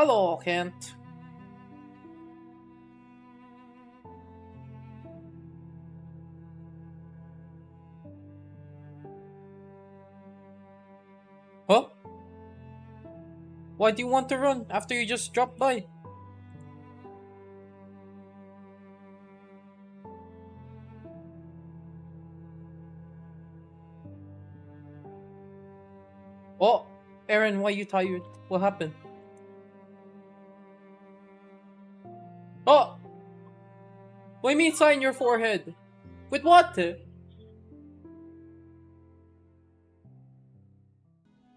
Hello, Kent. Huh? Why do you want to run after you just dropped by? Oh, Aaron, why you tired? What happened? Oh, what do you mean sign your forehead? With what?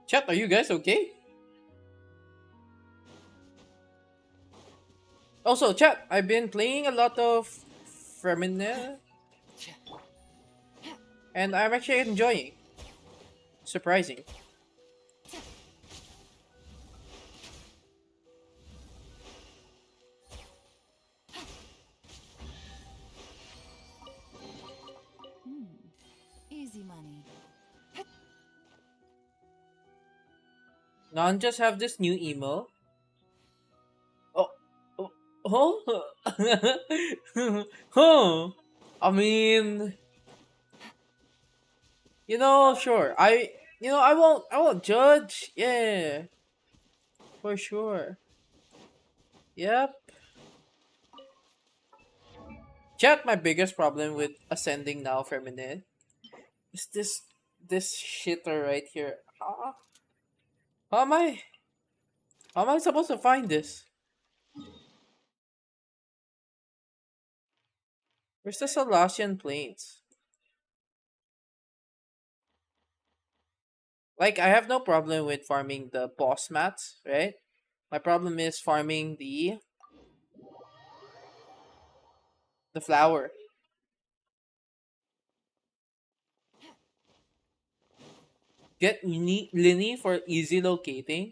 Chat, are you guys okay? Also, chat, I've been playing a lot of Feminine, and I'm actually enjoying. Surprising. Easy money. None just have this new email. Oh, oh, huh? Huh? I mean, sure. I won't judge. Yeah, for sure. Yep. Chat, my biggest problem with ascending now feminine is this shitter right here. How am I how am I supposed to find this? Where's the Salasian Plains? Like I have no problem with farming the boss mats, right? My problem is farming the flower. Get Linny for easy locating.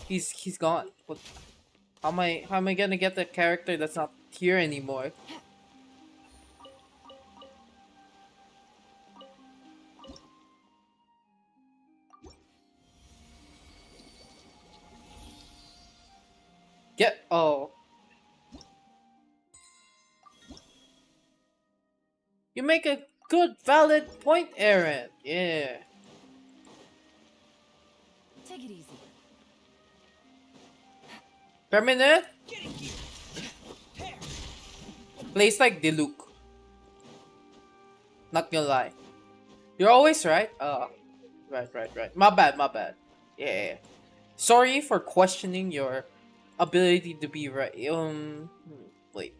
He's gone. How am I gonna get the character that's not here anymore? Oh, you make a good valid point, Aaron. Yeah. Take it easy. Permanent plays like Diluc. Not gonna lie. You're always right. Right. My bad. Yeah. Sorry for questioning your ability to be right. Wait.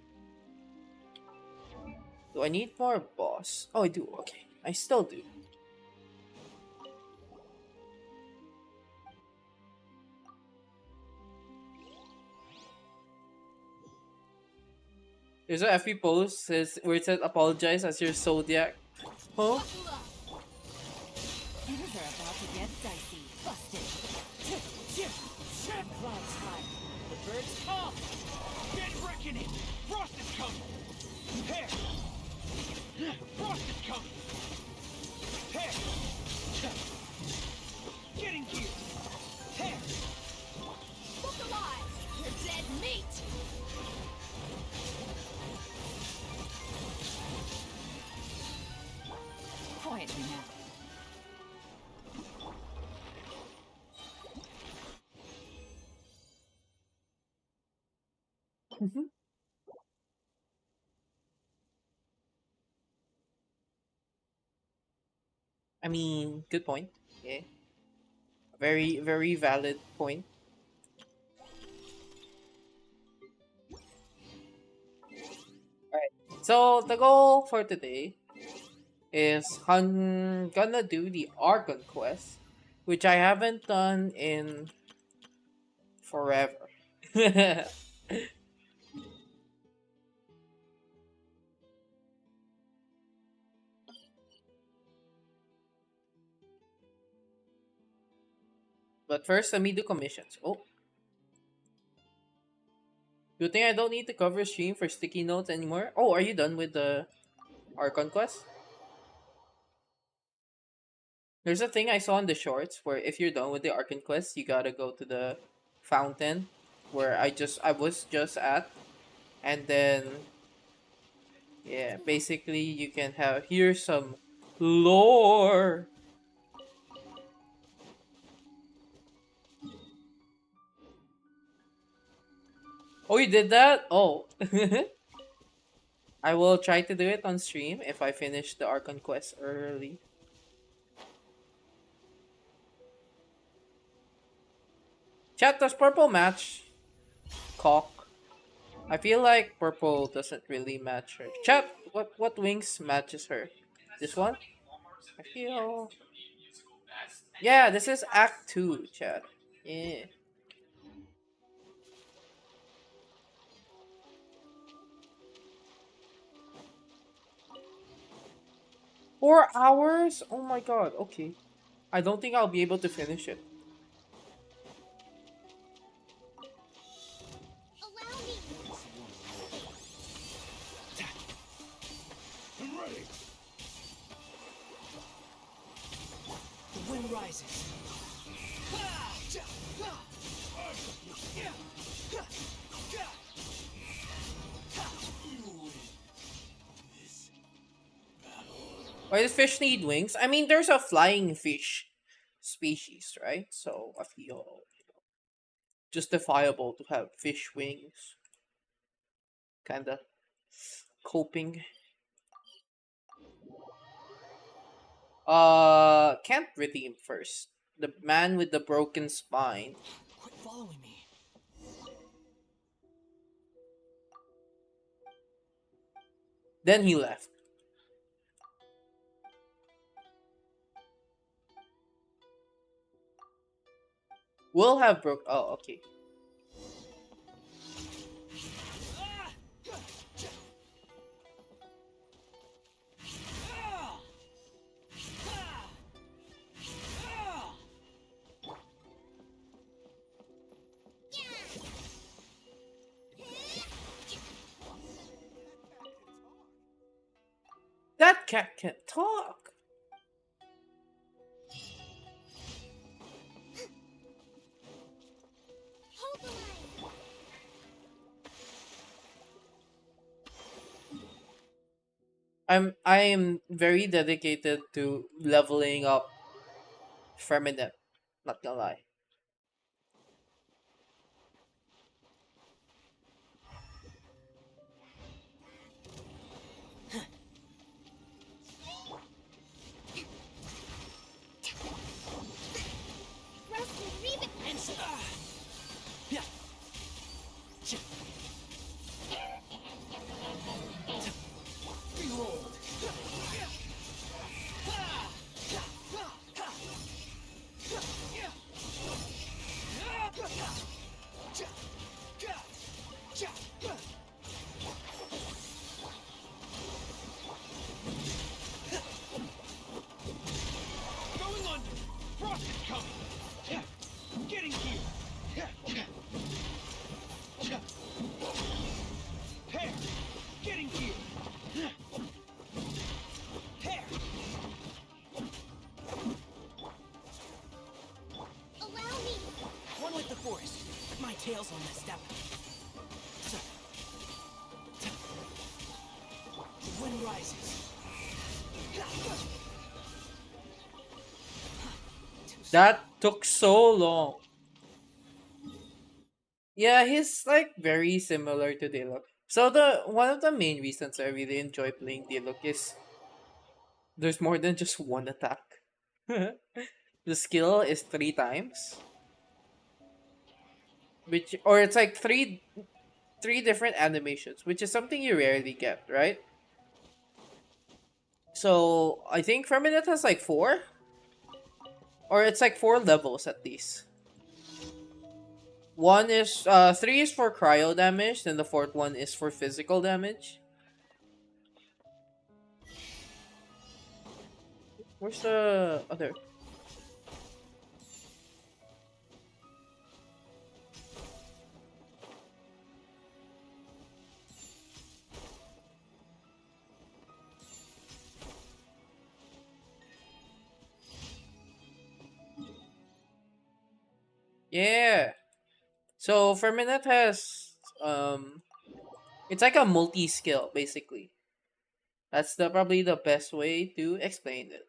Do I need more boss? Oh, I do. Okay, I still do. There's a FB post where it says apologize as your zodiac. Huh? Things are about to get dicey. Busted. Cloud time. The birds come! Get reckoning! Frost is coming! Prepare! Frost is coming! Prepare! Getting here! Prepare! Look alive! You're dead meat! Quietly now. Mhm. I mean, good point. Yeah, very valid point. Alright. So the goal for today is I'm gonna do the Archon quest, which I haven't done in forever. But first, let me do commissions. Oh, good thing I don't need to cover stream for sticky notes anymore. Oh, are you done with the Archon quest? There's a thing I saw in the shorts where if you're done with the Archon quest, you gotta go to the fountain where I was just at, and then yeah, basically you can have here's some lore. Oh, you did that? Oh. I will try to do it on stream if I finish the Archon quest early. Chat, does purple match cock? I feel like purple doesn't really match her. Chat, what wings matches her? This one? I feel. Yeah, this is Act 2, chat. Yeah. 4 hours? Oh my god, okay. I don't think I'll be able to finish it. Allow me. I'm ready. The wind rises. Why does fish need wings? I mean, there's a flying fish species, right? So I feel justifiable to have fish wings. Kinda coping. Can't redeem first. The man with the broken spine. Quit following me. Then he left. Will have broke. Oh, okay. That cat can't talk. Hold the line. I am very dedicated to leveling up feminine. Not gonna lie. Roasted reboot. Yeah. Behold. Going under. Frost is coming. Getting here. Hair. Getting here. Hair. Allow me. One with the forest. My tail's on this step. The wind rises. That took so long. Yeah, he's like very similar to Diluc. So the one of the main reasons I really enjoy playing Diluc is there's more than just one attack. The skill is 3 times, which or it's like three different animations, which is something you rarely get, right? So I think Ferminate has like four, or it's like 4 levels at least. One is three is for cryo damage, then the fourth one is for physical damage. Where's the other? Yeah. So Ferminet has it's like a multi skill basically. That's the probably the best way to explain it.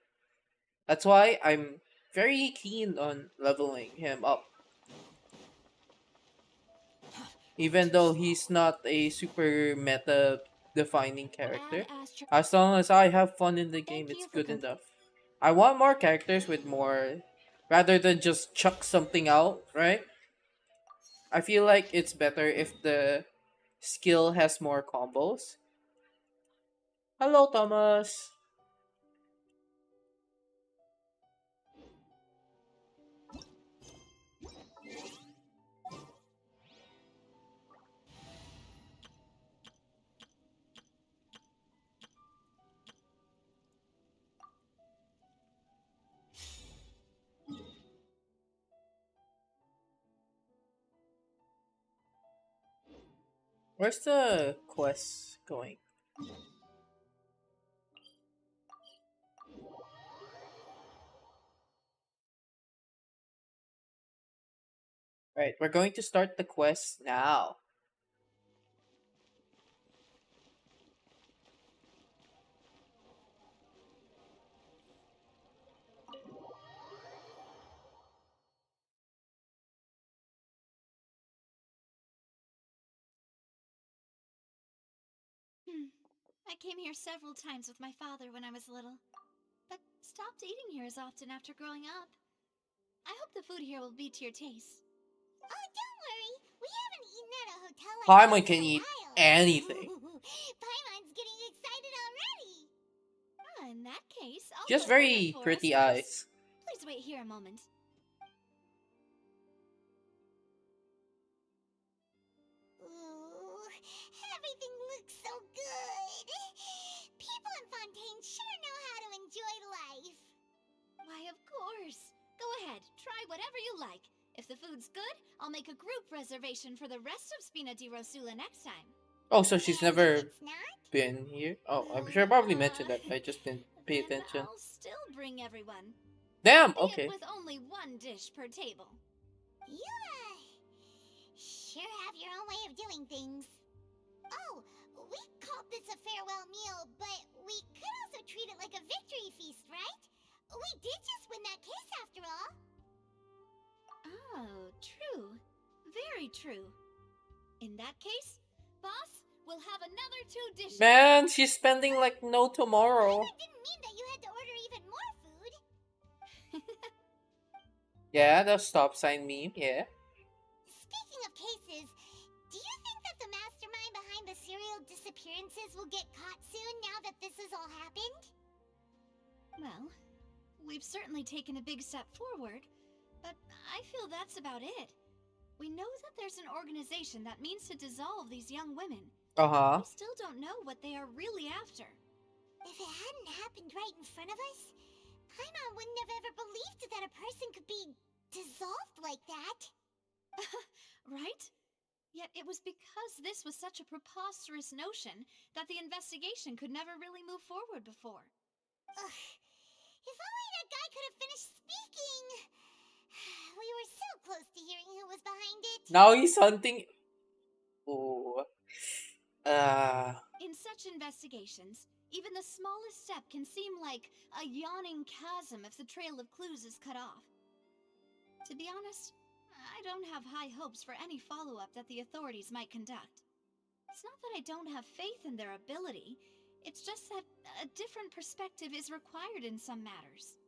That's why I'm very keen on leveling him up. Even Too though slow. he's not a super meta defining Add character. Astro. As long as I have fun in the game, Thank it's you for good comp. enough. I want more characters with more rather than just chuck something out, right? I feel like it's better if the skill has more combos. Hello, Thomas. Where's the quest going? Right, we're going to start the quest now. I came here several times with my father when I was little, but stopped eating here as often after growing up. I hope the food here will be to your taste. Oh, don't worry. We haven't eaten at a hotel like Paimon this in can a eat while. anything. Paimon's getting excited already. In that case, I'll Just go order very for us, pretty but just eyes. please wait here a moment. Ooh, everything looks so good. People in Fontaine sure know how to enjoy life. Why, of course. Go ahead, try whatever you like. If the food's good, I'll make a group reservation for the rest of Spina di Rosula next time. Oh, so she's And if never it's not, been here? Oh, I'm well, sure I probably mentioned that. I just didn't pay then attention. I'll still bring everyone. Damn, Albeit okay. with only one dish per table. You, sure have your own way of doing things. Oh, we called this a farewell meal, but we could also treat it like a victory feast, right? We did just win that case after all. Oh, true. Very true. In that case, boss, we'll have another 2 dishes. Man, she's spending like no tomorrow. I didn't mean that you had to order even more food. Yeah, the stop sign meme, yeah. Speaking of cases, do you think that the mastermind behind the serial disappearances will get caught soon now that this has all happened? Well, we've certainly taken a big step forward, but I feel that's about it. We know that there's an organization that means to dissolve these young women. Uh-huh. We still don't know what they are really after. If it hadn't happened right in front of us, Paimon wouldn't have ever believed that a person could be dissolved like that. Right? Yet it was because this was such a preposterous notion that the investigation could never really move forward before. Ugh. If only that guy could have finished speaking! We were so close to hearing who was behind it. Now he's hunting. Oh. In such investigations, even the smallest step can seem like a yawning chasm if the trail of clues is cut off. To be honest, I don't have high hopes for any follow-up that the authorities might conduct. It's not that I don't have faith in their ability, it's just that a different perspective is required in some matters.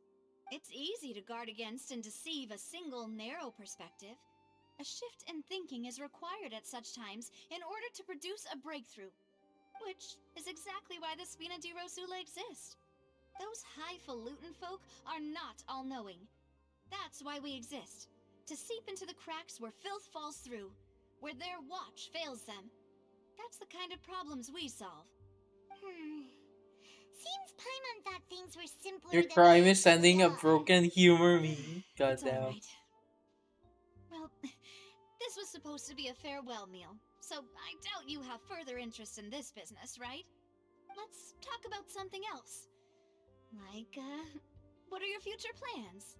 It's easy to guard against and deceive a single narrow perspective. A shift in thinking is required at such times in order to produce a breakthrough, which is exactly why the Spina di Rosula exist. Those highfalutin folk are not all-knowing. That's why we exist. To seep into the cracks where filth falls through, where their watch fails them. That's the kind of problems we solve. Seems Paimon thought things were simpler Your than crime they is actually sending a are. broken humor meme. It's Goddamn. alright. Well, this was supposed to be a farewell meal, so I doubt you have further interest in this business, right? Let's talk about something else. Like, what are your future plans?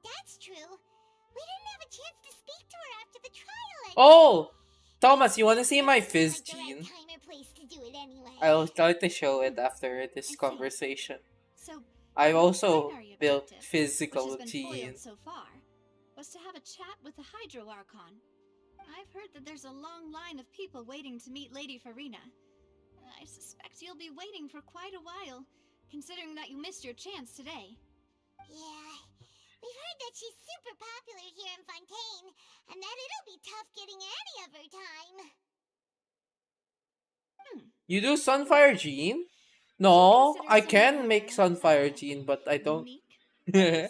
That's true. We didn't have a chance to speak to her after the trial ended. Oh! Thomas, you wanna see my Fizz Like the right gene? time or place to do it anyway. I'll try to show it after this I see. conversation. So, I your also primary built objective, which physical has been gene. foiled so far, was to have a chat with the Hydro Archon. I've heard that there's a long line of people waiting to meet Lady Farina. I suspect you'll be waiting for quite a while, considering that you missed your chance today. Yeah, we've heard that she's super popular here in Fontaine, and that it'll be tough getting any of her time. You do Sunfire gene? Would No, you I consider some of can her, make Sunfire gene, but I don't. unique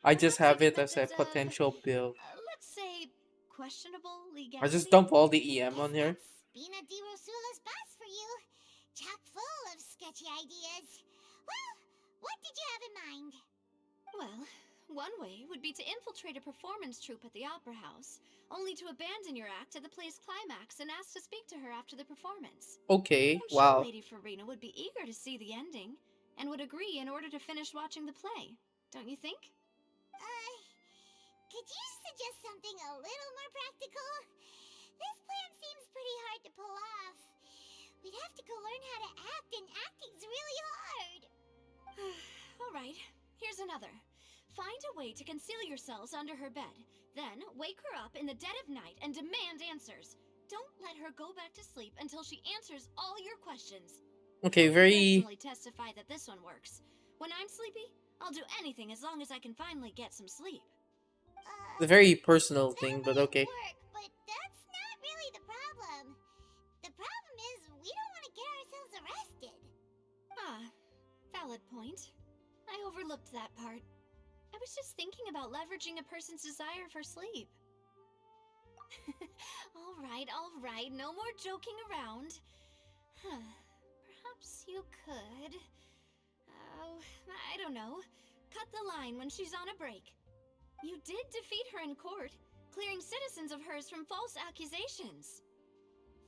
I ways? just Perhaps have even it as a methods of, potential build. let's say, questionable I just legality? dump all the EM Guess on here. that's Spina di Rosula's boss for you. Chock full of sketchy ideas. Well, what did you have in mind? Well, one way would be to infiltrate a performance troupe at the Opera House, only to abandon your act at the play's climax and ask to speak to her after the performance. Okay, I'm wow. sure Lady Farina would be eager to see the ending, and would agree in order to finish watching the play. Don't you think? Could you suggest something a little more practical? This plan seems pretty hard to pull off. We'd have to go learn how to act, and acting's really hard. Alright, here's another. Find a way to conceal yourselves under her bed. Then, wake her up in the dead of night and demand answers. Don't let her go back to sleep until she answers all your questions. Okay, I very personally testify that this one works. When I'm sleepy, I'll do anything as long as I can finally get some sleep. a very personal thing, but okay. Work, but that's not really the problem. The problem is we don't want to get ourselves arrested. Ah, valid point. I overlooked that part. I was just thinking about leveraging a person's desire for sleep. All right, no more joking around. Perhaps you could... Oh, I don't know. Cut the line when she's on a break. You did defeat her in court, clearing citizens of hers from false accusations.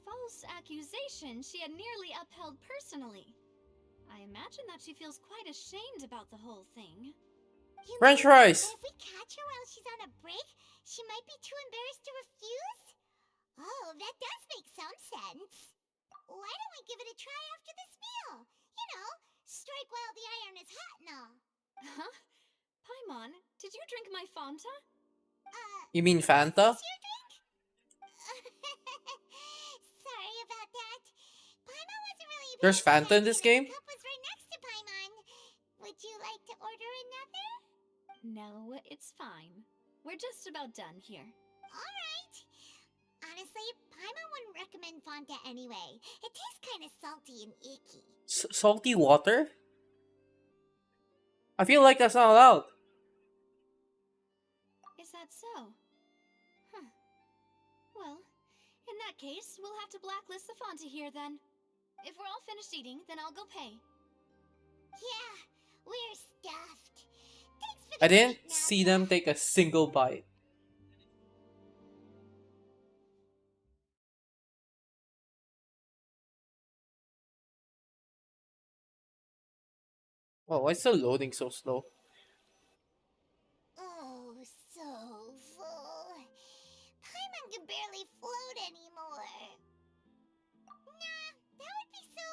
False accusations she had nearly upheld personally. I imagine that she feels quite ashamed about the whole thing. French fries! If we catch her while she's on a break, she might be too embarrassed to refuse? Oh, that does make some sense. Why don't we give it a try after this meal? You know, strike while the iron is hot and all. Huh? Paimon, did you drink my Fanta? You mean Fanta? Is this your drink? Sorry about that. Paimon wasn't really There's paying Fanta in this attention and game? The cup was right next to Paimon. Would you like to order another? No, it's fine. We're just about done here. Alright. Honestly, Paimon wouldn't recommend Fanta anyway. It tastes kind of salty and icky. Salty water? I feel like that's not allowed. Is that so? Huh. Well, in that case, we'll have to blacklist the Fanta here then. If we're all finished eating, then I'll go pay. Yeah, we're stuffed. Thanks for the I didn't treat, see Nadia. them take a single bite. Oh, why is the loading so slow? Oh, so full. Paimon can barely float anymore. Nah, that would be so...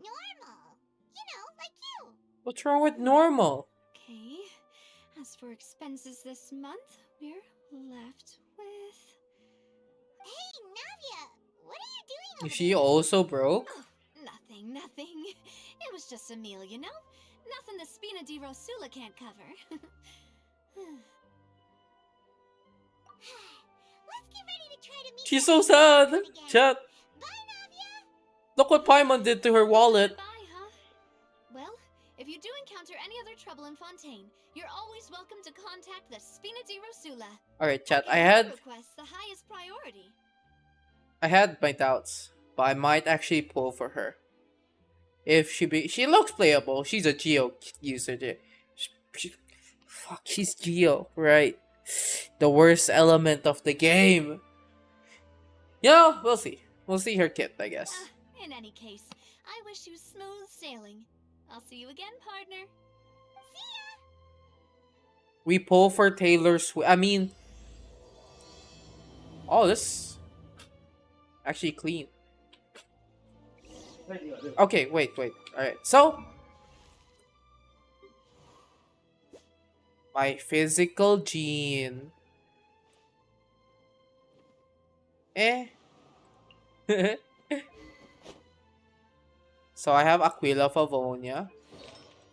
normal. You know, like you. What's wrong with normal? Okay. As for expenses this month, we're left with... Hey, Navia! What are you doing over Is she there? also broke? Oh, nothing. It was just a meal, you know? Nothing the Spina di Rosula can't cover. Let's get ready to try to meet She's that so sad. Archon again. Chat. Bye, Navia! Look what Paimon did to her wallet. Bye, huh? Well, if you do encounter any other trouble in Fontaine, you're always welcome to contact the Spina di Rosula. Alright, chat. Give I your had request the highest priority. my doubts, but I might actually pull for her. If she looks playable. She's a Geo user. Fuck, she's Geo, right? The worst element of the game. You know, we'll see. We'll see her kit, I guess. In any case, I wish you smooth sailing. I'll see you again, partner. See ya! We pull for Taylor Swift. I mean, oh, this actually clean. Okay, wait. All right. So my physical gene. Eh. So I have Aquila Favonia.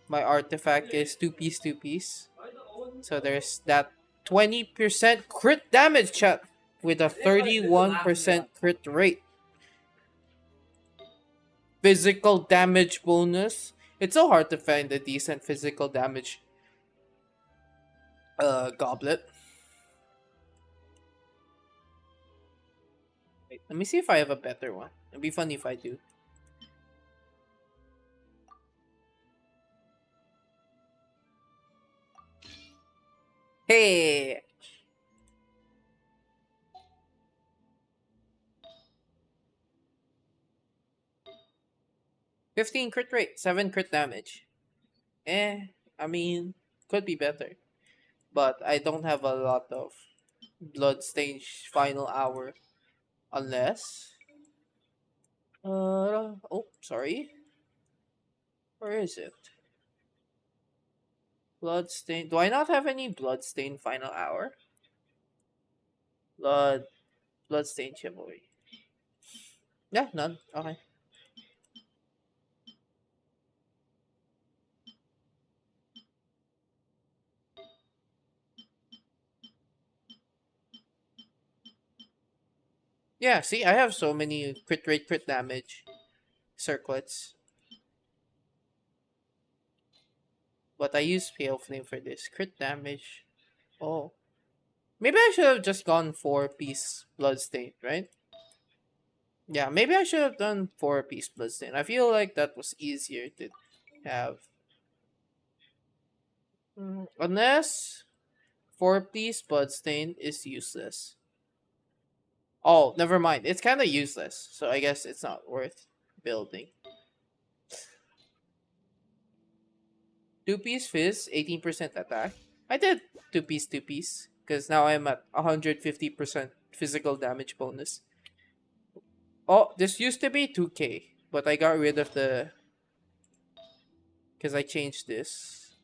My artifact is two piece. So there's that 20% crit damage chat with a 31% crit rate. Physical damage bonus. It's so hard to find a decent physical damage goblet. Wait, let me see if I have a better one. It'd be funny if I do. Hey! 15 crit rate, 7 crit damage. I mean, could be better. But I don't have a lot of Bloodstained final hour. Unless... oh, sorry. Where is it? Bloodstain. Do I not have any Bloodstain final hour? Bloodstain chivalry. Yeah, none. Okay. Yeah, see, I have so many crit rate, crit damage circlets. But I use Pale Flame for this. Crit damage. Oh. Maybe I should have just gone 4-piece Bloodstain, right? Yeah, maybe I should have done 4-piece Bloodstain. I feel like that was easier to have. Unless 4-piece Bloodstain is useless. Oh, never mind. It's kind of useless. So I guess it's not worth building. 2-piece Fizz, 18% attack. I did 2-piece. Because now I'm at 150% physical damage bonus. Oh, this used to be 2k. But I got rid of the... Because I changed this.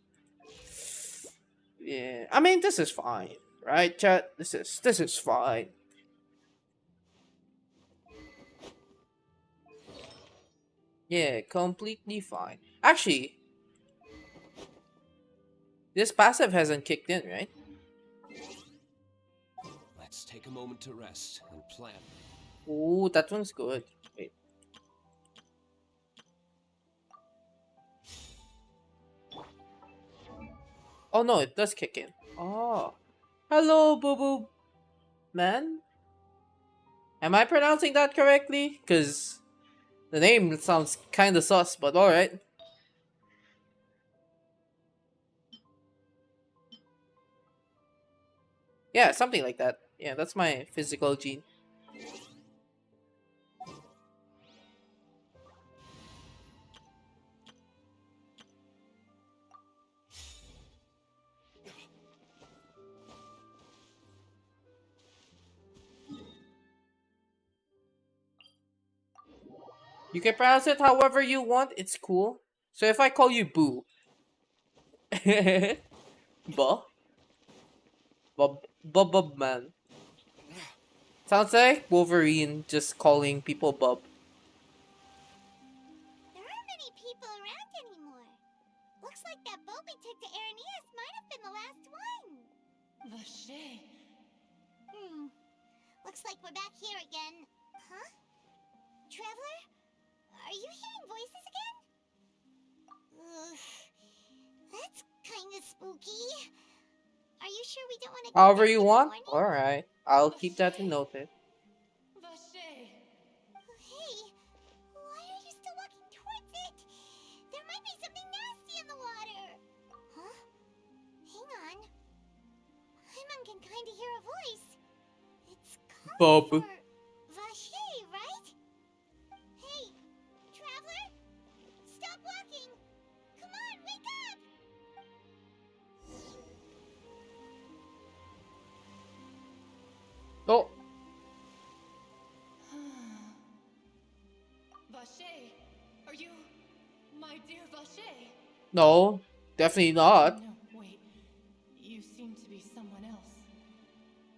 Yeah, I mean, this is fine. Right, chat? This is fine. Yeah, completely fine. Actually, this passive hasn't kicked in, right? Let's take a moment to rest and plan. Ooh, that one's good. Wait. Oh no, it does kick in. Oh. Hello, Boo Boo Man? Am I pronouncing that correctly? Because the name sounds kind of sus, but alright. Yeah, something like that. Yeah, that's my physical gene. You can pronounce it however you want, it's cool. So if I call you Boo. Buh? Bub Man. Sounds like Wolverine just calling people Bub. There aren't many people around anymore. Looks like that boat we took to Araneas might have been the last one. Vache. Looks like we're back here again. Huh? Traveler? Are you hearing voices again? Ugh. That's kind of spooky. Are you sure we don't want to go However back you in the want? morning? Alright. I'll keep that in noted. Vache. Hey, why are you still walking towards it? There might be something nasty in the water. Huh? Hang on. Paimon can kind of hear a voice. It's calling Bub. for Vache, right? Hey, Traveler? Stop walking! Come on, wake up! Oh, Vache, are you my dear Vache? no, definitely not. No, wait. You seem to be someone else.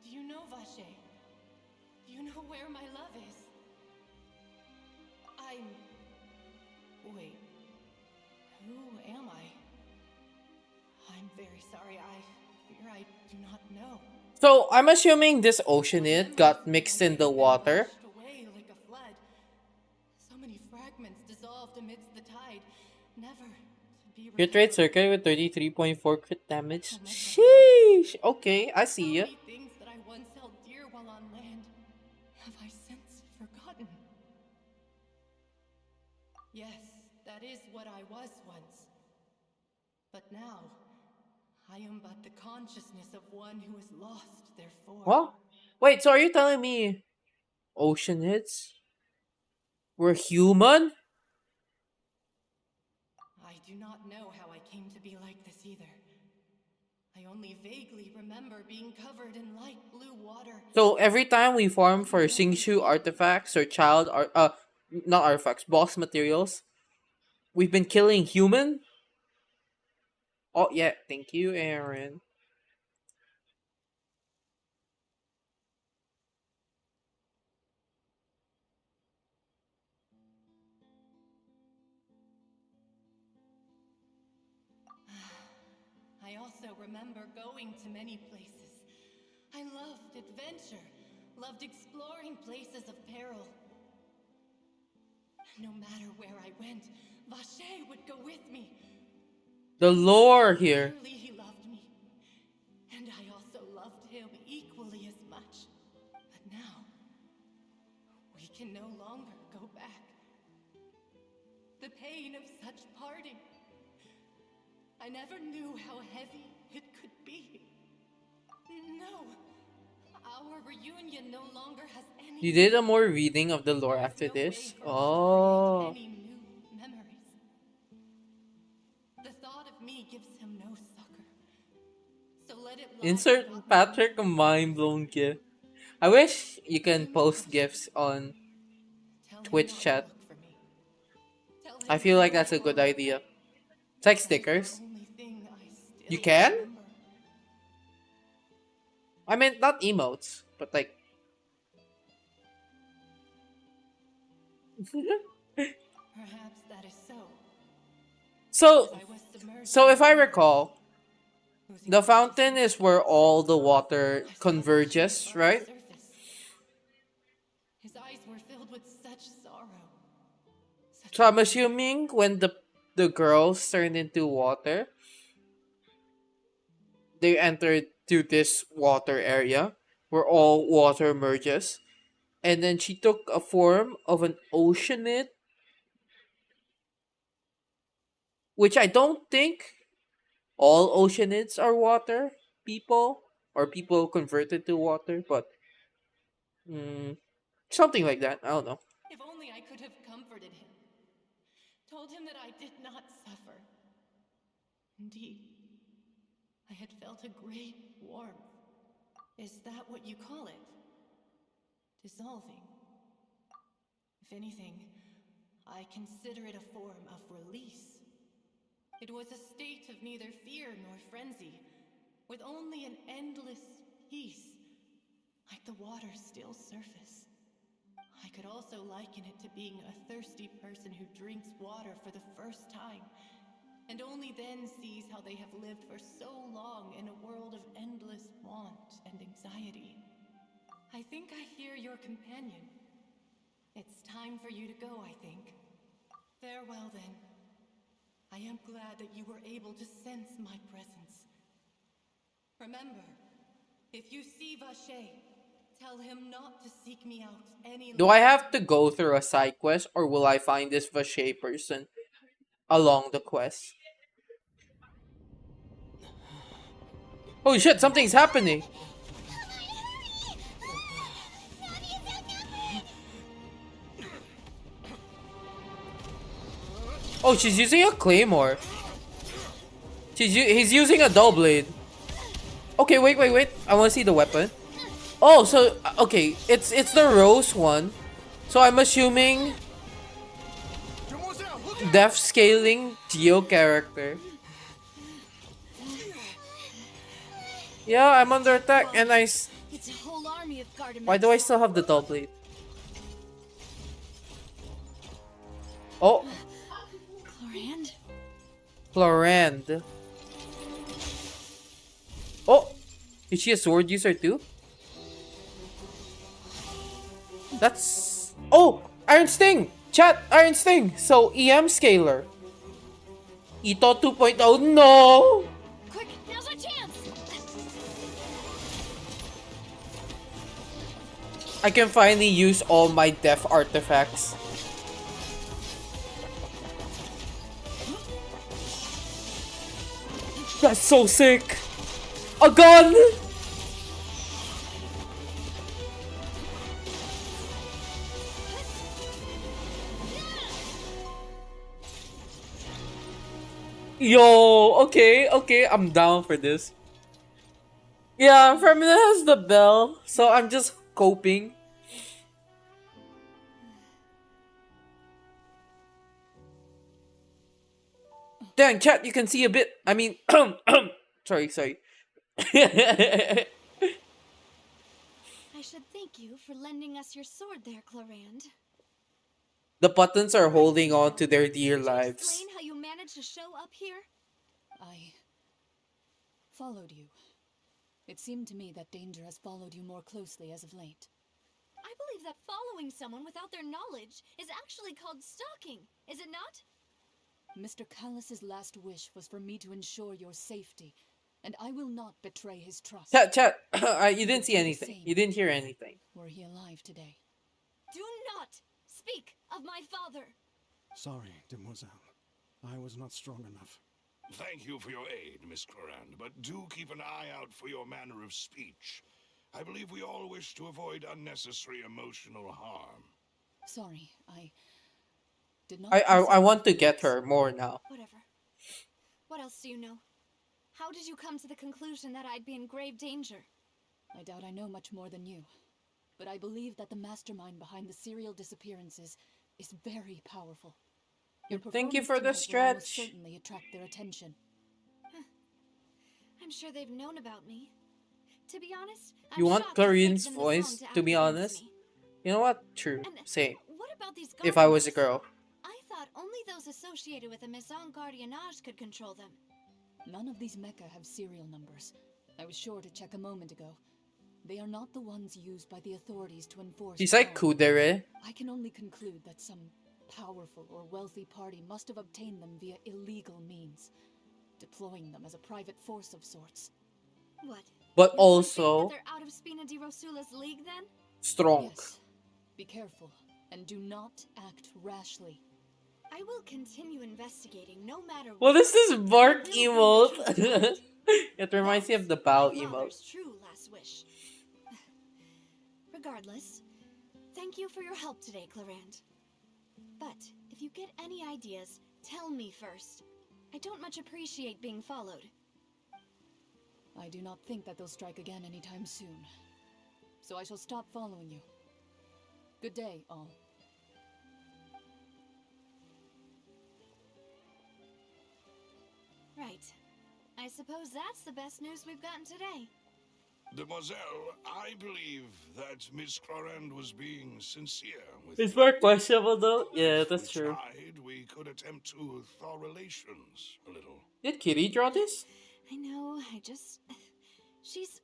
Do you know Vache? Do you know where my love is? Wait. Who am I? I'm very sorry. I fear I do not know. So I'm assuming this oceanite got Memories mixed have in the always been water. washed away like a flood. So many fragments dissolved amidst the tide, never to be Crit rate recovered. circuit with 33.4 crit damage. How much I Sheesh. Okay, I How see ya. many things that I once held dear while on land have I since forgotten? Yes, that is what I was once. But now, I am but the consciousness of one who is lost, therefore. What? Wait, so are you telling me oceanites were human? I do not know how I came to be like this either. I only vaguely remember being covered in light blue water. So every time we farm for Singshu artifacts or not artifacts, boss materials, we've been killing human? Oh yeah, thank you, Aaron. I also remember going to many places. I loved adventure, loved exploring places of peril. No matter where I went, Vache would go with me. The lore here. Clearly he loved me. And I also loved him equally as much. But now, we can no longer go back. The pain of such parting. I never knew how heavy it could be. No, our reunion no longer has any. You did a more reading of the lore after There's no way this? for us to Oh. create any new memories. The thought of me gives him no succor. So let it lie Insert forgotten Patrick a in mind blown gif. I wish you can post gifs on Tell him Twitch not to chat. look for me. Tell I him feel like who that's I a good was. idea. It's like That is the stickers. only thing I still You can? remember. I meant not emotes, but like. Perhaps that is so. So, As I was submerged so in if I the waters, recall, losing the fountain consciousness, is where all the water I saw the converges, shape above the right? surface. His eyes were filled with such sorrow. Such So I'm pain. assuming when the girls turned into water, they entered to this water area where all water merges, and then she took a form of an oceanid, which I don't think all oceanids are water people or people converted to water, but mm, something like that. I don't know. If only I could have comforted him. Told him that I did not suffer. Indeed, I had felt a great warmth. Is that what you call it? Dissolving. If anything, I consider it a form of release. It was a state of neither fear nor frenzy, with only an endless peace, like the water's still surface. I could also liken it to being a thirsty person who drinks water for the first time, and only then sees how they have lived for so long in a world of endless want and anxiety. I think I hear your companion. It's time for you to go, I think. Farewell, then. I am glad that you were able to sense my presence. Remember, if you see Vache, tell him not to seek me out any Do longer. I have to go through a side quest, or will I find this Vache person along the quest? Holy shit, something's happening! Oh, she's using a claymore. He's using a dull blade. Okay, wait. I want to see the weapon. Oh, so okay, it's the rose one. So I'm assuming Demoiselle, look out! def scaling Geo character. Yeah, I'm under attack and It's a whole army of why do I Gardamex. still have the double blade? Oh, Chlorand? Florand. Oh, is she a sword user too? That's Iron Sting! Chat, Iron Sting! So EM scaler. Ito 2.0, no! Quick, now's our chance! I can finally use all my def artifacts. That's so sick! A gun! Yo, okay, I'm down for this. Yeah, Femina has the bell, so I'm just coping. Dang, chat, you can see a bit. I mean, sorry. I should thank you for lending us your sword there, Chlorand. The buttons are holding on So, to their dear could you lives. explain how you managed to show up here? I followed you. It seemed to me that danger has followed you more closely as of late. I believe that following someone without their knowledge is actually called stalking, is it not? Mr. Callus's last wish was for me to ensure your safety, and I will not betray his trust. Chat, you didn't see anything. You didn't hear anything. Were he alive today? Do not speak of my father! Sorry, demoiselle. I was not strong enough. Thank you for your aid, Miss Clorand, but do keep an eye out for your manner of speech. I believe we all wish to avoid unnecessary emotional harm. Sorry, I did not. I want to get her more now. Whatever. What else do you know? How did you come to the conclusion that I'd be in grave danger? I doubt I know much more than you, but I believe that the mastermind behind the serial disappearances is very powerful. Your Thank you performance for the tonight will almost stretch. certainly attract their attention. I'm sure they've known about me. To be honest, I'm You want shocked it Clarine's takes them this voice, long to act be against honest? me. You know what? True. And Same. what about these If I was a Gardamex? girl. I thought only those associated with the Maison Gardiennage could control them. None of these mecha have serial numbers. I was sure to check a moment ago. They are not the ones used by the authorities to enforce. She's like power. Kudere. I can only conclude that some powerful or wealthy party must have obtained them via illegal means, deploying them as a private force of sorts. What? But You're saying also that they're out of Spina di Rosula's league then? strong. Yes. Be careful and do not act rashly. I will continue investigating no matter What is this bark I will bring the truth to emote? light. It reminds me of the That's bow my emote. father's true last wish. Regardless, thank you for your help today, Clorand. But if you get any ideas, tell me first. I don't much appreciate being followed. I do not think that they'll strike again anytime soon. So I shall stop following you. Good day, all. Right. I suppose that's the best news we've gotten today. Demoiselle, I believe that Miss Clorand was being sincere with It's you. more questionable though. Yeah, If that's we true. tried, we could attempt to thaw relations a little. Did Kitty draw this? I know, she's...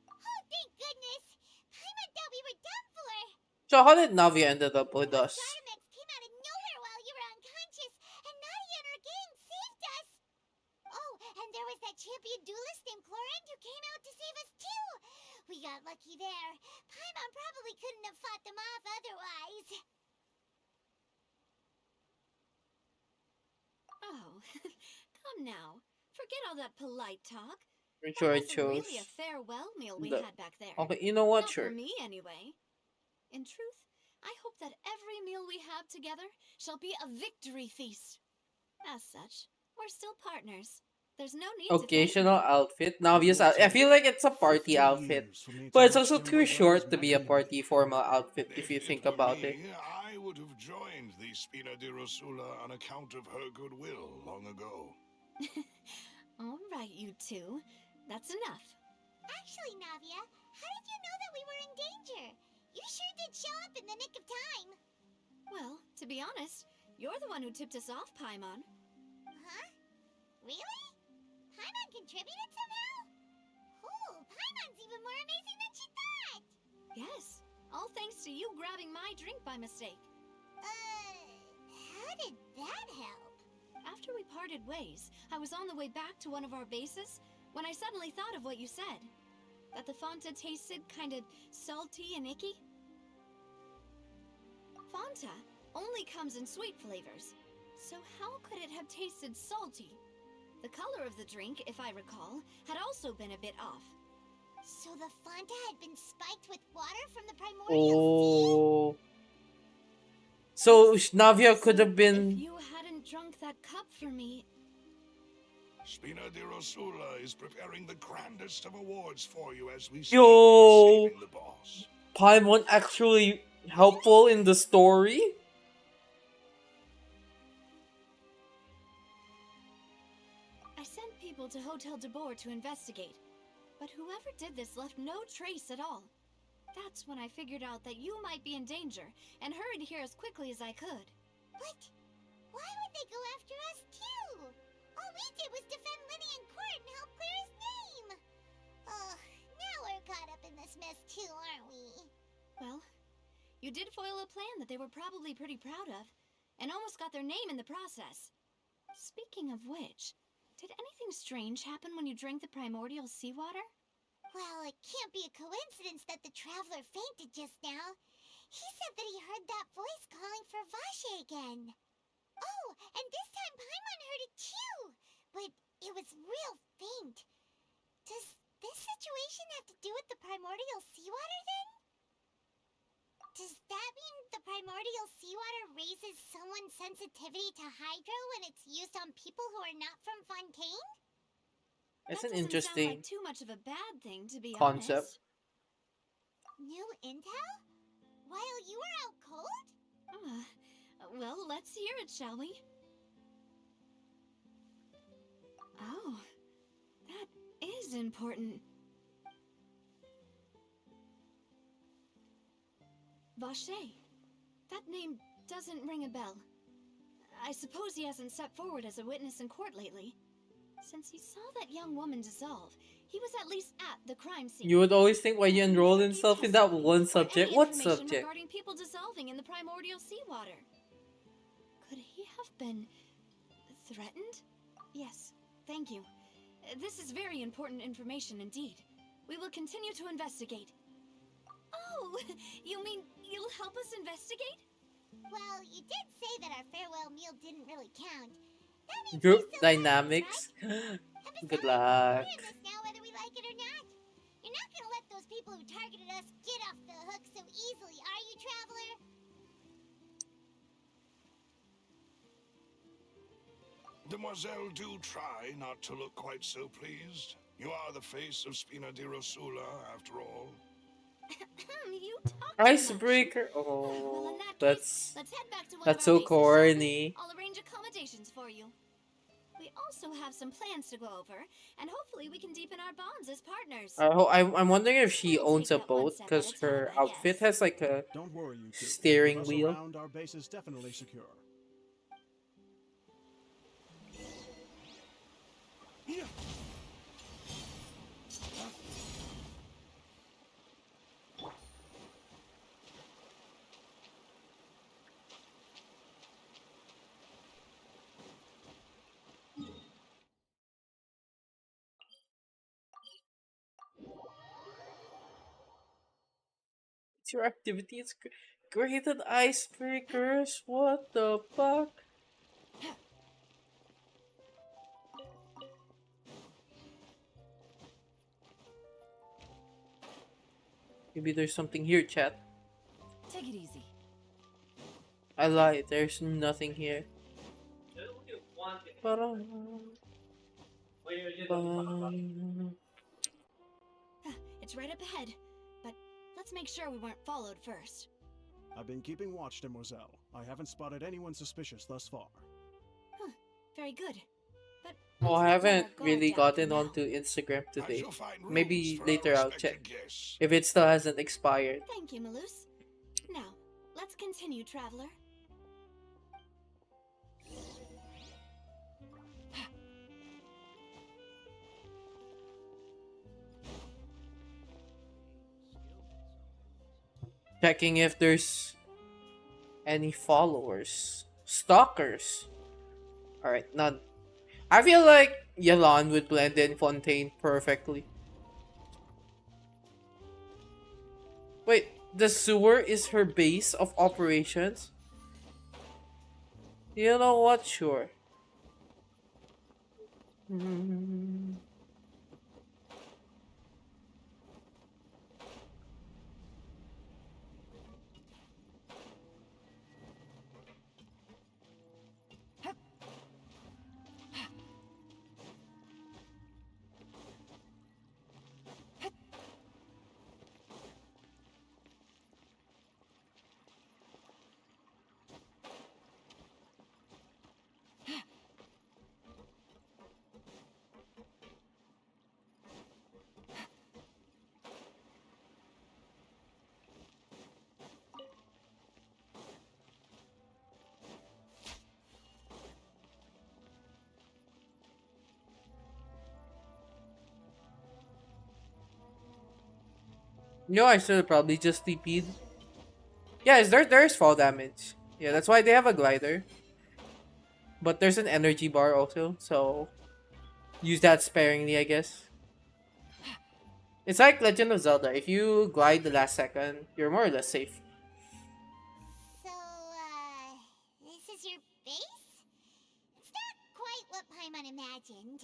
Oh, thank goodness! Paimon thought we were done for. So how did Navi ended up with us? Gardamex came out of nowhere while you were unconscious, and Nadia and her gang saved us. Oh, and there was that champion duelist named Clorand who came out to save us too. We got lucky there. Paimon probably couldn't have fought them off otherwise. Oh, come now. Forget all that polite talk. Pretty That sure I wasn't chose. really a farewell meal we the- had back there. Okay, you know what? Not Sure. for me, anyway. In truth, I hope that every meal we have together shall be a victory feast. As such, we're still partners. There's no need to thank occasional me. outfit. Obvious. Will I feel take like it's a party 50 outfit, years for me to but it's match also too Demoiselle's short to be a machinery. party formal outfit if you If it think were about it. me, I would have joined the Spina di Rosula on account of her goodwill long ago. All right, you two. That's enough. Actually, Navia, how did you know that we were in danger? You sure did show up in the nick of time. Well, to be honest, you're the one who tipped us off, Paimon. Huh? Really? Paimon contributed somehow? Ooh, Paimon's even more amazing than she thought! Yes, all thanks to you grabbing my drink by mistake. How did that help? After we parted ways, I was on the way back to one of our bases when I suddenly thought of what you said. That the Fanta tasted kind of salty and icky. Fanta only comes in sweet flavors, so how could it have tasted salty? The color of the drink, if I recall, had also been a bit off. So the Fanta had been spiked with water from the primordial Oh. So Navia could have If been. you hadn't drunk that cup for me... Spina di Rosula is preparing the grandest of awards for you as we speak Yo. for saving the boss. Paimon actually helpful in the story? I sent people to Hotel de Boer to investigate, but whoever did this left no trace at all. That's when I figured out that you might be in danger and hurried here as quickly as I could. But why would they go after us too? All we did was defend Linny in court and help clear his name. Ugh, now we're caught up in this mess too, aren't we? Well, you did foil a plan that they were probably pretty proud of, and almost got their name in the process. Speaking of which, did anything strange happen when you drank the primordial seawater? Well, it can't be a coincidence that the traveler fainted just now. He said that he heard that voice calling for Vache again. Oh, and this time Paimon heard it too, but it was real faint. Does this situation have to do with the primordial seawater then? Does that mean the primordial seawater raises someone's sensitivity to hydro when it's used on people who are not from Fontaine? It's That an doesn't sound interesting like too much of a bad thing, to be concept. honest. New intel? While you were out cold? Well, let's hear it, shall we? Oh, that is important. Vache. That name doesn't ring a bell. I suppose he hasn't stepped forward as a witness in court lately. Since he saw that young woman dissolve, he was at least at the crime scene. You would always think why you But he enrolled never himself gave in that testimony one or subject. any What information subject? regarding people dissolving in the primordial seawater. Could he have been threatened? Yes, thank you. This is very important information indeed. We will continue to investigate. Oh, you mean you'll help us investigate? Well, you did say that our farewell meal didn't really count. That means Group we're still dynamics. friends, right? Good Besides, luck. we're in this now whether we like it or not. You're not gonna let those people who targeted us get off the hook so easily, are you, Traveler? Demoiselle, do try not to look quite so pleased. You are the face of Spina di Rosula, after all. You talk too much. Icebreaker. Well, Oh, in that case, that's let's head back to one that's of our so bases, shall we? corny. I'll arrange accommodations for you. We also have some plans to go over, and hopefully we can deepen our bonds as partners. I'm wondering if she We'll owns take a that one boat step at because a time, her I outfit guess. has like a Don't worry, you two. steering With us wheel. around, our base is definitely secure. It's your activity is graded icebreakers. What the fuck? Maybe there's something here, chat. Take it easy. I lied. There's nothing here. Parang- It's right up ahead, but let's make sure we weren't followed first. I've been keeping watch, Demoiselle. I haven't spotted anyone suspicious thus far. Huh, very good. But Oh, let's I not let haven't our guard really down for gotten now. onto Instagram I today. shall find rooms Maybe for later our I'll check respected guests. if it still hasn't expired. Thank you, Malus. Now, let's continue, traveler. Checking if there's any followers. Stalkers. Alright, none. I feel like Yalan would blend in Fontaine perfectly. Wait, the sewer is her base of operations? You know what? Sure. You know, I should have probably just TP'd. Yeah, there's fall damage. Yeah, that's why they have a glider. But there's an energy bar also, so use that sparingly, I guess. It's like Legend of Zelda. If you glide the last second, you're more or less safe. So, this is your base? It's not quite what Paimon imagined.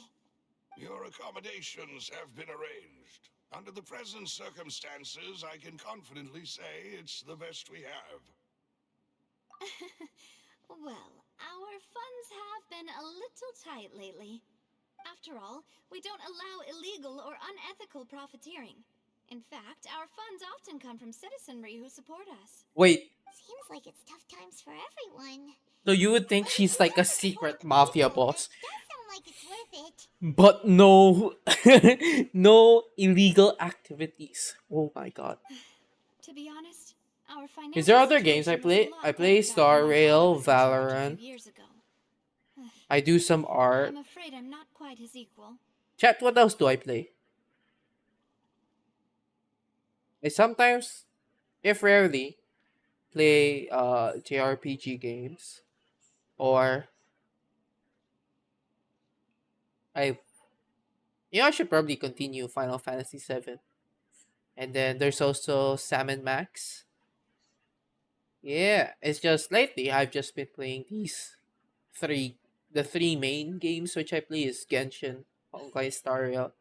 Your accommodations have been arranged. Under the present circumstances, I can confidently say it's the best we have. Well, our funds have been a little tight lately. After all, we don't allow illegal or unethical profiteering. In fact, our funds often come from citizenry who support us. Wait, Seems like it's tough times for everyone. so you would think she's like a secret mafia boss, Does sound like it's worth it. but no, no illegal activities. Oh my god. To be honest, our financial Is there other games I situation was play? a lot I play better back Star when my Rail, father was in charge a Valorant. few years ago. I do some art. I'm afraid I'm not quite his equal. Chat, what else do I play? I sometimes, if rarely, play JRPG games. Or I I should probably continue Final Fantasy 7. And then there's also Sam and Max. Yeah, it's just lately I've just been playing the three main games which I play is Genshin, Honkai Star Rail,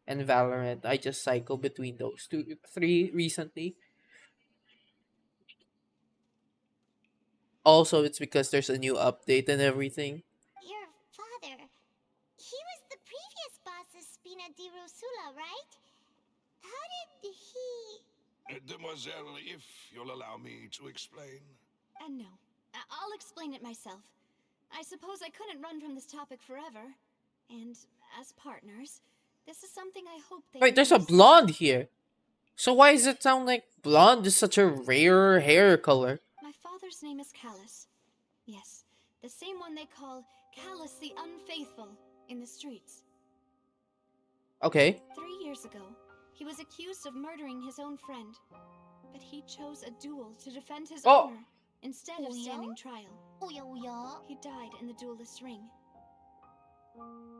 and Valorant. I just cycle between those three recently. Also, it's because there's a new update and everything. Your father, he was the previous boss of Spina di Rosula, right? How did he... Demoiselle, if you'll allow me to explain. And no, I'll explain it myself. I suppose I couldn't run from this topic forever. And as partners, this is something I hope they Wait, can there's a understand. blonde here. So why does it sound like blonde is such a rare hair color? My father's name is Callus. Yes, the same one they call Callus the Unfaithful in the streets. Okay. 3 years ago, he was accused of murdering his own friend. But he chose a duel to defend his Oh. honor instead of Oh, yeah? standing trial. Uya. He died in the duelist's ring.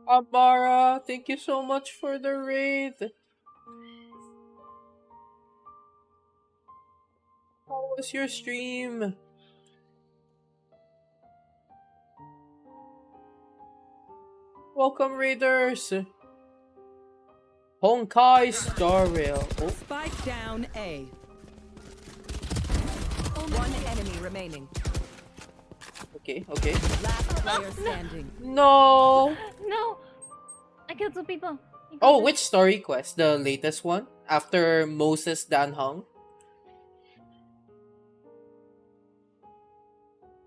Amara, thank you so much for the raid. How was your stream? Welcome, Raiders. Honkai Star Rail. Oh, Spike down A. One enemy remaining. okay, okay. Last player standing. No. No. I killed 2 people. You Oh, got which this. story quest? The latest one after Moses Dan Hung.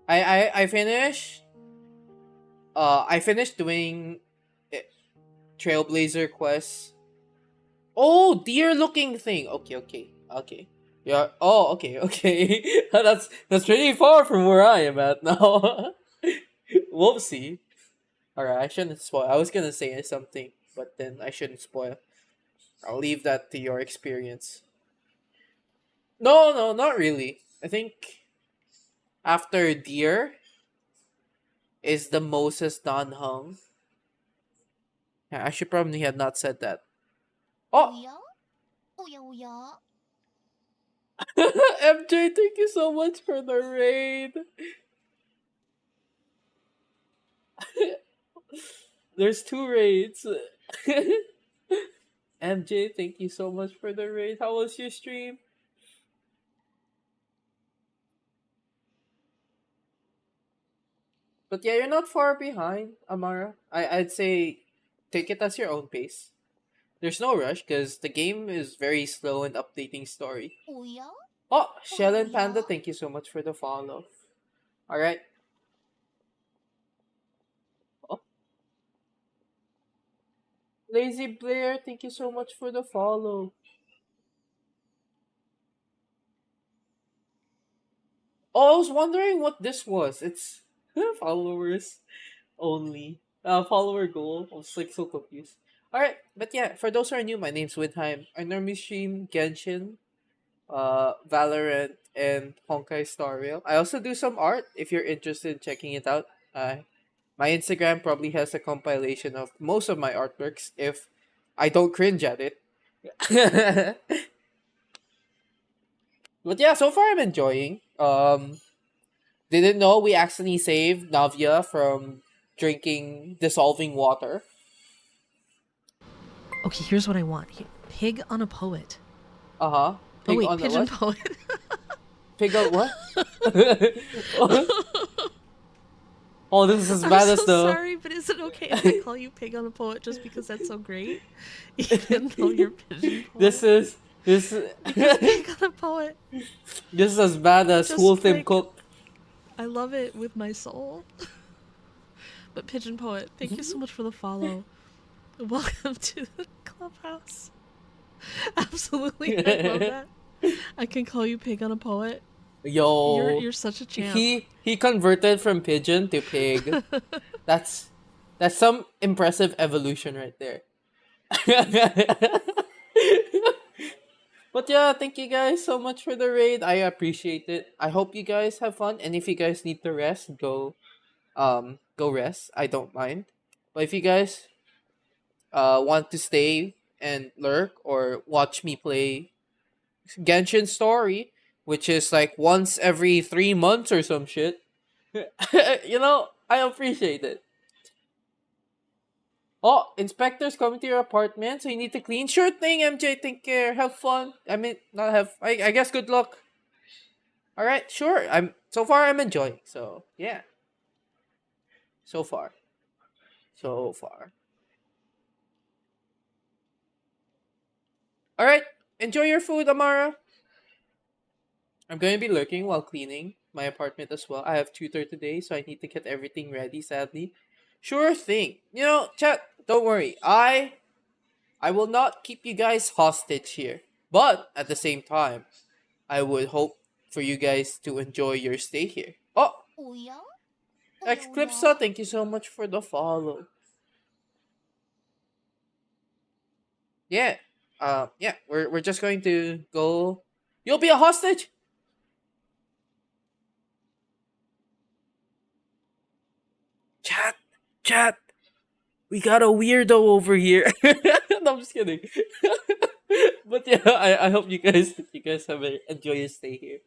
I finished. I finished doing eh, Trailblazer quest. Oh, deer looking thing. Okay, okay, okay. Yeah. Oh, okay, okay. That's pretty far from where I am at now. Whoopsie. Alright, I shouldn't spoil. I was gonna say something, but then I shouldn't spoil. I'll leave that to your experience. No, no, not really. I think after deer is the Moses Don Hung. Yeah, I should probably have not said that. Oh, Oya? Oya oya? MJ, thank you so much for the raid. There's 2 raids. MJ, thank you so much for the raid. How was your stream? But yeah, you're not far behind, Amara. I'd say take it as your own pace. There's no rush because the game is very slow in updating story. Oya? Oh, Oya Shell and Panda, oya? thank you so much for the follow. Alright. Oh, Lazy Blair, thank you so much for the follow. Oh, I was wondering what this was. It's followers only. Follower goal. I was like so confused. Alright, but yeah, for those who are new, my name's Widheim. I normally stream Genshin, Valorant, and Honkai Star Rail. I also do some art if you're interested in checking it out. My Instagram probably has a compilation of most of my artworks if I don't cringe at it. But yeah, so far I'm enjoying. Didn't know we accidentally saved Navia from drinking dissolving water. Okay, here's what I want. Pig on a poet. Uh-huh. Oh Pig wait, on the pigeon what? poet. Pig on what? Oh, this is as I'm bad so as the. sorry, but is it okay if I call you pig on a poet just because that's so great? Even though you're pigeon poet. This is pig on a poet. This is as bad as Just Whole Tim like- Cook. I love it with my soul. But pigeon poet, thank you so much for the follow. Welcome to the clubhouse. Absolutely, I love that. I can call you pig on a poet. Yo, You're such a champ. He converted from pigeon to pig. That's some impressive evolution right there. But yeah, thank you guys so much for the raid. I appreciate it. I hope you guys have fun, and if you guys need to rest, go rest. I don't mind. But if you guys want to stay and lurk or watch me play Genshin Story, which is like once every 3 months or some shit, I appreciate it. Oh, inspectors coming to your apartment, so you need to clean. Sure thing, MJ. Take care. Have fun. I mean, not have. I guess good luck. All right, sure. So far I'm enjoying. So yeah. So far. So far. All right. Enjoy your food, Amara. I'm going to be lurking while cleaning my apartment as well. I have tutor today, so I need to get everything ready. Sadly. Sure thing. Chat. Don't worry. I will not keep you guys hostage here. But at the same time, I would hope for you guys to enjoy your stay here. Oh, Oya? Exclipsa, thank you so much for the follow. Yeah. Yeah, we're just going to go. You'll be a hostage? Chat. We got a weirdo over here. No, I'm just kidding. But yeah, I hope you guys have enjoy your stay here.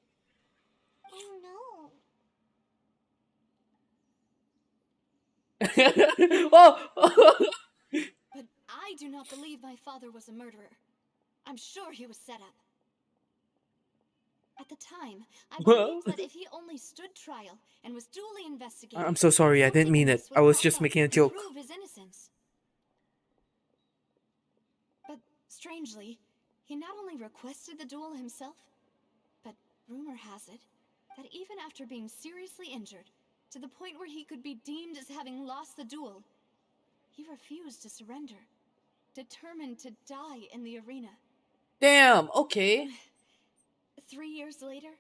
Oh no. Oh. But I do not believe my father was a murderer. I'm sure he was set up. At the time, I believed that if he only stood trial and was duly investigated, I'm so sorry. I didn't mean it. I was just making a joke. prove his innocence. Strangely, he not only requested the duel himself, but rumor has it that even after being seriously injured, to the point where he could be deemed as having lost the duel, he refused to surrender, determined to die in the arena. Damn, okay. 3 years later,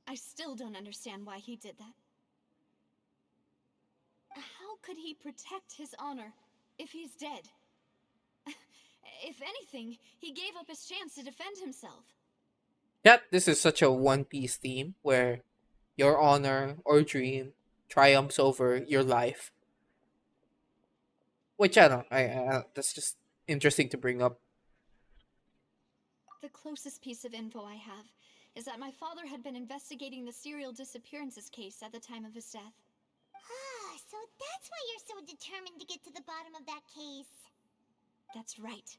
I still don't understand why he did that. How could he protect his honor if he's dead? If anything, he gave up his chance to defend himself. Chat, this is such a One Piece theme where your honor or dream triumphs over your life. Which I don't. That's just interesting to bring up. The closest piece of info I have is that my father had been investigating the serial disappearances case at the time of his death. Ah, so that's why you're so determined to get to the bottom of that case. That's right.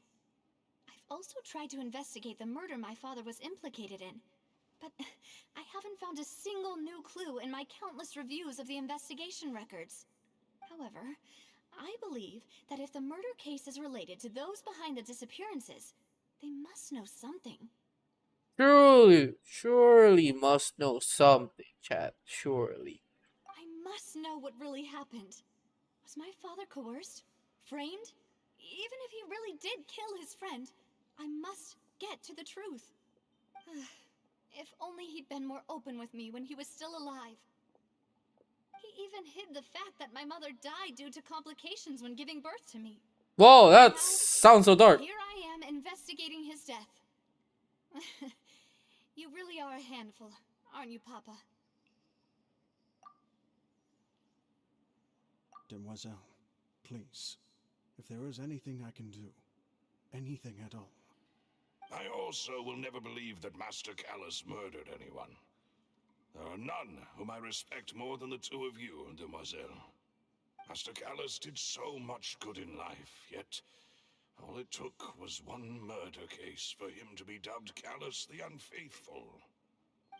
I've also tried to investigate the murder my father was implicated in, but I haven't found a single new clue in my countless reviews of the investigation records. However, I believe that if the murder case is related to those behind the disappearances, they must know something. Surely must know something, chat. Surely. I must know what really happened. Was my father coerced? Framed? Even if he really did kill his friend, I must get to the truth. If only he'd been more open with me when he was still alive. He even hid the fact that my mother died due to complications when giving birth to me. Whoa, that Now, sounds so dark. here I am investigating his death. You really are a handful, aren't you, Papa? Demoiselle, please, if there is anything I can do, anything at all. I also will never believe that Master Callus murdered anyone. There are none whom I respect more than the two of you, Demoiselle. Master Callus did so much good in life, yet all it took was one murder case for him to be dubbed Callus the Unfaithful.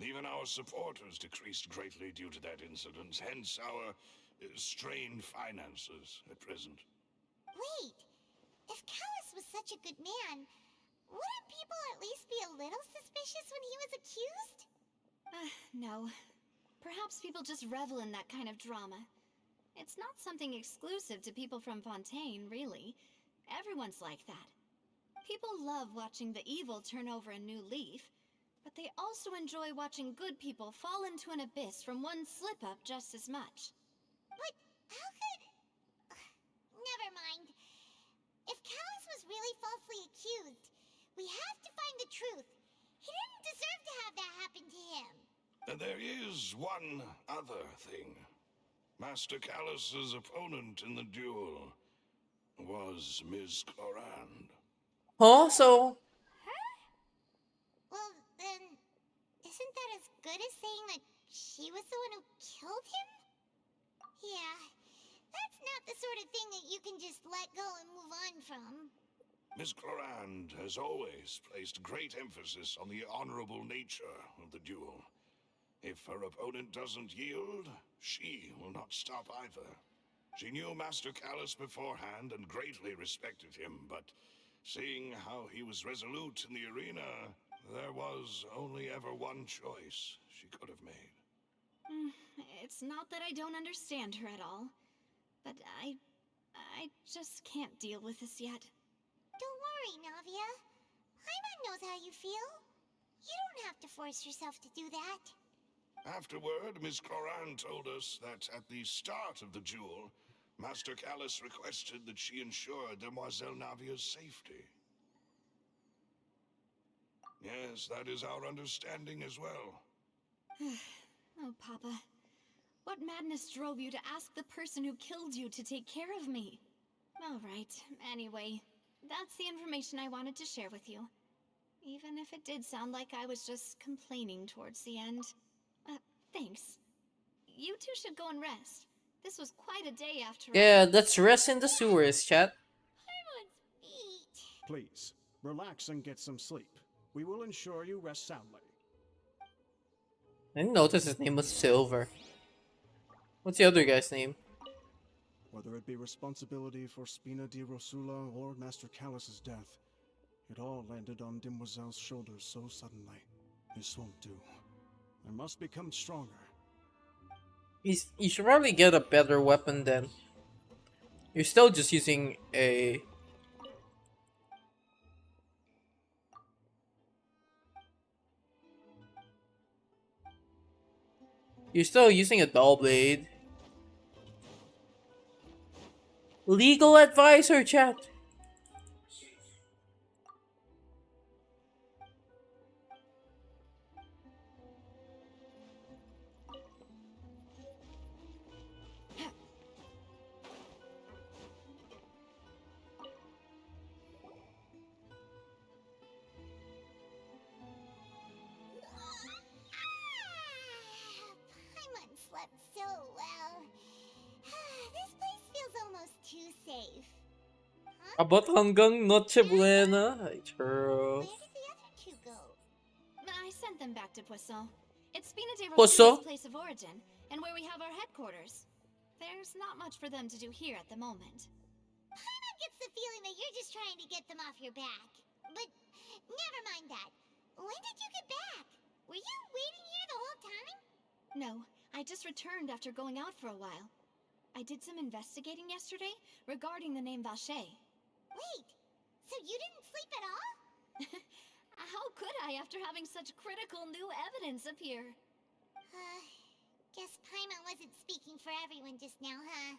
Even our supporters decreased greatly due to that incident, hence our strained finances at present. Wait, if Callus was such a good man, wouldn't people at least be a little suspicious when he was accused? No. Perhaps people just revel in that kind of drama. It's not something exclusive to people from Fontaine, really. Everyone's like that. People love watching the evil turn over a new leaf, but they also enjoy watching good people fall into an abyss from one slip-up just as much. But how could... Never mind. If Callus was really falsely accused, we have to find the truth. He didn't deserve to have that happen to him. And there is one other thing. Master Callus's opponent in the duel was Ms. Clorand. Huh? So Well, then, isn't that as good as saying that she was the one who killed him? Yeah, that's not the sort of thing that you can just let go and move on from. Ms. Clorand has always placed great emphasis on the honorable nature of the duel. If her opponent doesn't yield, she will not stop either. She knew Master Callus beforehand and greatly respected him, but seeing how he was resolute in the arena, there was only ever one choice she could have made. It's not that I don't understand her at all, but I just can't deal with this yet. Don't worry, Navia. Paimon knows how you feel. You don't have to force yourself to do that. Afterward, Miss Clorand told us that at the start of the duel, Master Callus requested that she ensure Demoiselle Navia's safety. Yes, that is our understanding as well. Oh, Papa. What madness drove you to ask the person who killed you to take care of me? All right, anyway, that's the information I wanted to share with you. Even if it did sound like I was just complaining towards the end. Thanks. You two should go and rest. This was quite a day after all. yeah, let's rest in the sewers, chat. Paimon's feet. Please, relax and get some sleep. We will ensure you rest soundly. I didn't notice his name was Silver. What's the other guy's name? Whether it be responsibility for Spina di Rosula or Master Callus's death, It all landed on Demoiselle's shoulders so suddenly. This won't do. I must become stronger. You should probably get a better weapon then. You're still just using a... You're still using a dull blade. Legal advisor, chat. Paimon slept so well. This place feels almost too safe. Huh? Abot hanggang Noche Buena. Ay, true. Where did the other two go? I sent them back to Poisson. It's Spina de Poisson? Rosua's place of origin, and where we have our headquarters. There's not much for them to do here at the moment. Paimon gets the feeling that you're just trying to get them off your back. But never mind that. When did you get back? Were you waiting here the whole time? No, I just returned after going out for a while. I did some investigating yesterday regarding the name Vacher. Wait, so you didn't sleep at all? How could I after having such critical new evidence appear? Guess Paimon wasn't speaking for everyone just now, huh?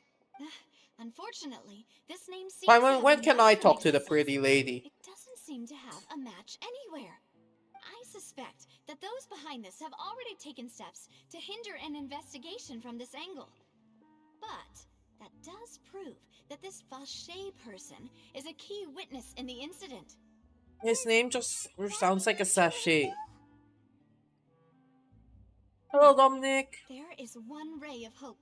Unfortunately, this name seems Paimon, to when have can been I from talk to the existence. pretty lady? It doesn't seem to have a match anywhere. I suspect that those behind this have already taken steps to hinder an investigation from this angle. But that does prove that this Vacher person is a key witness in the incident. His name just sounds like a sachet. Hello, Dominic. There is one ray of hope.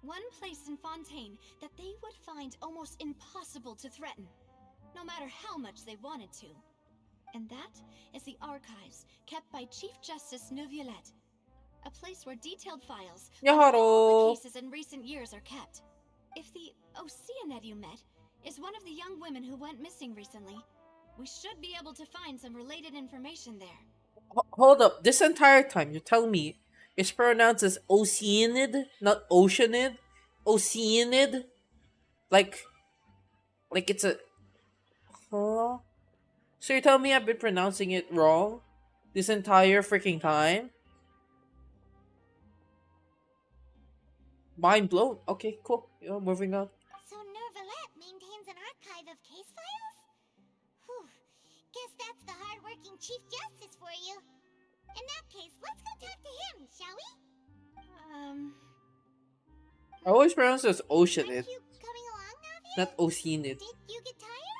One place in Fontaine that they would find almost impossible to threaten, no matter how much they wanted to. And that is the archives kept by Chief Justice Neuvillette. A place where detailed files of all Yaharo. the cases in recent years are kept. If the Oceanid you met is one of the young women who went missing recently, we should be able to find some related information there. Hold up. This entire time, you tell me it's pronounced as Oceanid, not Oceanid? Oceanid? Like it's a... Huh? So you're telling me I've been pronouncing it wrong this entire freaking time? Mind blown. Okay, cool. Moving on. So Neuvillette maintains an archive of case files? Whew. Guess that's the hard-working Chief Justice for you. In that case, let's go talk to him, shall we? I always pronounce it as Aren't Oceanid, you coming along, Navia? not Oceanid. Did you get tired?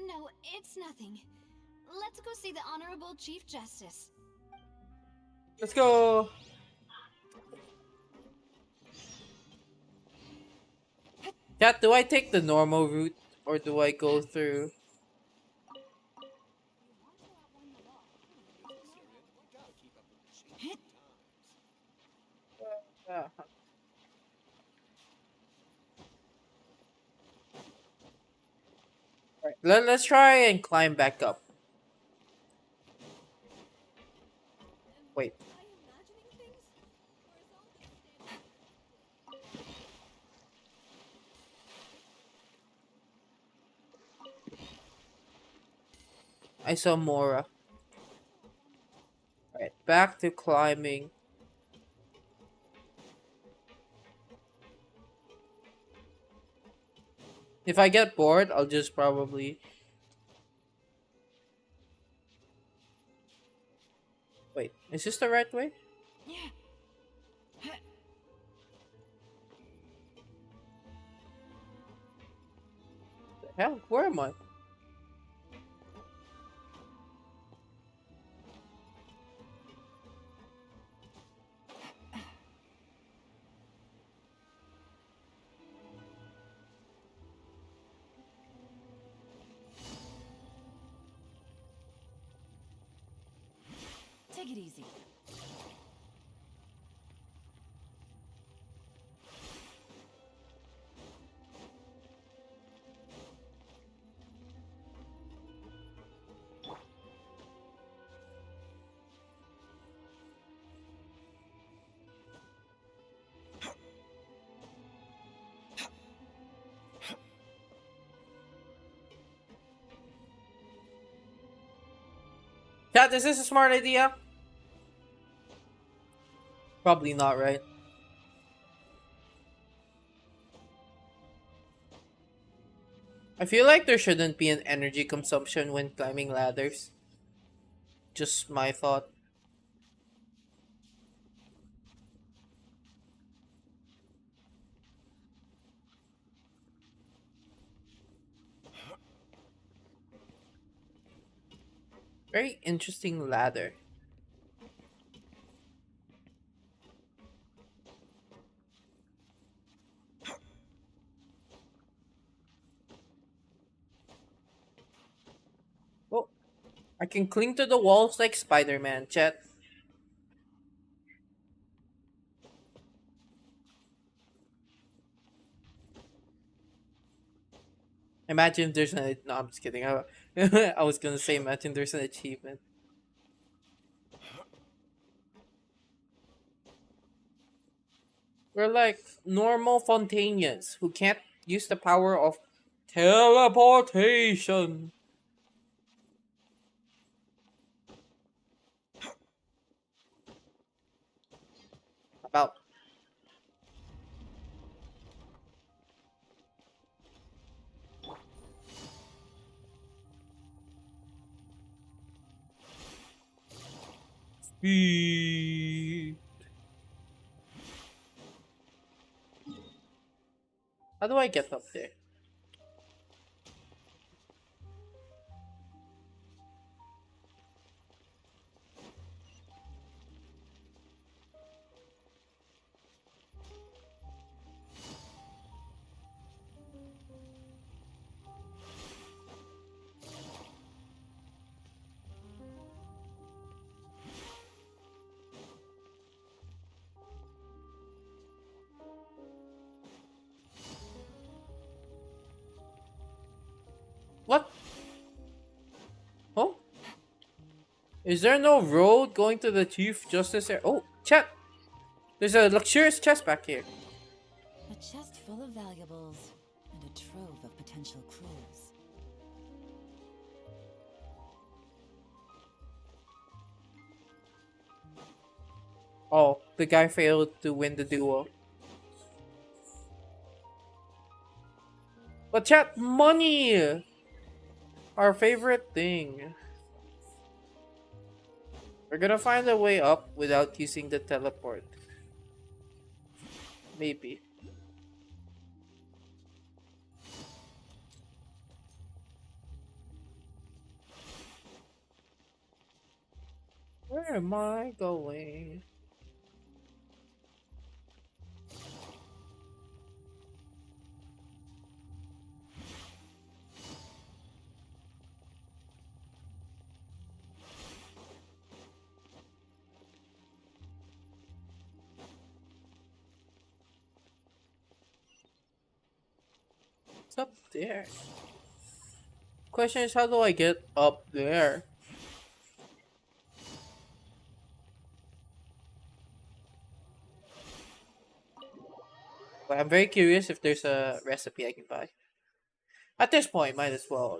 No, it's nothing. Let's go see the Honorable Chief Justice. Let's go. Cat, do I take the normal route or do I go through? Let's try and climb back up. Wait. I saw Mora. Alright, back to climbing. If I get bored, I'll just probably... Wait, is this the right way? The hell? Where am I? Take it easy. Chat, is this a smart idea? Probably not, right? I feel like there shouldn't be an energy consumption when climbing ladders. Just my thought. Very interesting ladder. Oh, I can cling to the walls like Spider-Man, chat. Imagine there's an... No, I'm just kidding. I was gonna say imagine there's an achievement. We're like normal Fontanians who can't use the power of teleportation. About speed. How do I get up there? What? Oh? Is there no road going to the Chief Justice area? Oh, chat! There's a luxurious chest back here. A chest full of valuables and a trove of potential clues. Oh, the guy failed to win the duel. But chat, money! Our favorite thing. We're gonna find a way up without using the teleport. Maybe. Where am I going? It's up there. Question is, how do I get up there? But I'm very curious if there's a recipe I can buy. At this point, might as well,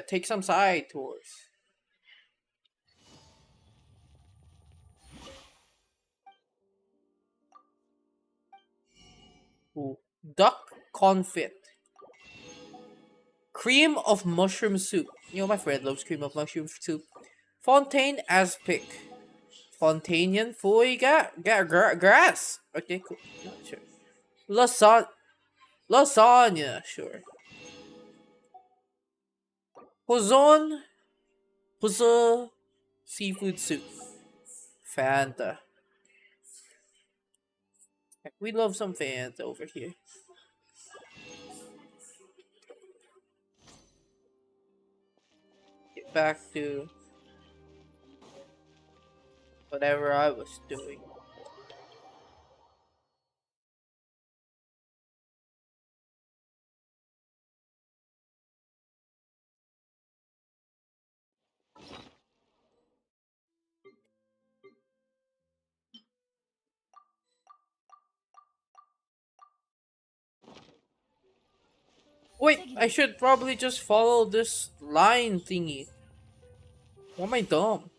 take some side tours. Ooh. Duck confit. Cream of mushroom soup. My friend loves cream of mushroom soup. Fontaine as pick. Fontanian foy grass. Okay, cool. Yeah, sure. Lasagna, sure. Pozon. Pozzo. Seafood soup. Fanta. We love some Fanta over here. Get back to whatever I was doing. Wait, I should probably just follow this line thingy. Why am I dumb?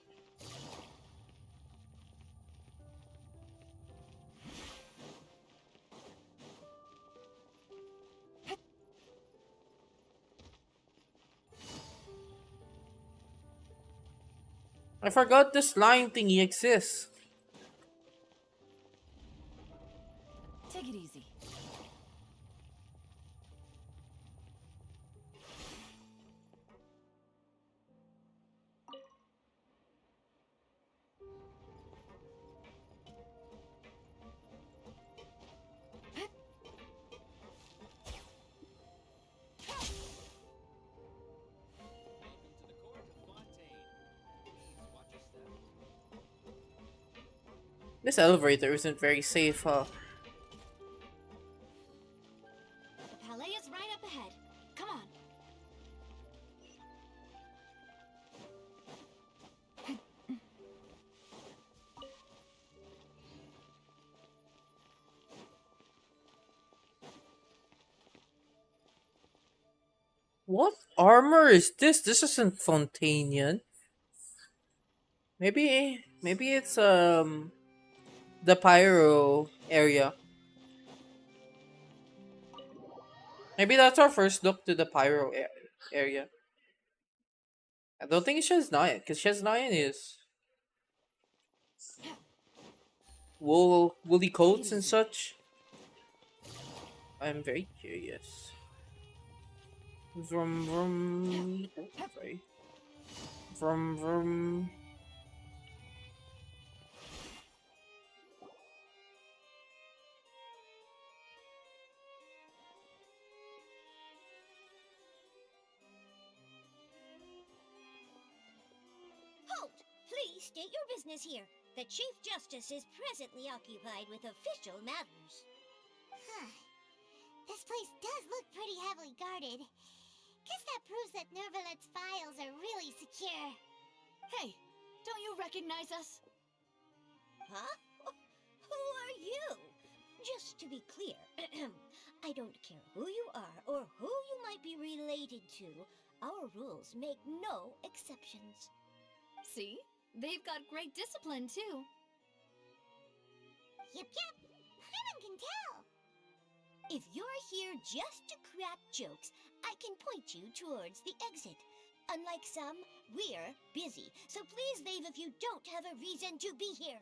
I forgot this line thingy exists. Take it easy. This elevator isn't very safe, huh? The palais is right up ahead. Come on. What armor is this? This isn't Fontanian. Maybe it's the pyro area. Maybe that's our first look to the pyro area. I don't think it's Shaznayan, because Shaznayan is woolly coats and such. I'm very curious. Vroom vroom. Oh, sorry. Vroom vroom. Halt! Please state your business here. The Chief Justice is presently occupied with official matters. Huh. This place does look pretty heavily guarded. Guess that proves that Nervalet's files are really secure. Hey, don't you recognize us? Huh? Who are you? Just to be clear, I don't care who you are or who you might be related to. Our rules make no exceptions. See? They've got great discipline, too. Yep, Paimon can tell. If you're here just to crack jokes, I can point you towards the exit. Unlike some, we're busy, so please leave if you don't have a reason to be here.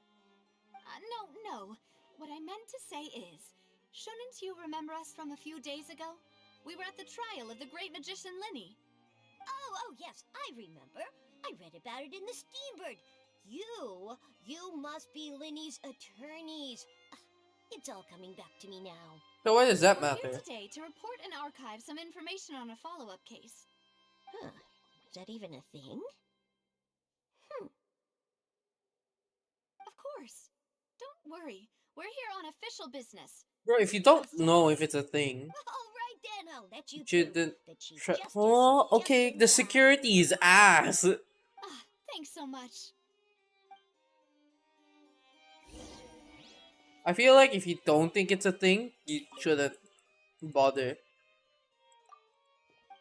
No. What I meant to say is, shouldn't you remember us from a few days ago? We were at the trial of the great magician Linny. Oh, yes, I remember. I read about it in the Steambird. You must be Linny's attorneys. It's all coming back to me now. So why does that We're matter? here today to report and archive some information on a follow-up case. Huh. Is that even a thing? Of course. Don't worry. We're here on official business. Bro, if you don't know if it's a thing, All right then, I'll let you shouldn't through. The Chief Justice oh, just okay, in the time. security is ass. Thanks so much. I feel like if you don't think it's a thing, you shouldn't bother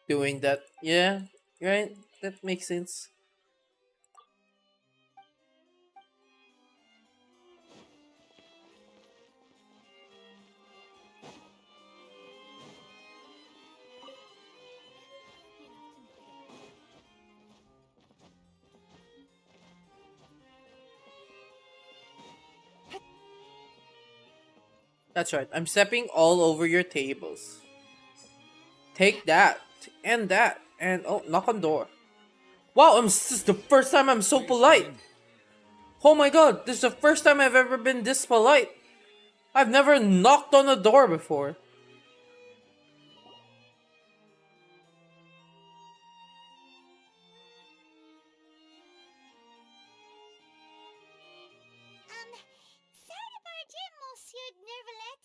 doing that. Yeah, right? That makes sense. That's right. I'm stepping all over your tables. Take that. And that. And oh, knock on door. Wow, this is the first time I'm so polite. Oh my god, this is the first time I've ever been this polite. I've never knocked on a door before. Sorry to barge in, Monsieur Nervalet.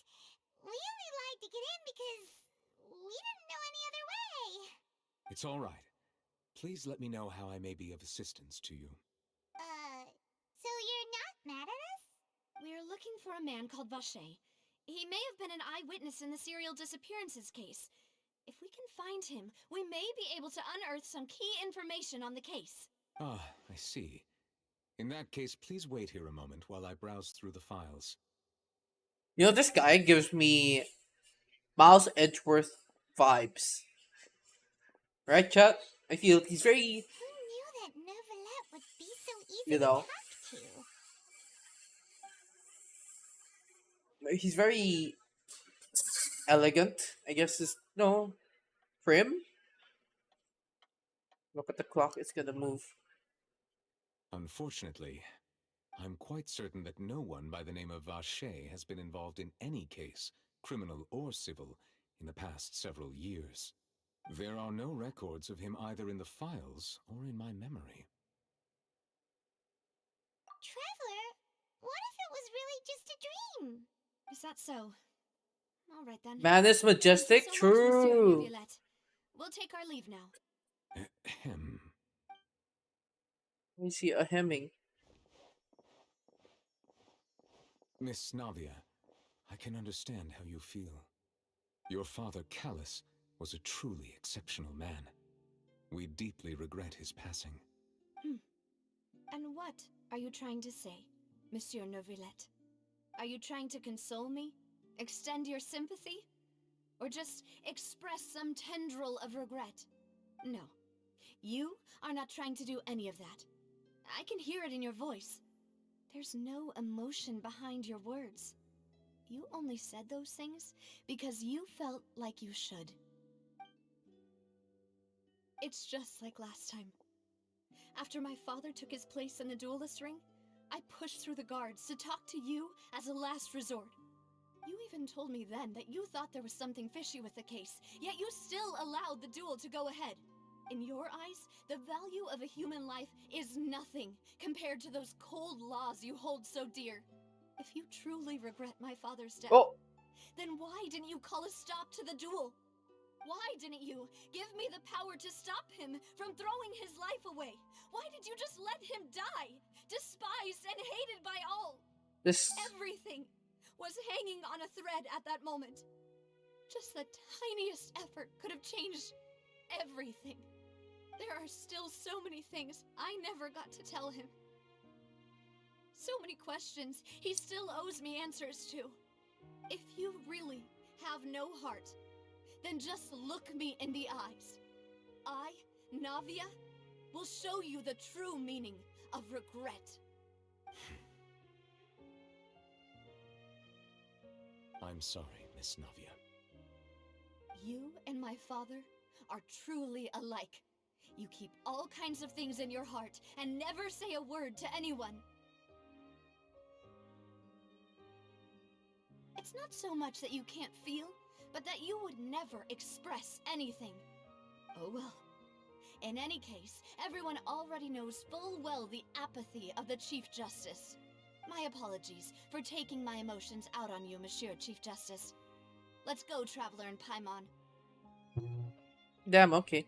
We only lied to get in because we didn't know any other way. It's all right. Please let me know how I may be of assistance to you. So you're not mad at us? We're looking for a man called Vacher. He may have been an eyewitness in the serial disappearances case. If we can find him, we may be able to unearth some key information on the case. Ah, I see. In that case, please wait here a moment while I browse through the files. You know, this guy gives me Miles Edgeworth vibes. Right, chat? I feel he's very... Who knew that Nervalet would be so easy you doesn't know. have to. He's very elegant, I guess. Is no prim. Look at the clock; it's gonna move. Unfortunately, I'm quite certain that no one by the name of Vache has been involved in any case, criminal or civil, in the past several years. There are no records of him either in the files or in my memory. Traveler, what if it was really just a dream? Is that so? All right then. Man is Thank you majestic. so much, Monsieur True. Neuvillette. We'll take our leave now. Ahem. We see a hemming. Miss Navia, I can understand how you feel. Your father, Callus, was a truly exceptional man. We deeply regret his passing. And what are you trying to say, Monsieur Neuvillette? Are you trying to console me? Extend your sympathy? Or just express some tendril of regret? No. You are not trying to do any of that. I can hear it in your voice. There's no emotion behind your words. You only said those things because you felt like you should. It's just like last time. After my father took his place in the duelist ring, I pushed through the guards to talk to you as a last resort. You even told me then that you thought there was something fishy with the case, yet you still allowed the duel to go ahead. In your eyes, the value of a human life is nothing compared to those cold laws you hold so dear. If you truly regret my father's death, then why didn't you call a stop to the duel? Why didn't you give me the power to stop him from throwing his life away? Why did you just let him die, despised and hated by all? Everything was hanging on a thread at that moment. Just the tiniest effort could have changed everything. There are still so many things I never got to tell him. So many questions he still owes me answers to. If you really have no heart, then just look me in the eyes. I, Navia, will show you the true meaning of regret. I'm sorry, Miss Navia. You and my father are truly alike. You keep all kinds of things in your heart and never say a word to anyone. It's not so much that you can't feel, but that you would never express anything. Oh well. In any case, everyone already knows full well the apathy of the Chief Justice. My apologies for taking my emotions out on you, Monsieur Chief Justice. Let's go, Traveler and Paimon. Damn, okay.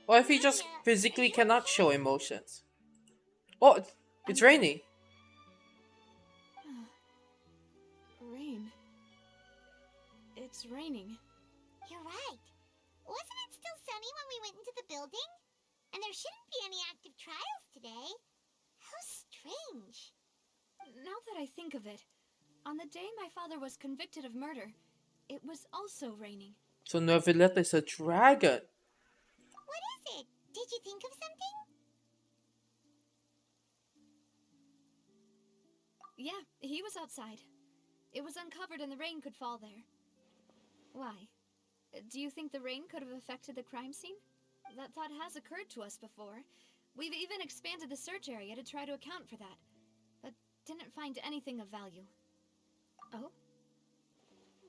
What if he just physically cannot show emotions? Oh, it's raining. Rain. It's raining. You're right. Wasn't it still sunny when we went into the building? And there shouldn't be any active trials today. How strange. Now that I think of it, on the day my father was convicted of murder, it was also raining. So Neuvillette is a dragon. What is it? Did you think of something? Yeah, he was outside. It was uncovered and the rain could fall there. Why? Do you think the rain could have affected the crime scene? That thought has occurred to us before. We've even expanded the search area to try to account for that, but didn't find anything of value. Oh?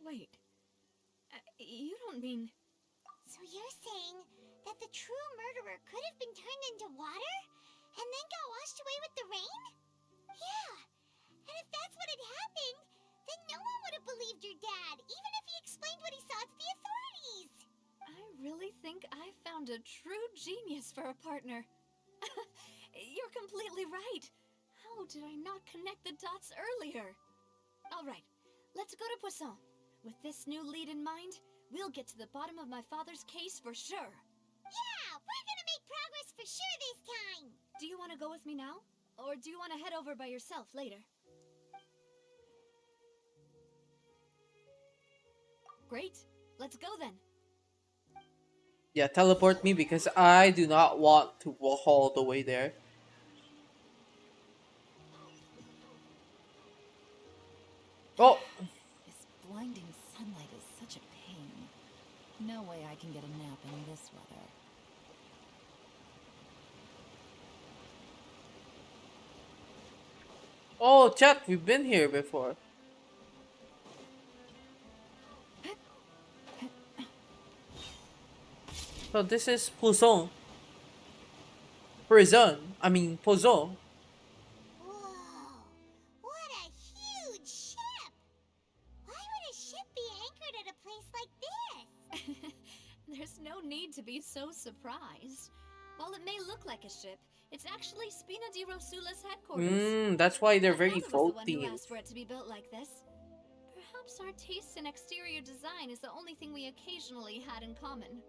Wait. You don't mean... So you're saying that the true murderer could have been turned into water and then got washed away with the rain? Yeah. And if that's what had happened, then no one would have believed your dad, even if he explained what he saw to the authorities. I really think I found a true genius for a partner. You're completely right. How did I not connect the dots earlier? All right, let's go to Poisson. With this new lead in mind, we'll get to the bottom of my father's case for sure. Yeah, we're gonna make progress for sure this time. Do you want to go with me now? Or do you want to head over by yourself later? Great. Let's go then. Yeah, teleport me because I do not want to walk all the way there. Oh! This blinding sunlight is such a pain. No way I can get a nap in this weather. Oh, chat, we've been here before. So this is Pousson. Prison. I mean, Pozo. Whoa, what a huge ship! Why would a ship be anchored at a place like this? There's no need to be so surprised. While it may look like a ship, it's actually Spina di Rosula's headquarters. That's why they're My very father was the one who floaty. asked for it to be built like this. Perhaps our taste in exterior design is the only thing we occasionally had in common.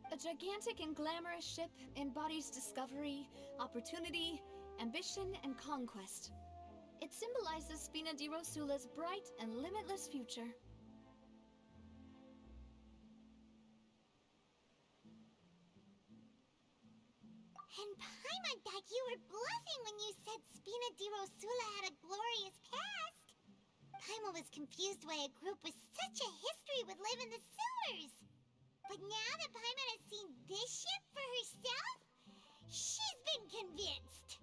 A gigantic and glamorous ship embodies discovery, opportunity, ambition, and conquest. It symbolizes Spina di Rosula's bright and limitless future. And Paimon thought you were bluffing when you said Spina di Rosula had a glorious past. Paimon was confused why a group with such a history would live in the sewers. But now that Paimon has seen this ship for herself, she's been convinced.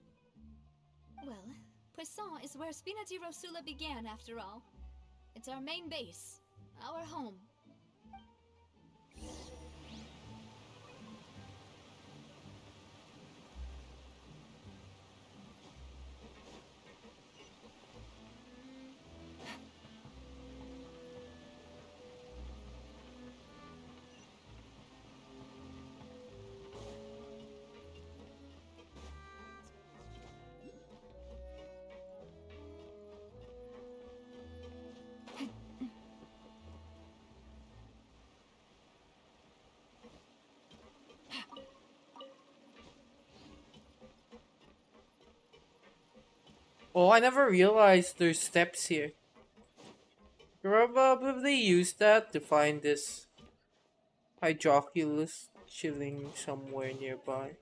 Well, Poisson is where Spina di Rosula began, after all. It's our main base, our home. Oh, I never realized there's steps here. Probably use that to find this Hydroculus chilling somewhere nearby.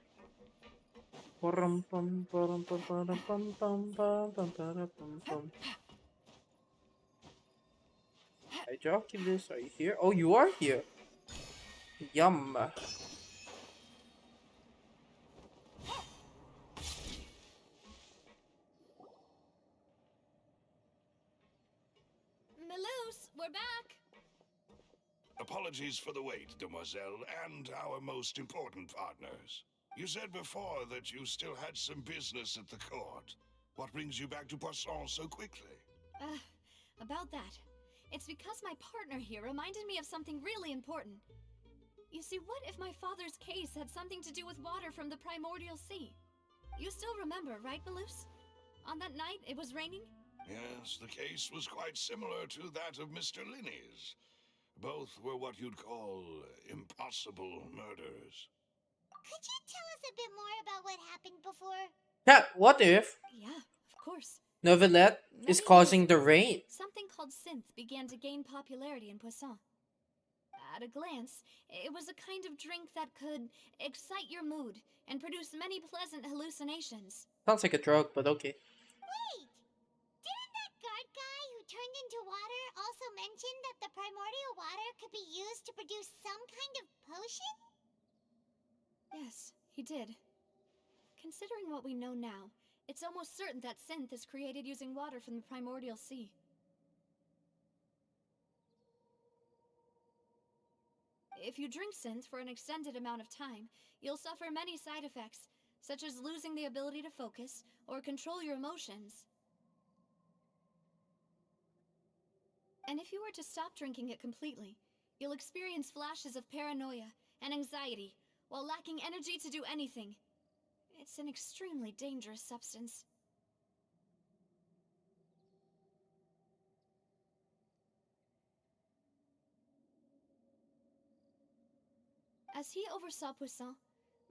Hydroculus, are you here? Oh, you are here. Yum. Melus, we're back! Apologies for the wait, demoiselle, and our most important partners. You said before that you still had some business at the court. What brings you back to Poisson so quickly? About that. It's because my partner here reminded me of something really important. You see, what if my father's case had something to do with water from the primordial sea? You still remember, right, Melus? On that night, it was raining? Yes, the case was quite similar to that of Mr. Linney's. Both were what you'd call impossible murders. Could you tell us a bit more about what happened before? Cat, what if Yeah, of course. Novelette is Many causing years the ago, rain? Something called synth began to gain popularity in Poisson. At a glance, it was a kind of drink that could excite your mood and produce many pleasant hallucinations. Sounds like a drug, but okay. Wait! Didn't that guard guy who turned into water also mention that the primordial water could be used to produce some kind of potion? Yes, he did. Considering what we know now, it's almost certain that synth is created using water from the primordial sea. If you drink synth for an extended amount of time, you'll suffer many side effects, such as losing the ability to focus or control your emotions. And if you were to stop drinking it completely, you'll experience flashes of paranoia and anxiety while lacking energy to do anything. It's an extremely dangerous substance. As he oversaw Poisson,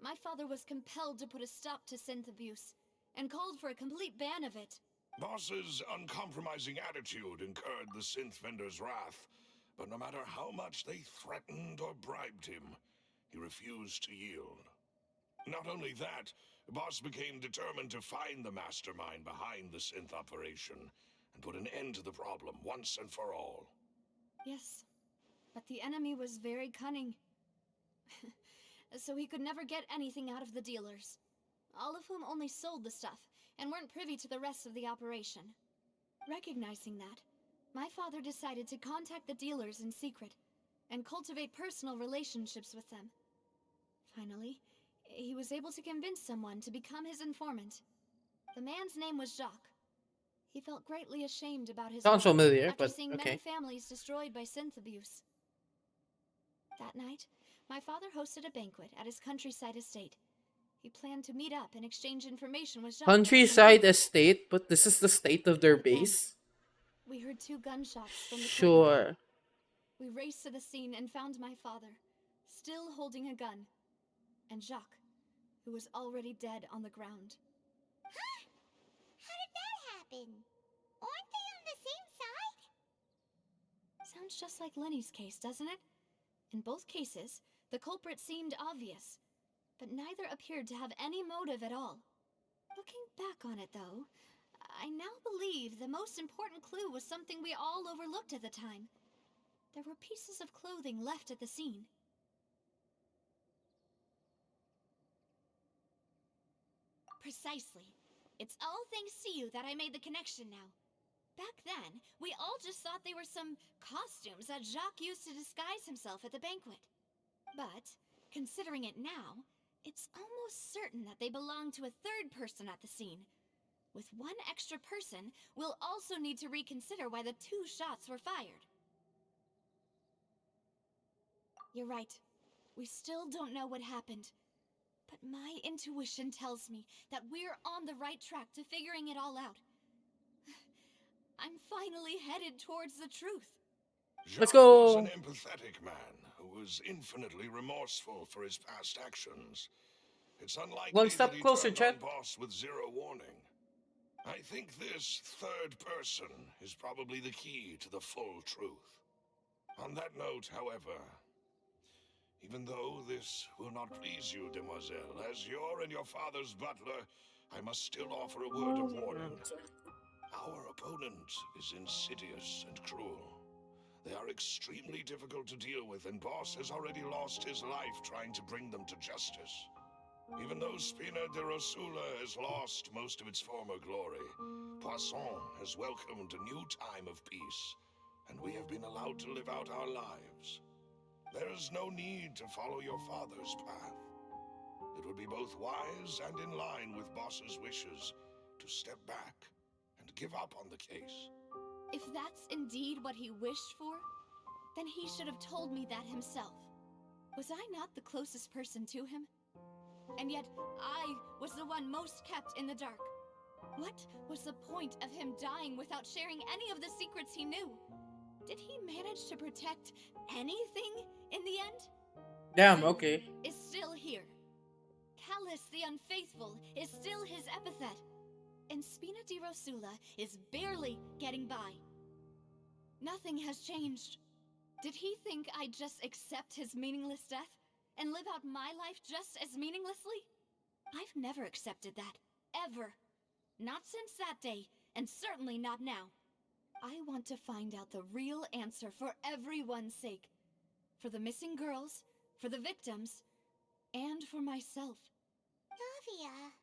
my father was compelled to put a stop to synth abuse and called for a complete ban of it. Boss's uncompromising attitude incurred the synth vendor's wrath, but no matter how much they threatened or bribed him, he refused to yield. Not only that, Boss became determined to find the mastermind behind the synth operation and put an end to the problem once and for all. Yes, but the enemy was very cunning. So he could never get anything out of the dealers, all of whom only sold the stuff and weren't privy to the rest of the operation. Recognizing that, my father decided to contact the dealers in secret and cultivate personal relationships with them. Finally, he was able to convince someone to become his informant. The man's name was Jacques. He felt greatly ashamed about his Sounds work familiar, after but seeing many okay. families destroyed by synth abuse. That night, my father hosted a banquet at his countryside estate. He planned to meet up and exchange information with Jacques. Countryside estate, but this is the state of their But then, base. we heard 2 gunshots from the courtyard. Sure. We raced to the scene and found my father, still holding a gun, and Jacques, who was already dead on the ground. Huh? How did that happen? Aren't they on the same side? Sounds just like Lenny's case, doesn't it? In both cases, the culprit seemed obvious, but neither appeared to have any motive at all. Looking back on it, though, I now believe the most important clue was something we all overlooked at the time. There were pieces of clothing left at the scene. Precisely. It's all thanks to you that I made the connection now. Back then, we all just thought they were some costumes that Jacques used to disguise himself at the banquet. But, considering it now, it's almost certain that they belong to a third person at the scene. With one extra person, we'll also need to reconsider why the 2 shots were fired. You're right. We still don't know what happened. But my intuition tells me that we're on the right track to figuring it all out. I'm finally headed towards the truth. Let's Jacques was an go. empathetic man who was infinitely remorseful for his past actions. It's One unlikely that step he closer, turned on chat. Boss with zero warning. I think this third person is probably the key to the full truth. On that note, however, even though this will not please you, demoiselle, as your and your father's butler, I must still offer a word of warning. Our opponent is insidious and cruel. They are extremely difficult to deal with, and Boss has already lost his life trying to bring them to justice. Even though Spina de Rosula has lost most of its former glory, Poisson has welcomed a new time of peace, and we have been allowed to live out our lives. There is no need to follow your father's path. It would be both wise and in line with Boss's wishes to step back and give up on the case. If that's indeed what he wished for, then he should have told me that himself. Was I not the closest person to him? And yet, I was the one most kept in the dark. What was the point of him dying without sharing any of the secrets he knew? Did he manage to protect anything in the end? Damn, Sin okay. is still here. Callus the Unfaithful is still his epithet. And Spina di Rosula is barely getting by. Nothing has changed. Did he think I'd just accept his meaningless death and live out my life just as meaninglessly? I've never accepted that. Ever. Not since that day, and certainly not now. I want to find out the real answer for everyone's sake. For the missing girls, for the victims, and for myself. Navia.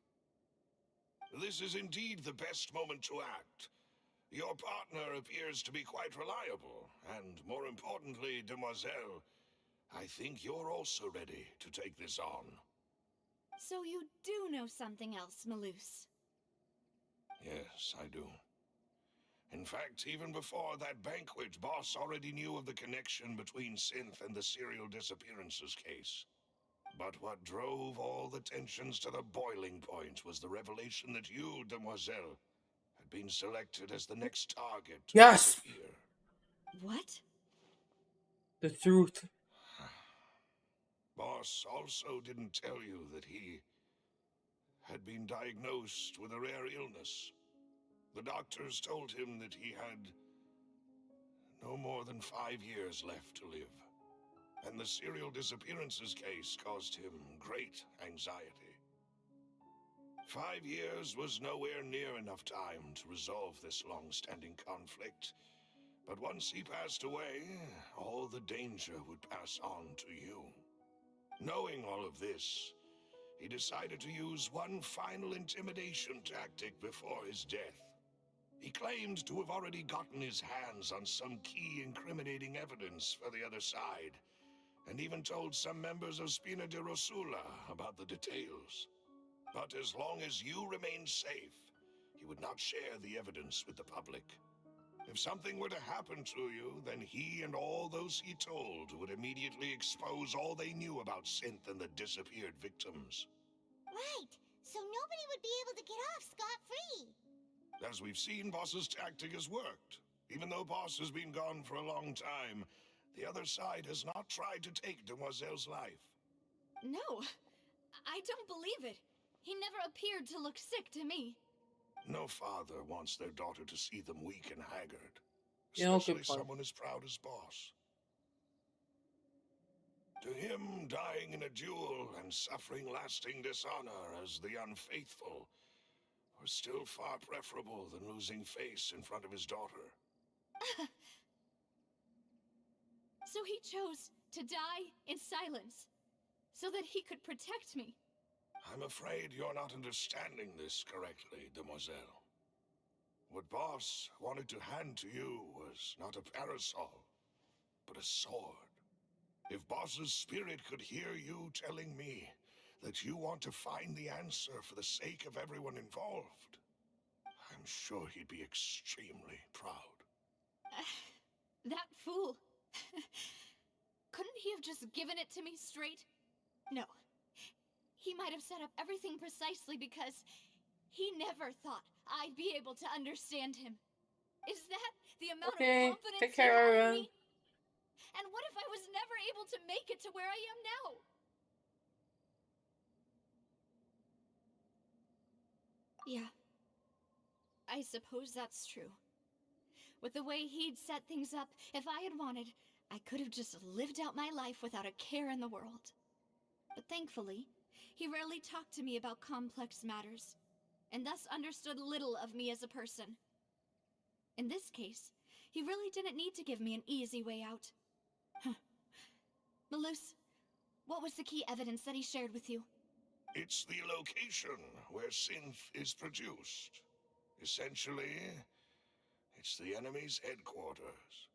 This is indeed the best moment to act. Your partner appears to be quite reliable, and more importantly, demoiselle, I think you're also ready to take this on. So you do know something else, Maloose? Yes, I do. In fact, even before that banquet, Boss already knew of the connection between Synth and the serial disappearances case. But what drove all the tensions to the boiling point was the revelation that you, demoiselle, had been selected as the next target to Yes! disappear. What? The truth. Boss also didn't tell you that he had been diagnosed with a rare illness. The doctors told him that he had no more than 5 years left to live, and the serial disappearances case caused him great anxiety. 5 years was nowhere near enough time to resolve this long-standing conflict, but once he passed away, all the danger would pass on to you. Knowing all of this, he decided to use one final intimidation tactic before his death. He claimed to have already gotten his hands on some key incriminating evidence for the other side, and even told some members of Spina de Rosula about the details. But as long as you remained safe, he would not share the evidence with the public. If something were to happen to you, then he and all those he told would immediately expose all they knew about Synth and the disappeared victims. Right, so nobody would be able to get off scot-free. As we've seen, Boss's tactic has worked. Even though Boss has been gone for a long time, the other side has not tried to take Demoiselle's life. No, I don't believe it. He never appeared to look sick to me. No father wants their daughter to see them weak and haggard. You know, Especially good point. someone as proud as Boss. To him, dying in a duel and suffering lasting dishonor as the unfaithful was still far preferable than losing face in front of his daughter. So he chose to die in silence, so that he could protect me. I'm afraid you're not understanding this correctly, Demoiselle. What Boss wanted to hand to you was not a parasol, but a sword. If Boss's spirit could hear you telling me that you want to find the answer for the sake of everyone involved, I'm sure he'd be extremely proud. That fool. Couldn't he have just given it to me straight? No. He might have set up everything precisely because he never thought I'd be able to understand him. Is that the amount of Okay, confidence take he care, had in Aaron. me? And what if I was never able to make it to where I am now? Yeah. I suppose that's true. With the way he'd set things up, if I had wanted, I could have just lived out my life without a care in the world. But thankfully, he rarely talked to me about complex matters, and thus understood little of me as a person. In this case, he really didn't need to give me an easy way out. Malus, what was the key evidence that he shared with you? It's the location where Synth is produced. Essentially, it's the enemy's headquarters.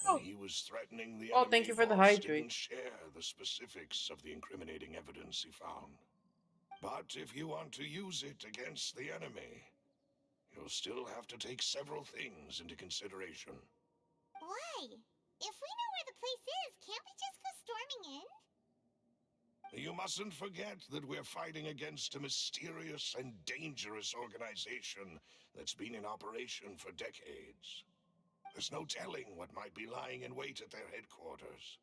When he was threatening the Oh, enemy, thank you for the Boss hydrate. didn't share the specifics of the incriminating evidence he found. But if you want to use it against the enemy, you'll still have to take several things into consideration. Why? If we know where the place is, can't we just go storming in? You mustn't forget that we're fighting against a mysterious and dangerous organization that's been in operation for decades. There's no telling what might be lying in wait at their headquarters.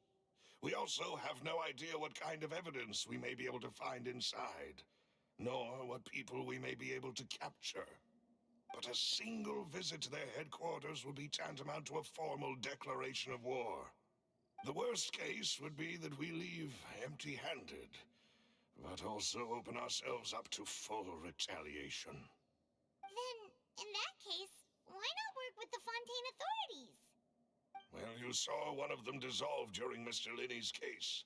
We also have no idea what kind of evidence we may be able to find inside, nor what people we may be able to capture. But a single visit to their headquarters will be tantamount to a formal declaration of war. The worst case would be that we leave empty-handed, but also open ourselves up to full retaliation. Then, in that case, why not work with the Fontaine authorities? Well, you saw one of them dissolve during Mr. Linney's case.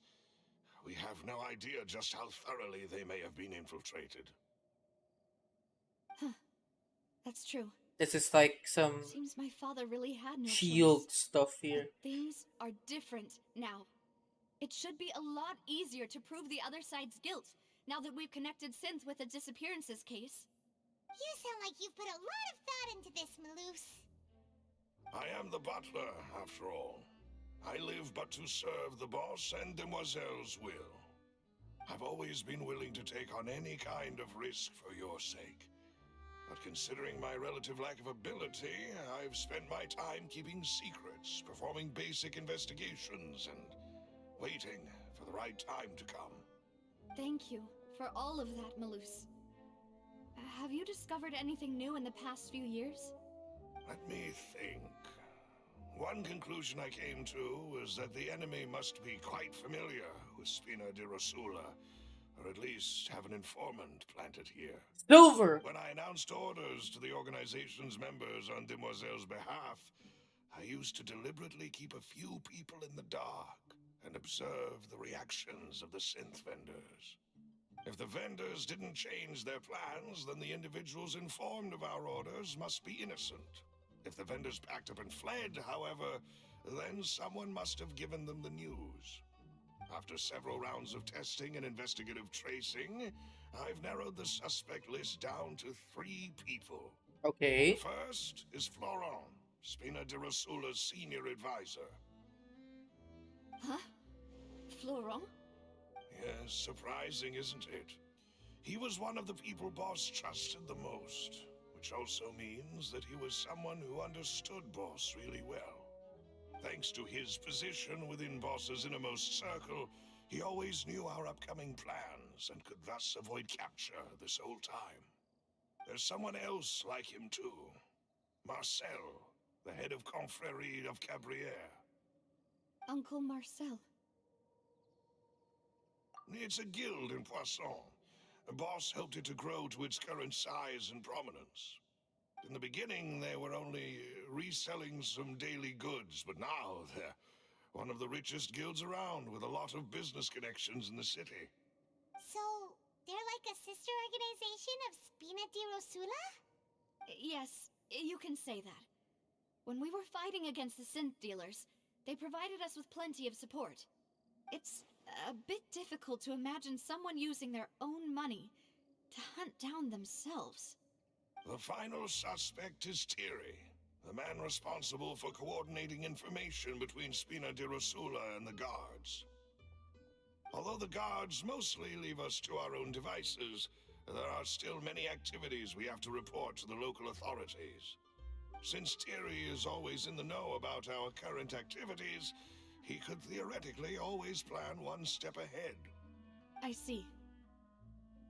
We have no idea just how thoroughly they may have been infiltrated. Huh. That's true. This is like some Seems my father really had no shield choice. stuff here. But things are different now. It should be a lot easier to prove the other side's guilt, now that we've connected Synth with the disappearances case. You sound like you've put a lot of thought into this, Malus. I am the butler, after all. I live but to serve the boss and Demoiselle's will. I've always been willing to take on any kind of risk for your sake. But considering my relative lack of ability, I've spent my time keeping secrets, performing basic investigations, and, waiting for the right time to come. Thank you for all of that, Malus. Have you discovered anything new in the past few years? Let me think. One conclusion I came to was that the enemy must be quite familiar with Spina di Rosula, or at least have an informant planted here. Silver! When I announced orders to the organization's members on Demoiselle's behalf, I used to deliberately keep a few people in the dark and observe the reactions of the synth vendors. If the vendors didn't change their plans, then the individuals informed of our orders must be innocent. If the vendors packed up and fled, however, then someone must have given them the news. After several rounds of testing and investigative tracing, I've narrowed the suspect list down to 3 people. Okay. The first is Florent, Spina di Rosula's senior advisor. Huh? Florent? Yes, surprising, isn't it? He was one of the people Boss trusted the most, which also means that he was someone who understood Boss really well. Thanks to his position within Boss's innermost circle, he always knew our upcoming plans and could thus avoid capture this whole time. There's someone else like him too. Marcel, the head of Confrérie of Cabrières. Uncle Marcel. It's a guild in Poisson. Boss helped it to grow to its current size and prominence. In the beginning, they were only reselling some daily goods, but now they're one of the richest guilds around with a lot of business connections in the city. So, they're like a sister organization of Spina di Rosula? Yes, you can say that. When we were fighting against the synth dealers, they provided us with plenty of support. It's a bit difficult to imagine someone using their own money to hunt down themselves. The final suspect is Thierry, the man responsible for coordinating information between Spina di Rosula and the guards. Although the guards mostly leave us to our own devices, there are still many activities we have to report to the local authorities. Since Thierry is always in the know about our current activities, he could theoretically always plan one step ahead. I see.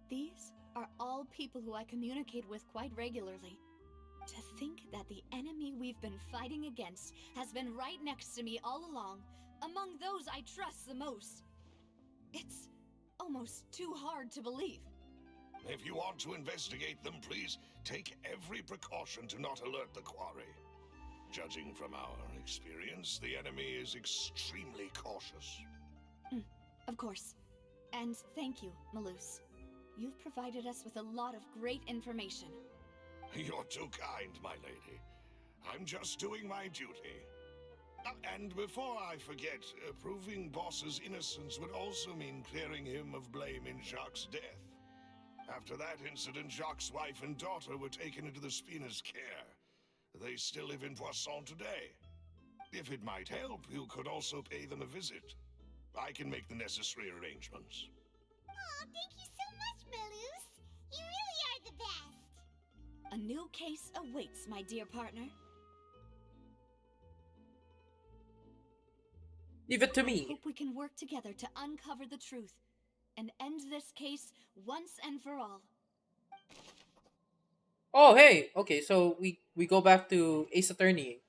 These are all people who I communicate with quite regularly. To think that the enemy we've been fighting against has been right next to me all along, among those I trust the most. It's almost too hard to believe. If you want to investigate them, please take every precaution to not alert the quarry. Judging from our experience, the enemy is extremely cautious. Of course. And thank you, Malus. You've provided us with a lot of great information. You're too kind, my lady. I'm just doing my duty. And before I forget, proving Boss's innocence would also mean clearing him of blame in Jacques' death. After that incident, Jacques' wife and daughter were taken into the Spina's care. They still live in Poisson today. If it might help, you could also pay them a visit. I can make the necessary arrangements. Oh, thank you so much, Malus. You really are the best. A new case awaits, my dear partner. Leave it to I me. hope we can work together to uncover the truth and end this case once and for all. Oh, hey. Okay, so we go back to Ace Attorney.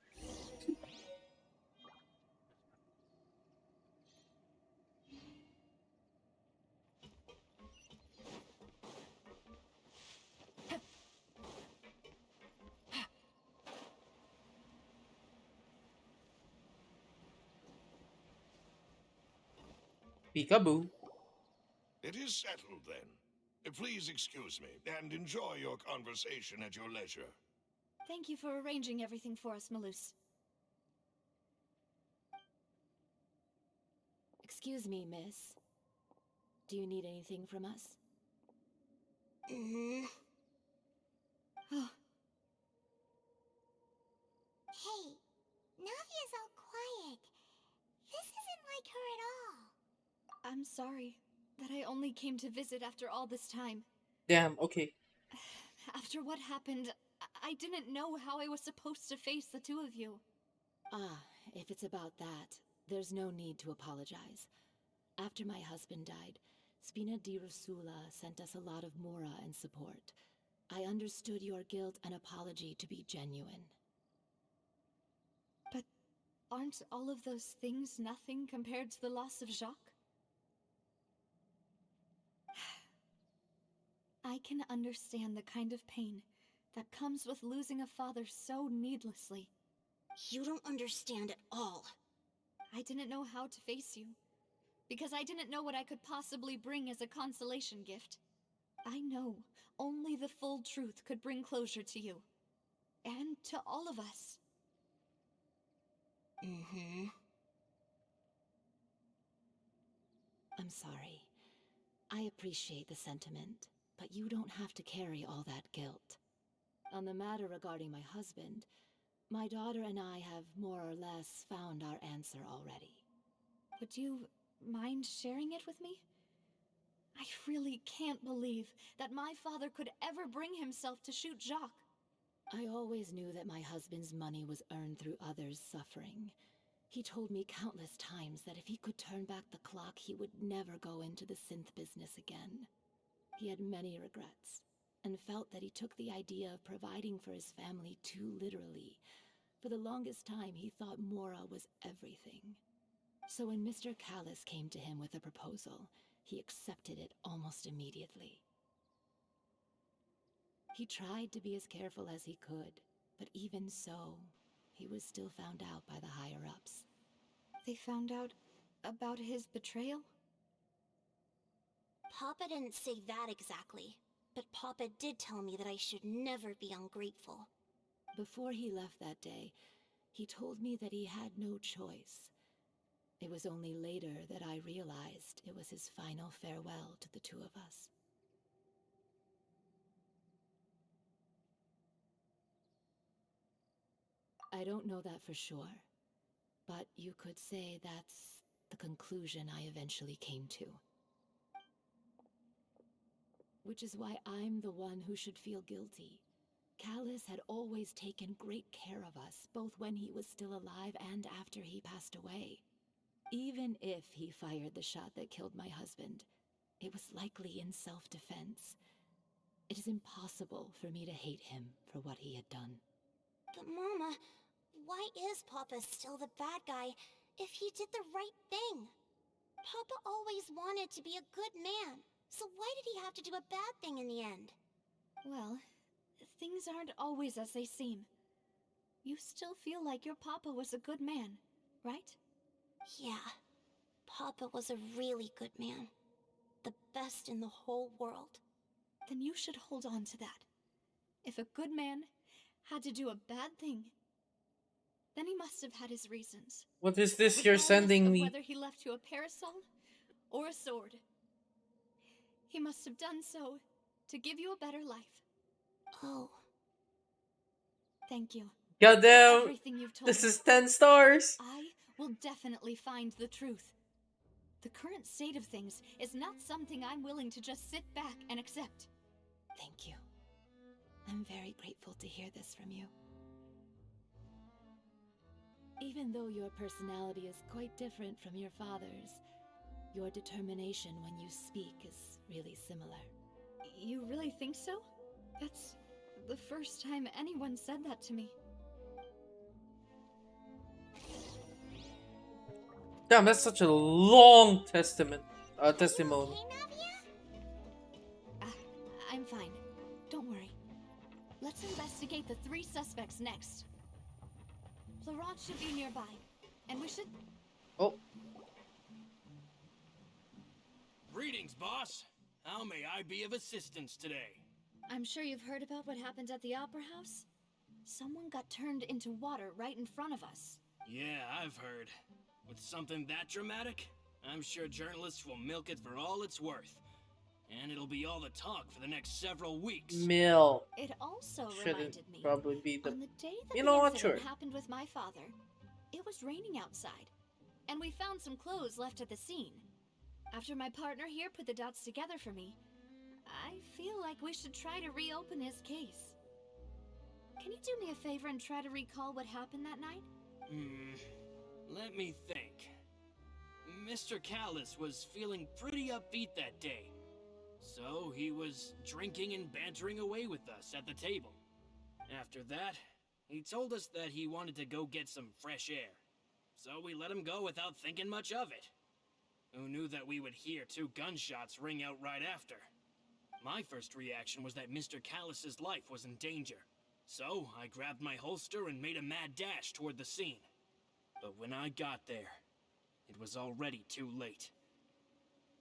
Peekaboo. It is settled, then. Please excuse me, and enjoy your conversation at your leisure. Thank you for arranging everything for us, Malus. Excuse me, miss. Do you need anything from us? Oh, Hey, Navia's all quiet. This isn't like her at all. I'm sorry that I only came to visit after all this time. Damn, okay. After what happened, I didn't know how I was supposed to face the two of you. Ah, if it's about that, there's no need to apologize. After my husband died, Spina di Rusula sent us a lot of mora and support. I understood your guilt and apology to be genuine. But aren't all of those things nothing compared to the loss of Jacques? I can understand the kind of pain that comes with losing a father so needlessly. You don't understand at all. I didn't know how to face you, because I didn't know what I could possibly bring as a consolation gift. I know only the full truth could bring closure to you. And to all of us. Mm-hmm. I'm sorry. I appreciate the sentiment, but you don't have to carry all that guilt. On the matter regarding my husband, my daughter and I have more or less found our answer already. Would you mind sharing it with me? I really can't believe that my father could ever bring himself to shoot Jacques. I always knew that my husband's money was earned through others' suffering. He told me countless times that if he could turn back the clock, he would never go into the synth business again. He had many regrets, and felt that he took the idea of providing for his family too literally. For the longest time, he thought Mora was everything. So when Mr. Callis came to him with a proposal, he accepted it almost immediately. He tried to be as careful as he could, but even so, he was still found out by the higher-ups. They found out about his betrayal? Papa didn't say that exactly, but Papa did tell me that I should never be ungrateful. Before he left that day, he told me that he had no choice. It was only later that I realized it was his final farewell to the two of us. I don't know that for sure, but you could say that's the conclusion I eventually came to. Which is why I'm the one who should feel guilty. Callis had always taken great care of us, both when he was still alive and after he passed away. Even if he fired the shot that killed my husband, it was likely in self-defense. It is impossible for me to hate him for what he had done. But Mama, why is Papa still the bad guy if he did the right thing? Papa always wanted to be a good man, so why did he have to do a bad thing in the end? Well, things aren't always as they seem. You still feel like your papa was a good man, right? Yeah, Papa was a really good man. The best in the whole world. Then you should hold on to that. If a good man had to do a bad thing, then he must have had his reasons. What is this you're sending of me? whether he left you a parasol or a sword. He must have done so to give you a better life. Oh. Thank you. Goddamn, For everything you've told this me. is 10 stars. I will definitely find the truth. The current state of things is not something I'm willing to just sit back and accept. Thank you. I'm very grateful to hear this from you. Even though your personality is quite different from your father's, your determination when you speak is really similar. You really think so? That's the first time anyone said that to me. Damn, that's such a long testimony. Okay, Navia? I'm fine. Don't worry. Let's investigate the 3 suspects next. Florent should be nearby, and we should... Oh. Greetings, boss. How may I be of assistance today? I'm sure you've heard about what happened at the Opera House? Someone got turned into water right in front of us. Yeah, I've heard. With something that dramatic, I'm sure journalists will milk it for all it's worth. And it'll be all the talk for the next several weeks. It also Shouldn't reminded me, probably be the... on the day that You the know what, incident sure. happened with my father, it was raining outside, and we found some clothes left at the scene. After my partner here put the dots together for me, I feel like we should try to reopen his case. Can you do me a favor and try to recall what happened that night? Let me think. Mr. Callus was feeling pretty upbeat that day. So he was drinking and bantering away with us at the table. After that, he told us that he wanted to go get some fresh air. So we let him go without thinking much of it. Who knew that we would hear 2 gunshots ring out right after? My first reaction was that Mr. Callus's life was in danger. So I grabbed my holster and made a mad dash toward the scene. But when I got there, it was already too late.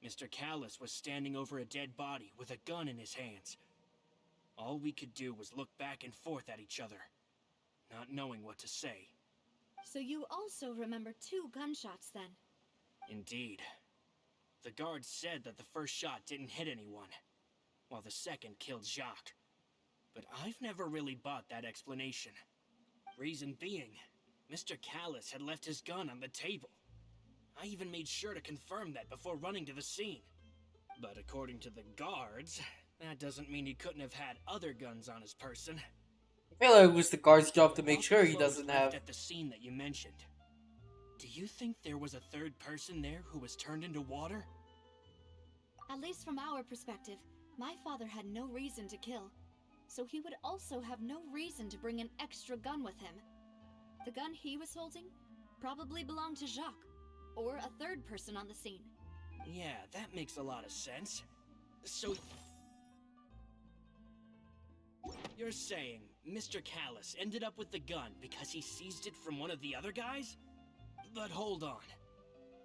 Mr. Callus was standing over a dead body with a gun in his hands. All we could do was look back and forth at each other, not knowing what to say. So you also remember 2 gunshots then? Indeed. The guard said that the first shot didn't hit anyone, while the second killed Jacques. But I've never really bought that explanation. Reason being, Mr. Callus had left his gun on the table. I even made sure to confirm that before running to the scene. But according to the guards, that doesn't mean he couldn't have had other guns on his person. I feel like it was the guard's job to make About sure the he clothes doesn't left have. at the scene that you mentioned. Do you think there was a third person there who was turned into water? At least from our perspective, my father had no reason to kill. So he would also have no reason to bring an extra gun with him. The gun he was holding probably belonged to Jacques, or a third person on the scene. Yeah, that makes a lot of sense. So... you're saying Mr. Callus ended up with the gun because he seized it from one of the other guys? But hold on.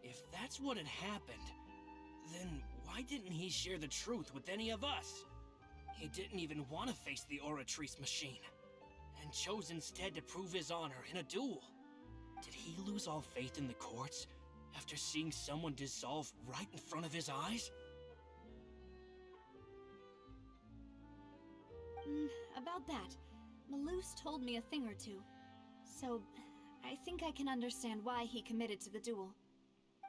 If that's what had happened, then why didn't he share the truth with any of us? He didn't even want to face the Oratrice machine, and chose instead to prove his honor in a duel. Did he lose all faith in the courts after seeing someone dissolve right in front of his eyes? About that, Malus told me a thing or two. So, I think I can understand why he committed to the duel.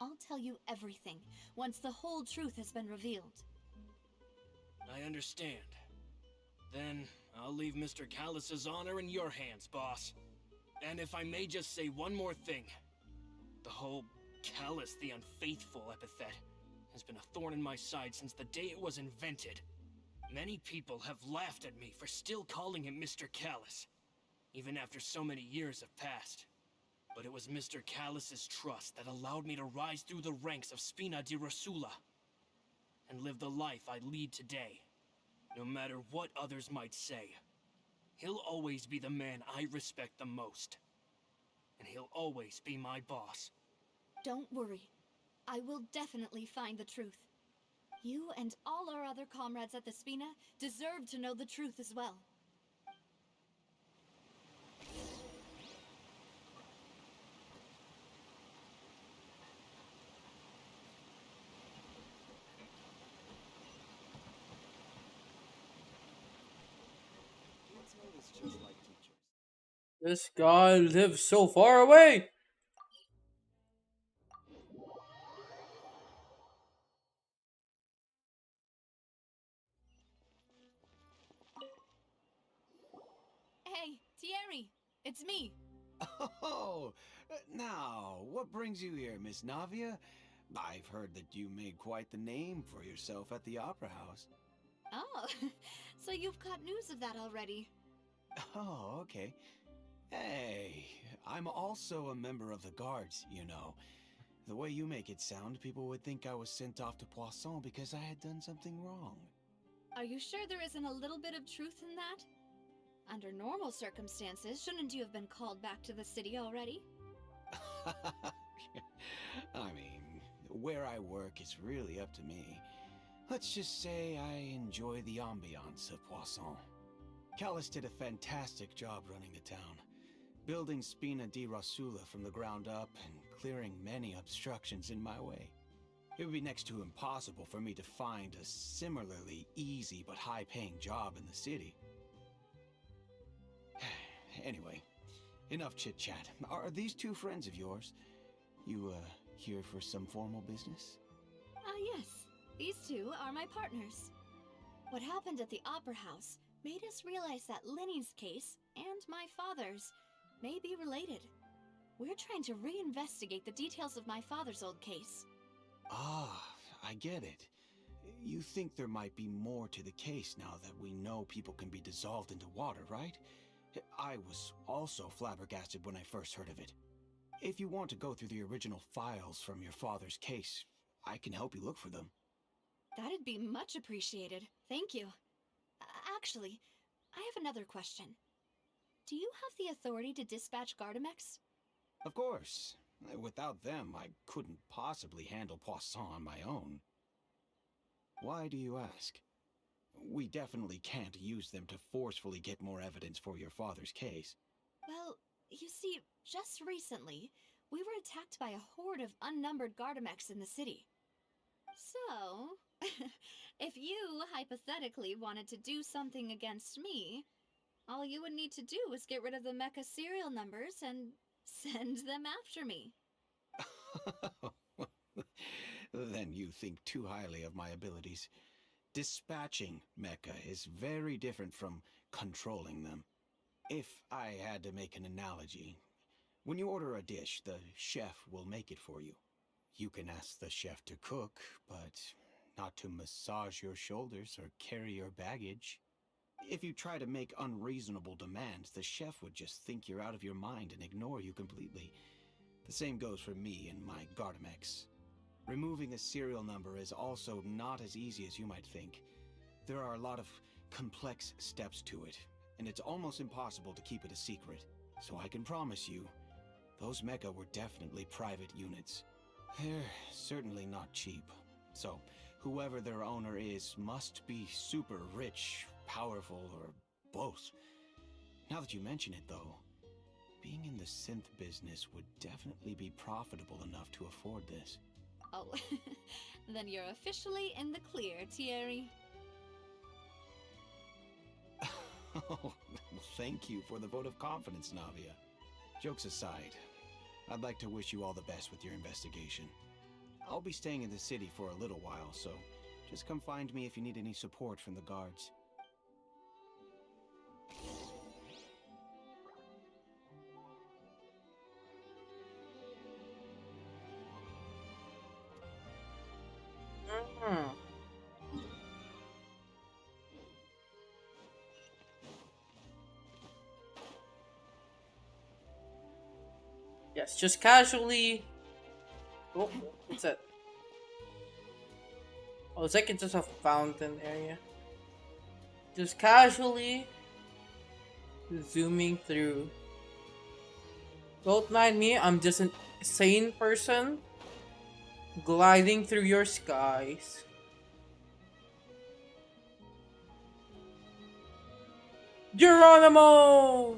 I'll tell you everything, once the whole truth has been revealed. I understand. Then, I'll leave Mr. Callus's honor in your hands, boss. And if I may just say one more thing. The whole Callus the Unfaithful epithet has been a thorn in my side since the day it was invented. Many people have laughed at me for still calling him Mr. Callus, even after so many years have passed. But it was Mr. Callus's trust that allowed me to rise through the ranks of Spina di Rosula and live the life I lead today. No matter what others might say, he'll always be the man I respect the most. And he'll always be my boss. Don't worry. I will definitely find the truth. You and all our other comrades at the Spina deserve to know the truth as well. This guy lives so far away. Hey, Thierry! It's me! Oh, now, what brings you here, Miss Navia? I've heard that you made quite the name for yourself at the Opera House. Oh, so you've caught news of that already. Oh, okay. Hey, I'm also a member of the guards, you know. The way you make it sound, people would think I was sent off to Poisson because I had done something wrong. Are you sure there isn't a little bit of truth in that? Under normal circumstances, shouldn't you have been called back to the city already? I mean, where I work is really up to me. Let's just say I enjoy the ambiance of Poisson. Callus did a fantastic job running the town, building Spina di Rosula from the ground up and clearing many obstructions in my way. It would be next to impossible for me to find a similarly easy but high-paying job in the city. Anyway, enough chit-chat. Are these 2 friends of yours? You, here for some formal business? Yes. These 2 are my partners. What happened at the Opera House made us realize that Linny's case and my father's may be related. We're trying to reinvestigate the details of my father's old case. Ah, I get it. You think there might be more to the case now that we know people can be dissolved into water, right? I was also flabbergasted when I first heard of it. If you want to go through the original files from your father's case, I can help you look for them. That'd be much appreciated. Thank you. Actually, I have another question. Do you have the authority to dispatch Gardamex? Of course. Without them, I couldn't possibly handle Poisson on my own. Why do you ask? We definitely can't use them to forcefully get more evidence for your father's case. Well, you see, just recently, we were attacked by a horde of unnumbered Gardamex in the city. So, if you hypothetically wanted to do something against me, all you would need to do is get rid of the mecha serial numbers and send them after me. Then you think too highly of my abilities. Dispatching mecha is very different from controlling them. If I had to make an analogy, when you order a dish, the chef will make it for you. You can ask the chef to cook, but not to massage your shoulders or carry your baggage. If you try to make unreasonable demands, the chef would just think you're out of your mind and ignore you completely. The same goes for me and my Gardamex. Removing a serial number is also not as easy as you might think. There are a lot of complex steps to it, and it's almost impossible to keep it a secret. So I can promise you, those mecha were definitely private units. They're certainly not cheap. So, whoever their owner is must be super rich, powerful, or both. Now that you mention it, though, being in the synth business would definitely be profitable enough to afford this. Oh, then you're officially in the clear, Thierry. Oh, thank you for the vote of confidence, Navia. Jokes aside, I'd like to wish you all the best with your investigation. I'll be staying in the city for a little while, so just come find me if you need any support from the guards. Yes, just casually. Oh, what's that? Oh, it's like it's just a fountain area. Just casually zooming through. Don't mind me, I'm just an sane person gliding through your skies. Geronimo!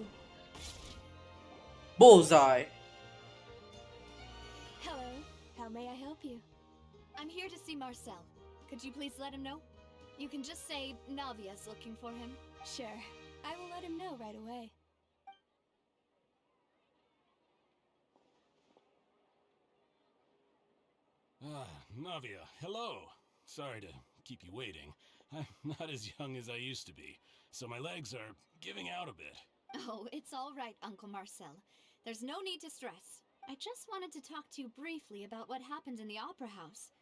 Bullseye. Hello, how may I help you? I'm here to see Marcel. Could you please let him know? You can just say Navia's looking for him. Sure, I will let him know right away. Navia, hello. Sorry to keep you waiting. I'm not as young as I used to be, so my legs are giving out a bit. Oh, it's all right, Uncle Marcel. There's no need to stress. I just wanted to talk to you briefly about what happened in the Opera House.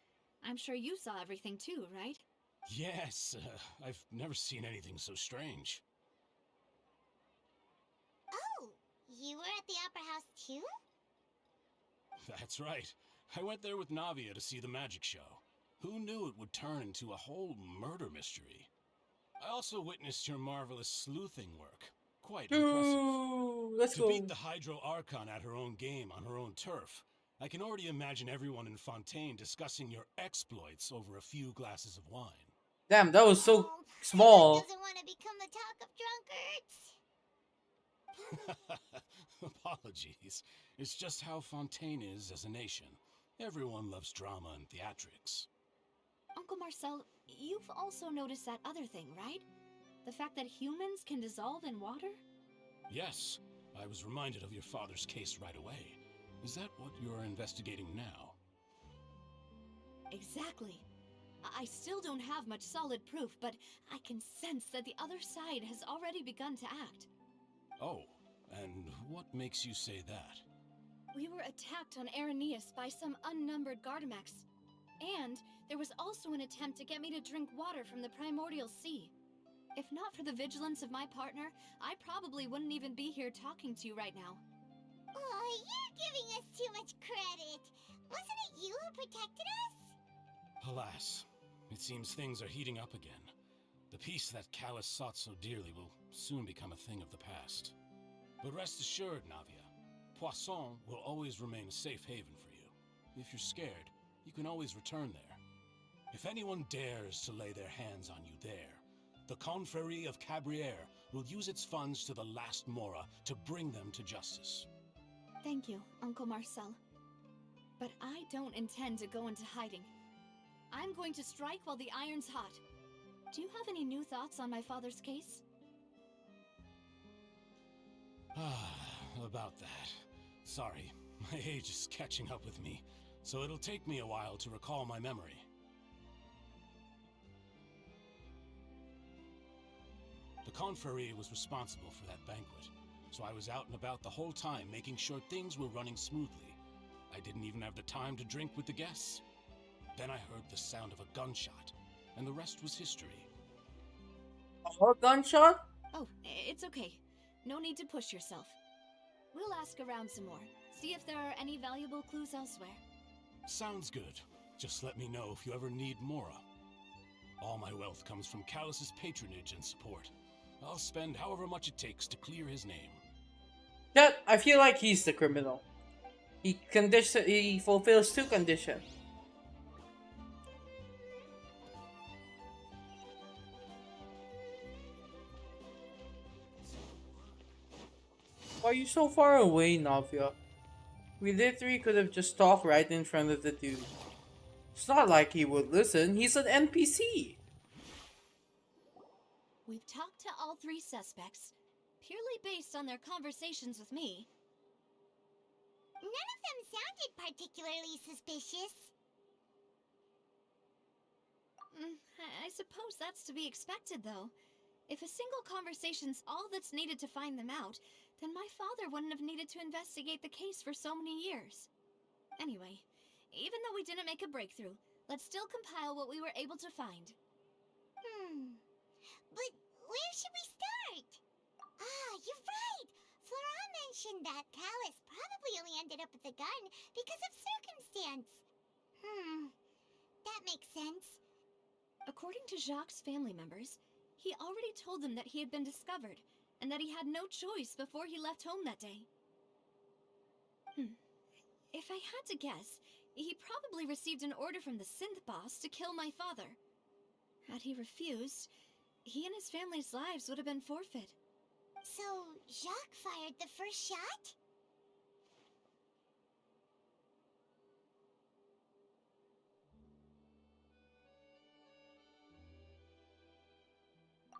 I'm sure you saw everything too, right? Yes, I've never seen anything so strange. Oh, you were at the Opera House too? That's right. I went there with Navia to see the magic show. Who knew it would turn into a whole murder mystery? I also witnessed your marvelous sleuthing work. Quite impressive. Let's to go. beat the Hydro Archon at her own game on her own turf, I can already imagine everyone in Fontaine discussing your exploits over a few glasses of wine. Damn, that was so small. Who doesn't want to become the talk of drunkards? Apologies. It's just how Fontaine is as a nation. Everyone loves drama and theatrics. Uncle Marcel, you've also noticed that other thing, right? The fact that humans can dissolve in water? Yes, I was reminded of your father's case right away. Is that what you're investigating now? Exactly. I still don't have much solid proof, but I can sense that the other side has already begun to act. Oh, and what makes you say that? We were attacked on Araneus by some unnumbered Gardamex. And there was also an attempt to get me to drink water from the primordial sea. If not for the vigilance of my partner, I probably wouldn't even be here talking to you right now. Oh, you're giving us too much credit. Wasn't it you who protected us? Alas, it seems things are heating up again. The peace that Callus sought so dearly will soon become a thing of the past. But rest assured, Navia, Poisson will always remain a safe haven for you. If you're scared, you can always return there. If anyone dares to lay their hands on you there, the Confrérie of Cabriere will use its funds to the last Mora to bring them to justice. Thank you, Uncle Marcel. But I don't intend to go into hiding. I'm going to strike while the iron's hot. Do you have any new thoughts on my father's case? About that. Sorry, my age is catching up with me, so it'll take me a while to recall my memory. The Confrérie was responsible for that banquet, so I was out and about the whole time making sure things were running smoothly. I didn't even have the time to drink with the guests. Then I heard the sound of a gunshot, and the rest was history. A gunshot? Oh, it's okay. No need to push yourself. We'll ask around some more, see if there are any valuable clues elsewhere. Sounds good. Just let me know if you ever need Mora. All my wealth comes from Callus's patronage and support. I'll spend however much it takes to clear his name. Yeah, I feel like he's the criminal. He fulfills two conditions. Why are you so far away, Navia? We literally could have just talked right in front of the dude. It's not like he would listen, he's an NPC. We've talked to all three suspects, purely based on their conversations with me. None of them sounded particularly suspicious. I suppose that's to be expected, though. If a single conversation's all that's needed to find them out, then my father wouldn't have needed to investigate the case for so many years. Anyway, even though we didn't make a breakthrough, let's still compile what we were able to find. But where should we start? Ah, you're right! Flora mentioned that Callus probably only ended up with the gun because of circumstance. That makes sense. According to Jacques' family members, he already told them that he had been discovered, and that he had no choice before he left home that day. If I had to guess, he probably received an order from the synth boss to kill my father. Had he refused, he and his family's lives would have been forfeit. So, Jacques fired the first shot?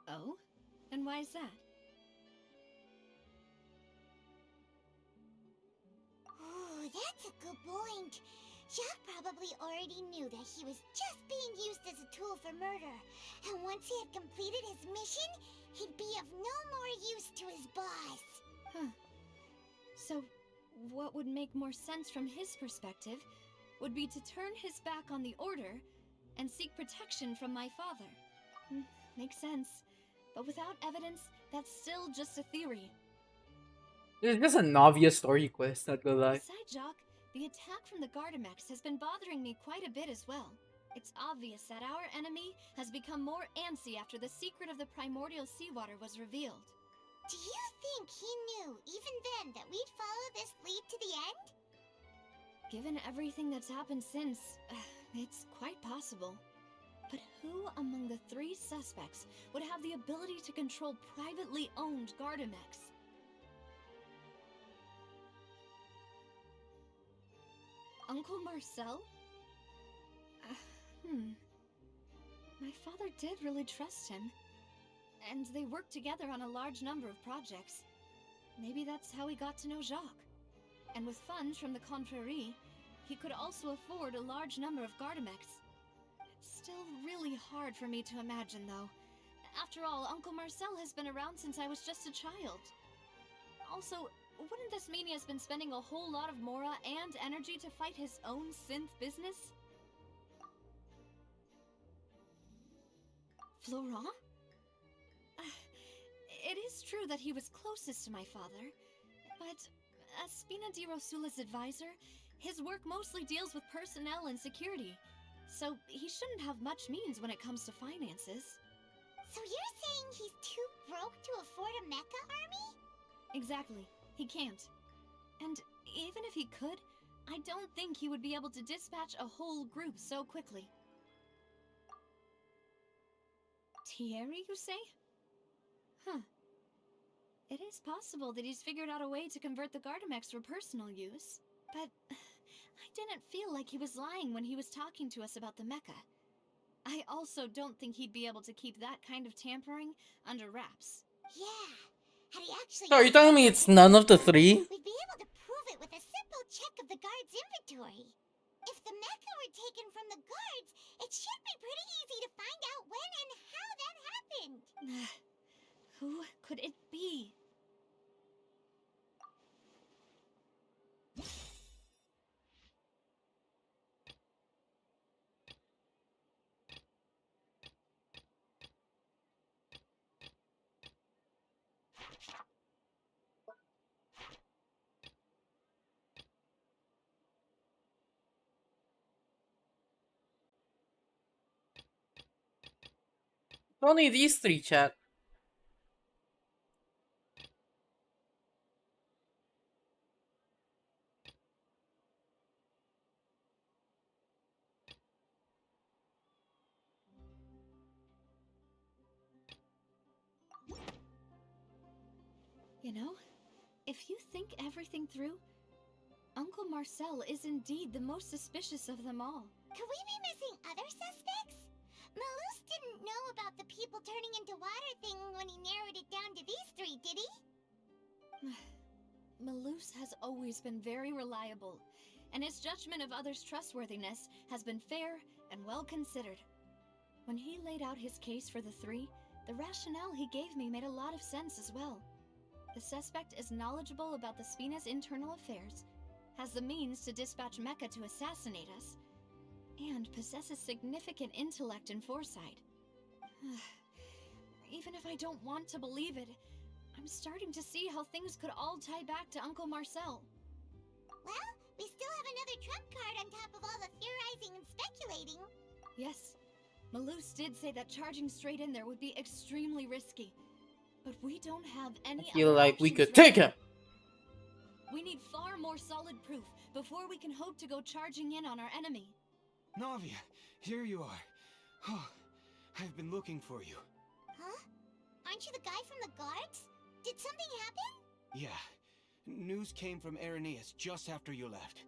Oh? And why is that? Oh, that's a good point. Jacques probably already knew that he was just being used as a tool for murder. And once he had completed his mission, he'd be of no more use to his boss. So, what would make more sense from his perspective would be to turn his back on the Order and seek protection from my father. Makes sense. But without evidence, that's still just a theory. It's just a Navia story quest, not gonna lie. Besides Jacques, the attack from the Gardamex has been bothering me quite a bit as well. It's obvious that our enemy has become more antsy after the secret of the primordial seawater was revealed. Do you think he knew, even then, that we'd follow this lead to the end? Given everything that's happened since, it's quite possible. But who among the three suspects would have the ability to control privately owned Gardamex? Uncle Marcel? My father did really trust him. And they worked together on a large number of projects. Maybe that's how he got to know Jacques. And with funds from the Confrérie, he could also afford a large number of Gardamex. It's still really hard for me to imagine, though. After all, Uncle Marcel has been around since I was just a child. Also, wouldn't this mean he has been spending a whole lot of Mora and energy to fight his own synth business? Florent? It is true that he was closest to my father, but as Spina di Rosula's advisor, his work mostly deals with personnel and security, so he shouldn't have much means when it comes to finances. So you're saying he's too broke to afford a mecha army? Exactly. He can't. And even if he could, I don't think he would be able to dispatch a whole group so quickly. Thierry, you say? Huh. It is possible that he's figured out a way to convert the Gardamex for personal use, but I didn't feel like he was lying when he was talking to us about the mecha. I also don't think he'd be able to keep that kind of tampering under wraps. Yeah. Had he actually... So are you telling me it's none of the three? We'd be able to prove it with a simple check of the guard's inventory. If the mecha were taken from the guards, it should be pretty easy to find out when and how that happened. Who could it be? Only these three, chat. You know, if you think everything through, Uncle Marcel is indeed the most suspicious of them all. Could we be missing other suspects? Malus didn't know about the people turning into water thing when he narrowed it down to these three, did he? Malus has always been very reliable, and his judgment of others' trustworthiness has been fair and well considered. When he laid out his case for the three, the rationale he gave me made a lot of sense as well. The suspect is knowledgeable about the Spina's internal affairs, has the means to dispatch Mecha to assassinate us, and possesses significant intellect and foresight. Even if I don't want to believe it, I'm starting to see how things could all tie back to Uncle Marcel. Well, we still have another trump card on top of all the theorizing and speculating. Yes, Malus did say that charging straight in there would be extremely risky, but we don't have any I feel other like we options could right take now. him. We need far more solid proof before we can hope to go charging in on our enemy. Navia, here you are. Oh, I've been looking for you. Huh? Aren't you the guy from the guards? Did something happen? Yeah. News came from Irenaeus just after you left.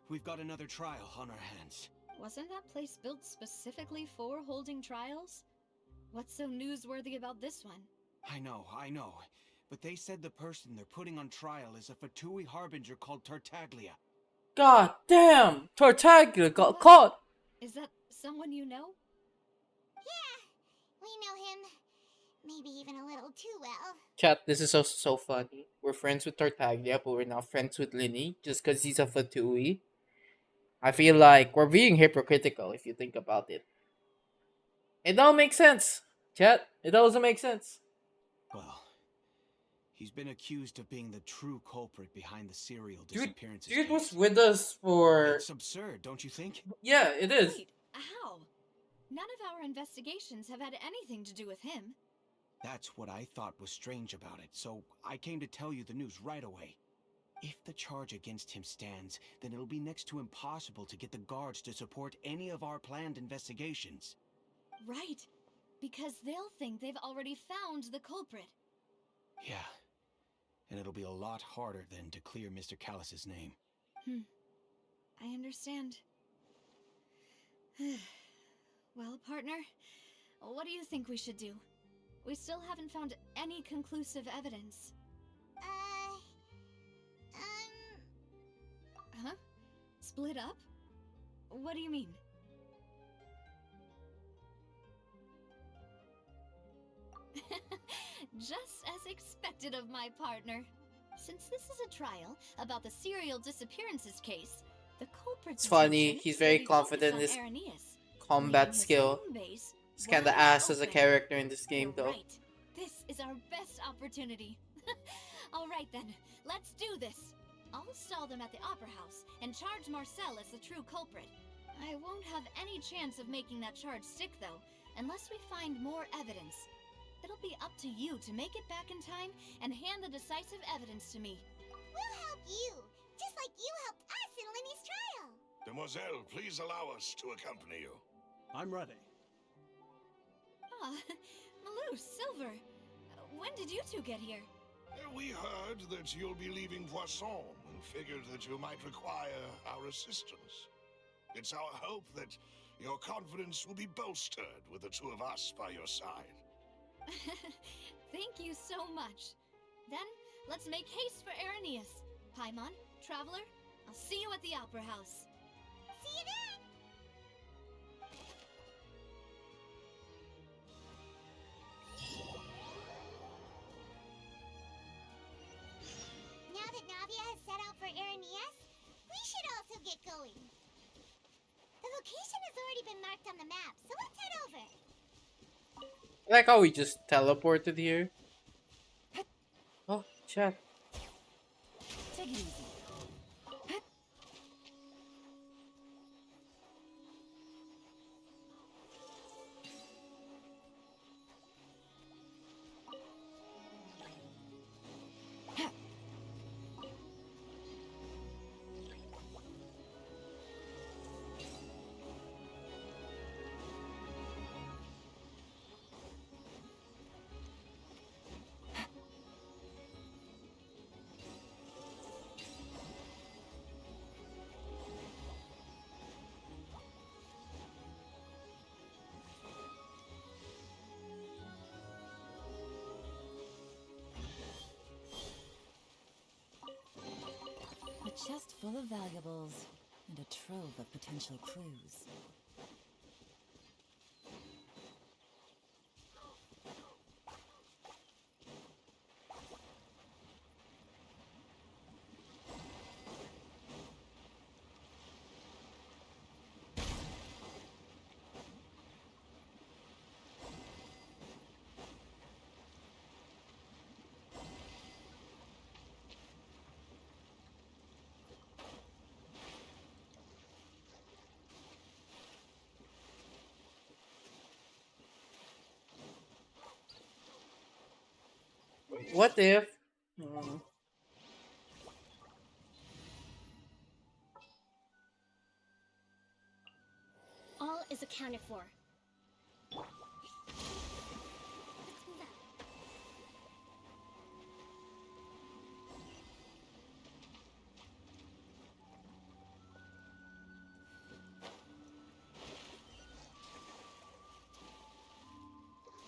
We've got another trial on our hands. Wasn't that place built specifically for holding trials? What's so newsworthy about this one? I know. But they said the person they're putting on trial is a Fatui harbinger called Tartaglia. God damn! Tartaglia got caught! Is that someone you know? Yeah, we know him. Maybe even a little too well. Chat, this is also so funny. We're friends with Tartaglia, but we're not friends with Linny just because he's a Fatui. I feel like we're being hypocritical if you think about it. It don't make sense. Chat, it doesn't make sense. Well, he's been accused of being the true culprit behind the serial Dude disappearances was case. with us for... It's absurd, don't you think? Yeah, it is. Wait, how? None of our investigations have had anything to do with him. That's what I thought was strange about it, so I came to tell you the news right away. If the charge against him stands, then it'll be next to impossible to get the guards to support any of our planned investigations. Right, because they'll think they've already found the culprit. Yeah, and it'll be a lot harder then to clear Mr. Callus's name. I understand. Well, partner, what do you think we should do? We still haven't found any conclusive evidence. Huh? Split up? What do you mean? Just as expected of my partner. Since this is a trial about the serial disappearances case, the culprit's It's funny. attention He's will very be focused confident in on his Arrhenius, combat leaving his skill. home base He's kind of wide ass as a open. character in this game, You're though. right. This is our best opportunity. All right then, let's do this. I'll stall them at the Opera House and charge Marcel as the true culprit. I won't have any chance of making that charge stick, though, unless we find more evidence. It'll be up to you to make it back in time and hand the decisive evidence to me. We'll help you, just like you helped us in Lenny's trial. Demoiselle, please allow us to accompany you. I'm ready. Ah, Malou, Silver, when did you two get here? We heard that you'll be leaving Poisson and figured that you might require our assistance. It's our hope that your confidence will be bolstered with the two of us by your side. Thank you so much. Then, let's make haste for Arrhenius. Paimon, Traveler, I'll see you at the Opera House. See you then! Now that Navia has set out for Arrhenius, we should also get going. The location has already been marked on the map, so let's head over. I like how we just teleported here. Oh, chat. Take it easy. A chest full of valuables and a trove of potential clues. What if? All is accounted for. Let's move out.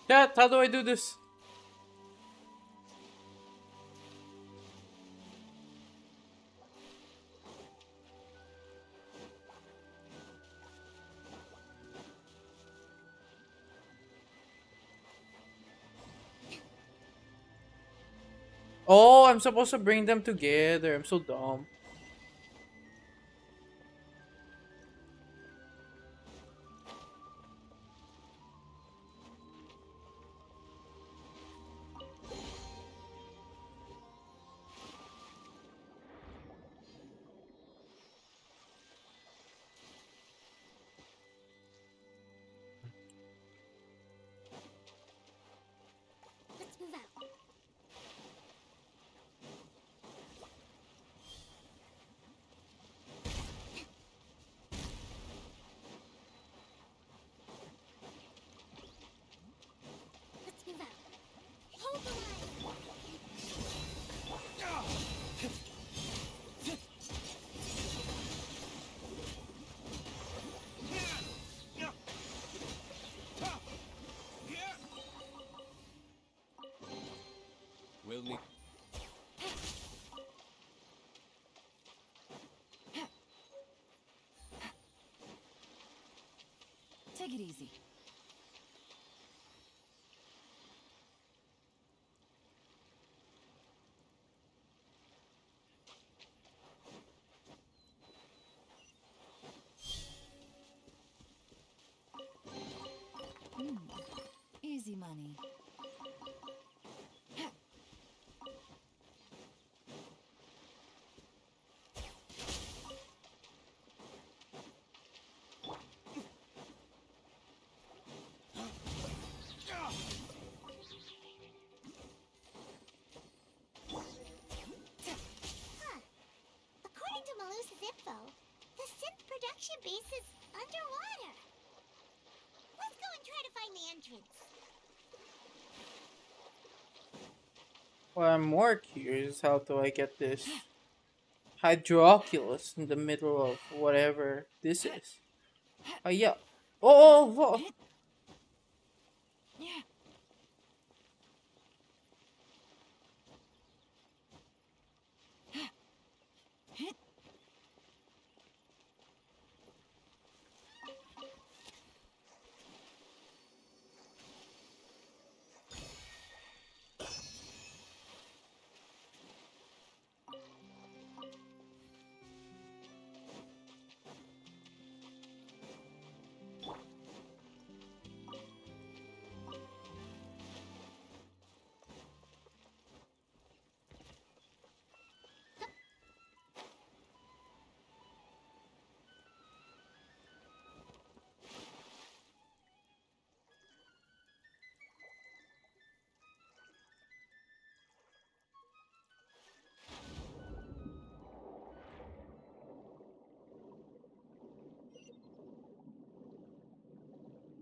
Chat, how do I do this? Oh, I'm supposed to bring them together. I'm so dumb. Let's move out. Let's move out. Hold the line. We'll need... Take it easy. info, the synth production base is underwater. Let's go and try to find the entrance. Well, I'm more curious, how do I get this Hydroculus in the middle of whatever this is? Oh, yeah. Oh.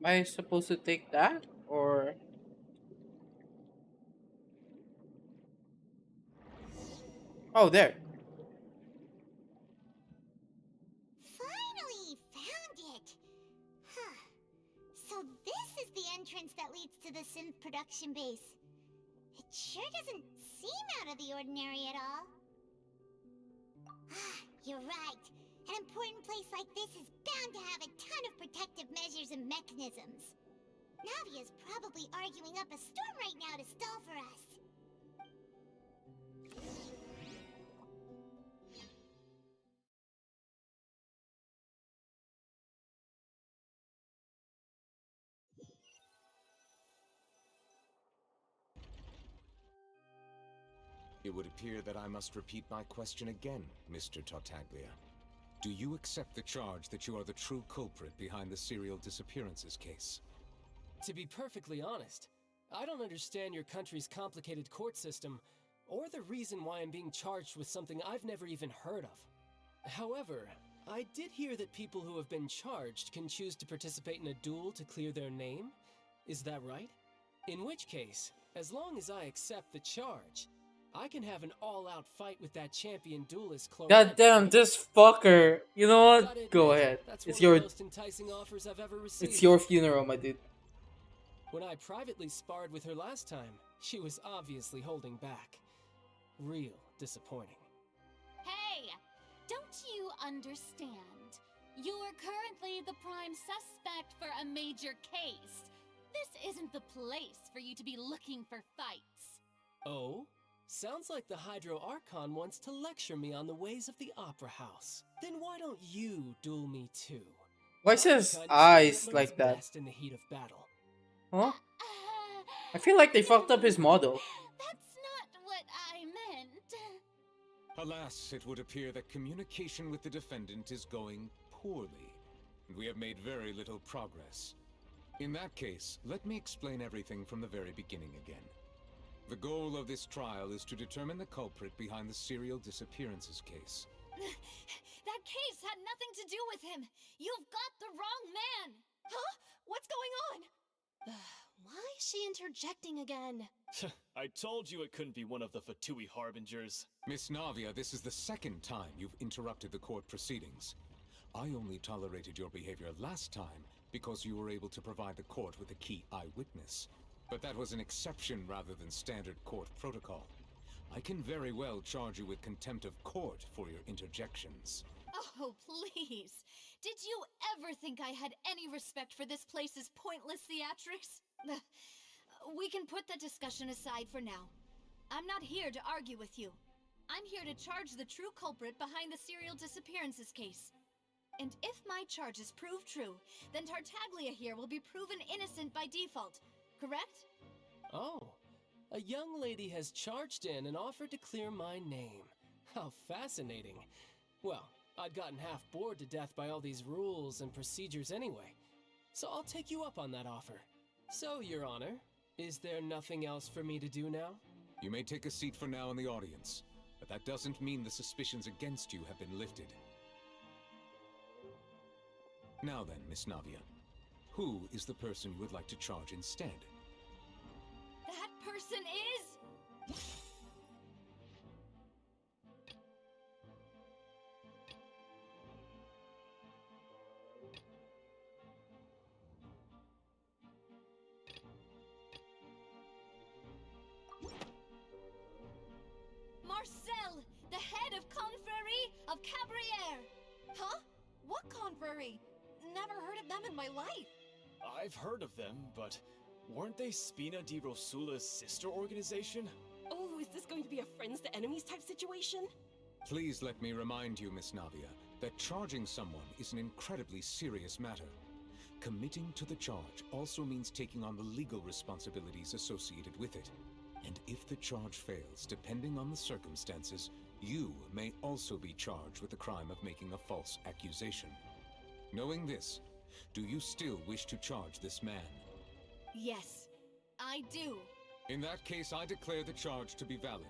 Am I supposed to take that? Or. Oh, there. Finally found it. Huh. So this is the entrance that leads to the synth production base. It sure doesn't seem out of the ordinary at all. Ah, you're right. An important place like this is bound to have a ton of protective measures and mechanisms. Navia's probably arguing up a storm right now to stall for us. It would appear that I must repeat my question again, Mr. Tartaglia. Do you accept the charge that you are the true culprit behind the serial disappearances case? To be perfectly honest, I don't understand your country's complicated court system, or the reason why I'm being charged with something I've never even heard of. However, I did hear that people who have been charged can choose to participate in a duel to clear their name. Is that right? In which case, as long as I accept the charge, I can have an all-out fight with that champion duelist Chlorine. God damn, this fucker. You know what? Go ahead. That's It's one of your. the most enticing offers I've ever received. It's your funeral, my dude. When I privately sparred with her last time, she was obviously holding back. Real disappointing. Hey! Don't you understand? You're currently the prime suspect for a major case. This isn't the place for you to be looking for fights. Oh? Sounds like the Hydro Archon wants to lecture me on the ways of the Opera House. Then why don't you duel me too? Why is his eyes like that? Best in the heat of battle. Huh? I feel like they fucked up his model. That's not what I meant. Alas, it would appear that communication with the defendant is going poorly, and we have made very little progress. In that case, let me explain everything from the very beginning again. The goal of this trial is to determine the culprit behind the serial disappearances case. That case had nothing to do with him. You've got the wrong man. Huh? What's going on? Why is she interjecting again? I told you it couldn't be one of the Fatui Harbingers. Miss Navia, this is the second time you've interrupted the court proceedings. I only tolerated your behavior last time because you were able to provide the court with a key eyewitness. But that was an exception rather than standard court protocol. I can very well charge you with contempt of court for your interjections. Oh, please. Did you ever think I had any respect for this place's pointless theatrics? We can put that discussion aside for now. I'm not here to argue with you. I'm here to charge the true culprit behind the serial disappearances case. And if my charges prove true, then Tartaglia here will be proven innocent by default. Correct? Oh, a young lady has charged in and offered to clear my name. How fascinating. Well, I'd gotten half bored to death by all these rules and procedures anyway. So I'll take you up on that offer. So, Your Honor, is there nothing else for me to do now? You may take a seat for now in the audience, but that doesn't mean the suspicions against you have been lifted. Now then, Miss Navia, who is the person you would like to charge instead? That person is... Marcel, the head of Confrérie of Cabriere! Huh? What confrérie? Never heard of them in my life. I've heard of them, but weren't they Spina di Rosula's sister organization? Oh, is this going to be a friends to enemies type situation? Please let me remind you, Miss Navia, that charging someone is an incredibly serious matter. Committing to the charge also means taking on the legal responsibilities associated with it. And if the charge fails, depending on the circumstances, you may also be charged with the crime of making a false accusation. Knowing this, do you still wish to charge this man? Yes, I do. In that case, I declare the charge to be valid.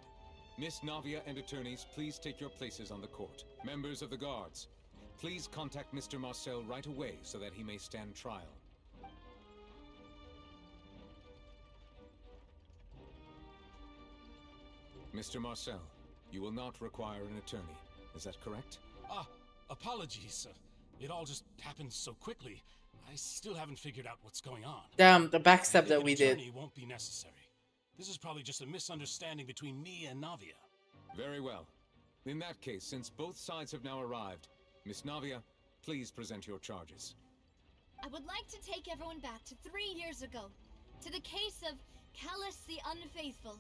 Miss Navia and attorneys, please take your places on the court. Members of the guards, please contact Mr. Marcel right away so that he may stand trial. Mr. Marcel, you will not require an attorney. Is that correct? Apologies. It all just happened so quickly. I still haven't figured out what's going on. Damn, the I backstab think that an we did. attorney won't be necessary. This is probably just a misunderstanding between me and Navia. Very well. In that case, since both sides have now arrived, Miss Navia, please present your charges. I would like to take everyone back to 3 years ago, to the case of Callus the Unfaithful.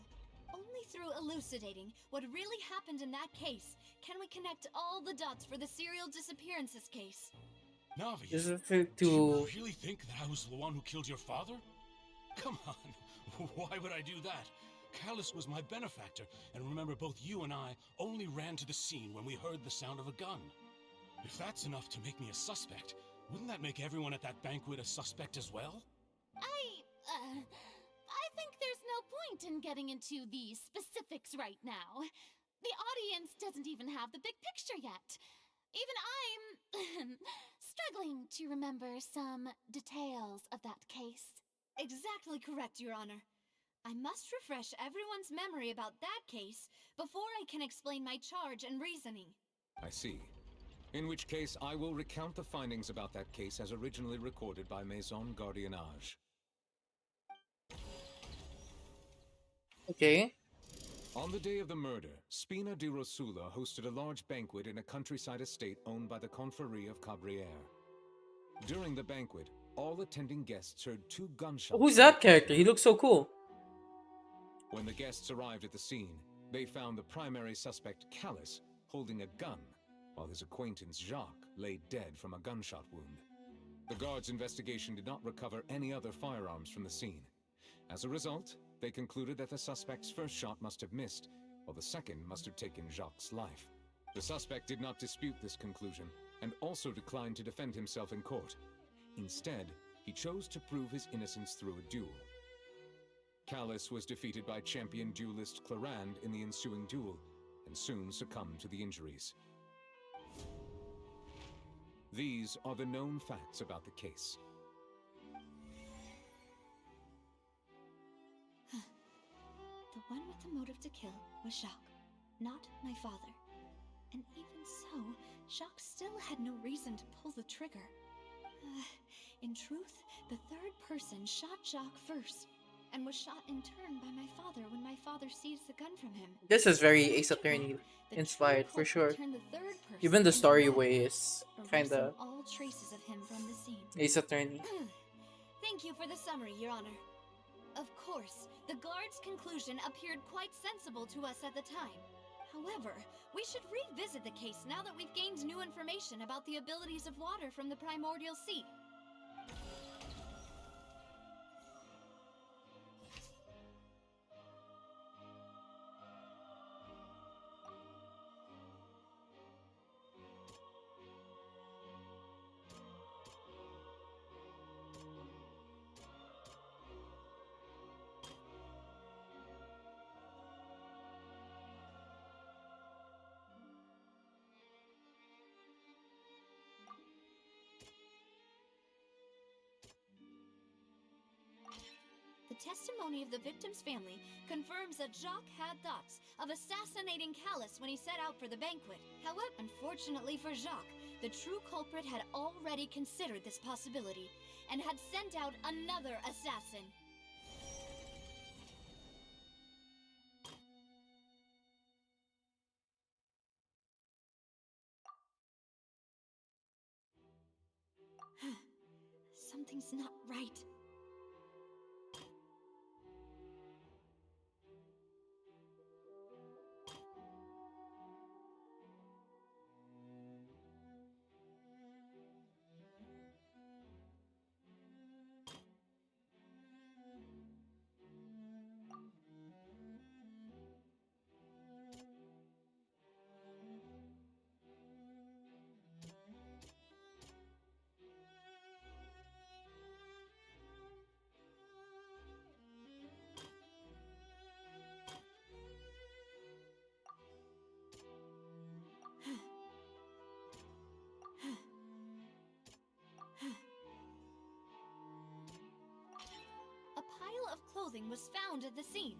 Only through elucidating what really happened in that case can we connect all the dots for the serial disappearances case. Navia, This is do you really think that I was the one who killed your father? Come on, why would I do that? Callus was my benefactor, and remember both you and I only ran to the scene when we heard the sound of a gun. If that's enough to make me a suspect, wouldn't that make everyone at that banquet a suspect as well? I think there's no point in getting into the specifics right now. The audience doesn't even have the big picture yet. Even I'm struggling to remember some details of that case. Exactly correct, Your Honor. I must refresh everyone's memory about that case before I can explain my charge and reasoning. I see. In which case, I will recount the findings about that case as originally recorded by Maison Gardiennage. Okay. On the day of the murder, Spina di Rosula hosted a large banquet in a countryside estate owned by the Confrérie of Cabriere. During the banquet, all attending guests heard 2 gunshots. Who's that character? He looks so cool. When the guests arrived at the scene, they found the primary suspect, Callus, holding a gun, while his acquaintance, Jacques, lay dead from a gunshot wound. The guards' investigation did not recover any other firearms from the scene. As a result, they concluded that the suspect's first shot must have missed, while the second must have taken Jacques' life. The suspect did not dispute this conclusion, and also declined to defend himself in court. Instead, he chose to prove his innocence through a duel. Callus was defeated by champion duelist Clarand in the ensuing duel, and soon succumbed to the injuries. These are the known facts about the case. The one with the motive to kill was Jacques, not my father. And even so, Jacques still had no reason to pull the trigger. In truth, the third person shot Jacques first, and was shot in turn by my father when my father seized the gun from him. This is very Ace Attorney inspired for sure. Even the story way is kinda all traces of him from the scene. Ace Attorney. Thank you for the summary, Your Honor. Of course, the guard's conclusion appeared quite sensible to us at the time. However, we should revisit the case now that we've gained new information about the abilities of water from the primordial sea. testimony of the victim's family confirms that Jacques had thoughts of assassinating Callus when he set out for the banquet. However, unfortunately for Jacques, the true culprit had already considered this possibility and had sent out another assassin. Something's not right. A pile of clothing was found at the scene.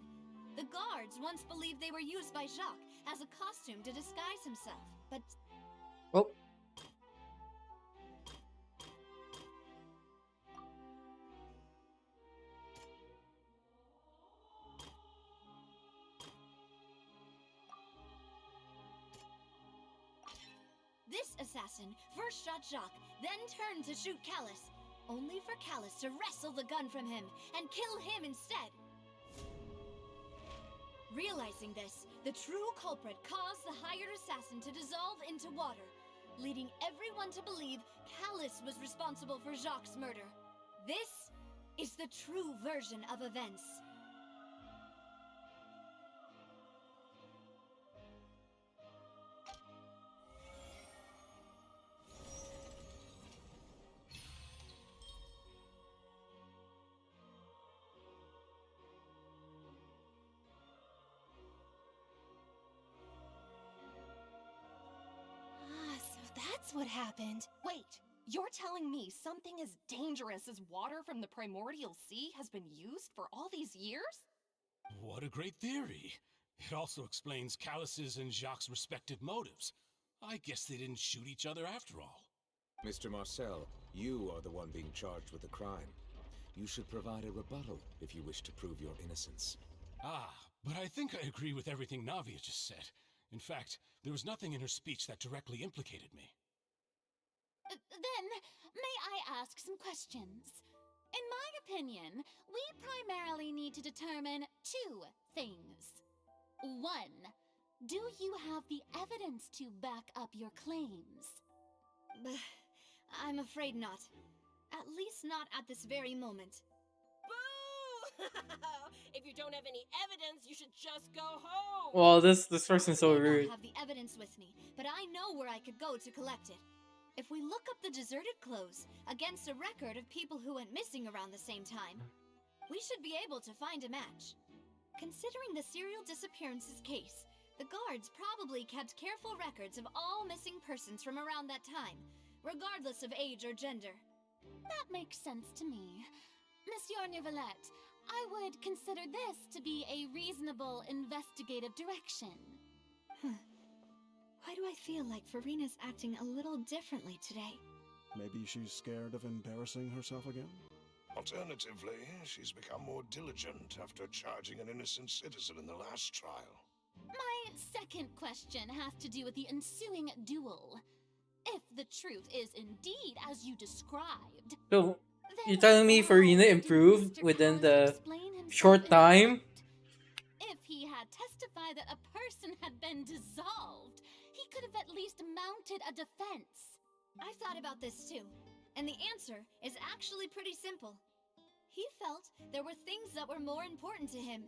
The guards once believed they were used by Jacques as a costume to disguise himself, but... Oh. This assassin first shot Jacques, then turned to shoot Callus, only for Callus to wrestle the gun from him and kill him instead. Realizing this, the true culprit caused the hired assassin to dissolve into water, leading everyone to believe Callus was responsible for Jacques' murder. This is the true version of events. That's what happened. Wait, you're telling me something as dangerous as water from the primordial sea has been used for all these years? What a great theory. It also explains Callus's and Jacques' respective motives. I guess they didn't shoot each other after all. Mr. Marcel, you are the one being charged with the crime. You should provide a rebuttal if you wish to prove your innocence. Ah, but I think I agree with everything Navia just said. In fact, there was nothing in her speech that directly implicated me. Then, may I ask some questions? In my opinion, we primarily need to determine two things. One, do you have the evidence to back up your claims? I'm afraid not. At least not at this very moment. Boo! If you don't have any evidence, you should just go home! Well, this person's so I rude. don't have the evidence with me, but I know where I could go to collect it. If we look up the deserted clothes against a record of people who went missing around the same time, we should be able to find a match. Considering the serial disappearances case, the guards probably kept careful records of all missing persons from around that time, regardless of age or gender. That makes sense to me. Monsieur Neuvillette, I would consider this to be a reasonable investigative direction. Why do I feel like Farina's acting a little differently today? Maybe she's scared of embarrassing herself again? Alternatively, she's become more diligent after charging an innocent citizen in the last trial. My second question has to do with the ensuing duel. If the truth is indeed as you described... So, you're telling me Farina improved within the short time? If he had testified that a person had been dissolved, he could have at least mounted a defense. I've thought about this too, and the answer is actually pretty simple. He felt there were things that were more important to him.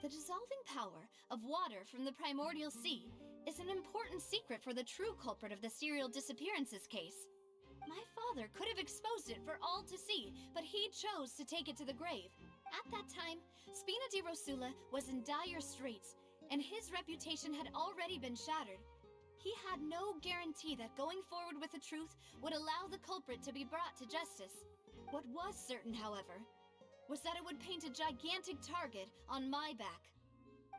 The dissolving power of water from the primordial sea is an important secret for the true culprit of the serial disappearances case. My father could have exposed it for all to see, but he chose to take it to the grave. At that time, Spina di Rosula was in dire straits, and his reputation had already been shattered. He had no guarantee that going forward with the truth would allow the culprit to be brought to justice. What was certain, however, was that it would paint a gigantic target on my back.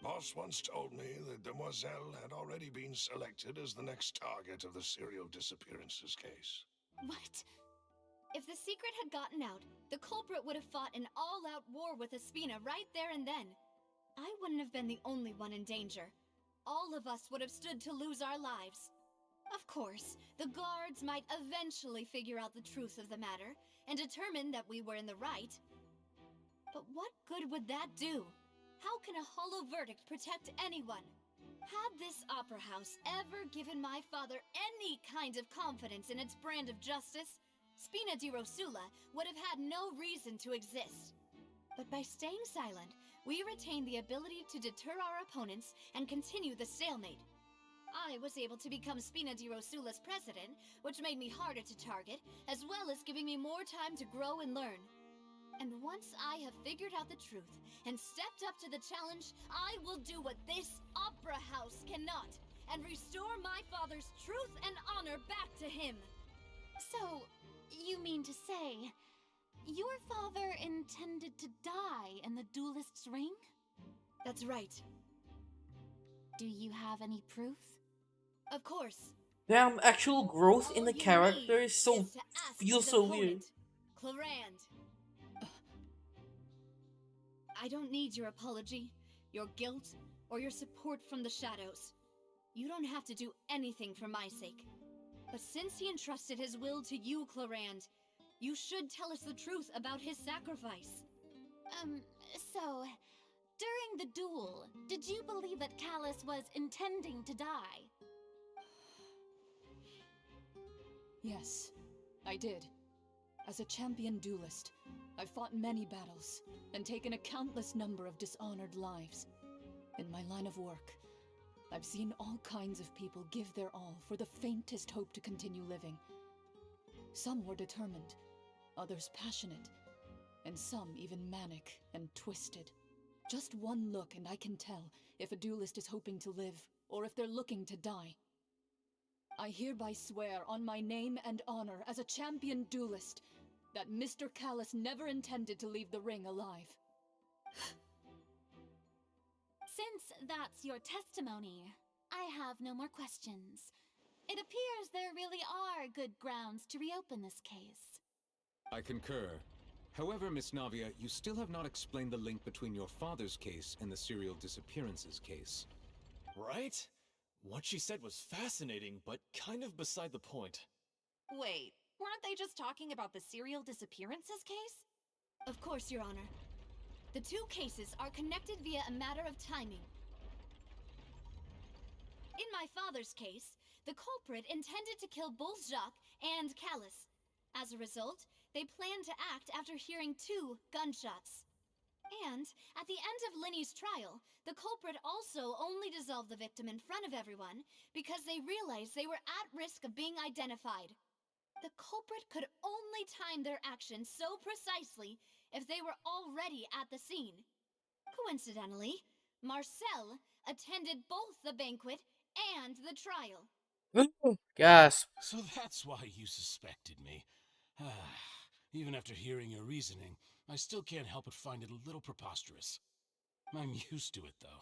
Boss once told me that Demoiselle had already been selected as the next target of the serial disappearances case. What? If the secret had gotten out, the culprit would have fought an all-out war with Espina right there and then. I wouldn't have been the only one in danger. All of us would have stood to lose our lives. Of course, the guards might eventually figure out the truth of the matter and determine that we were in the right. But what good would that do? How can a hollow verdict protect anyone? Had this opera house ever given my father any kind of confidence in its brand of justice, Spina di Rosula would have had no reason to exist. But by staying silent, we retained the ability to deter our opponents and continue the stalemate. I was able to become Spina di Rosula's president, which made me harder to target, as well as giving me more time to grow and learn. And once I have figured out the truth and stepped up to the challenge, I will do what this opera house cannot, and restore my father's truth and honor back to him. So, you mean to say, your father intended to die in the duelist's ring? That's right. Do you have any proof? Of course. Damn, actual growth in All the you character need is so is to ask feels his so weird. opponent, Clarand. I don't need your apology, your guilt, or your support from the shadows. You don't have to do anything for my sake. But since he entrusted his will to you, Clarand, you should tell us the truth about his sacrifice. So, during the duel, did you believe that Callus was intending to die? Yes, I did. As a champion duelist, I've fought many battles and taken a countless number of dishonored lives. In my line of work, I've seen all kinds of people give their all for the faintest hope to continue living. Some were determined, others passionate, and some even manic and twisted. Just one look and I can tell if a duelist is hoping to live or if they're looking to die. I hereby swear on my name and honor as a champion duelist that Mr. Callus never intended to leave the ring alive. Since that's your testimony, I have no more questions. It appears there really are good grounds to reopen this case. I concur. However, Miss Navia, you still have not explained the link between your father's case and the serial disappearances case. Right? What she said was fascinating, but kind of beside the point. Wait, weren't they just talking about the serial disappearances case? Of course, Your Honor. The two cases are connected via a matter of timing. In my father's case, the culprit intended to kill both Jacques and Callus. As a result, they planned to act after hearing 2 gunshots. And, at the end of Linny's trial, the culprit also only dissolved the victim in front of everyone because they realized they were at risk of being identified. The culprit could only time their actions so precisely if they were already at the scene. Coincidentally, Marcel attended both the banquet and the trial. Gasp. So that's why you suspected me. Even after hearing your reasoning, I still can't help but find it a little preposterous. I'm used to it, though.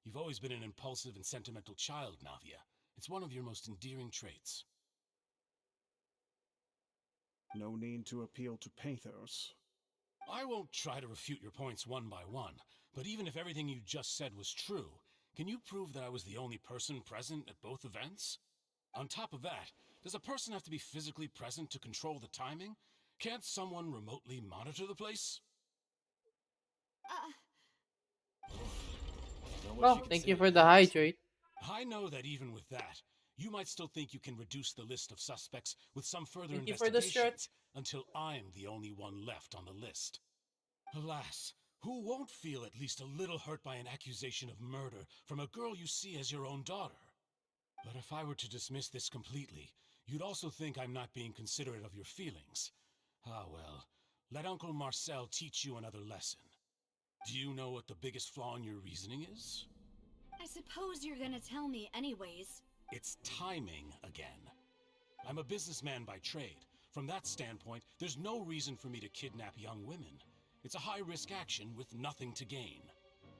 You've always been an impulsive and sentimental child, Navia. It's one of your most endearing traits. No need to appeal to pathos. I won't try to refute your points one by one, but even if everything you just said was true, can you prove that I was the only person present at both events? On top of that, does a person have to be physically present to control the timing? Can't someone remotely monitor the place? Well, thank you for the hydrate. I know that even with that, you might still think you can reduce the list of suspects with some further Thank you for the investigations until I'm the only one left on the list. Alas, who won't feel at least a little hurt by an accusation of murder from a girl you see as your own daughter? But if I were to dismiss this completely, you'd also think I'm not being considerate of your feelings. Ah well, let Uncle Marcel teach you another lesson. Do you know what the biggest flaw in your reasoning is? I suppose you're gonna tell me anyways. It's timing again. I'm a businessman by trade. From that standpoint, there's no reason for me to kidnap young women. It's a high-risk action with nothing to gain.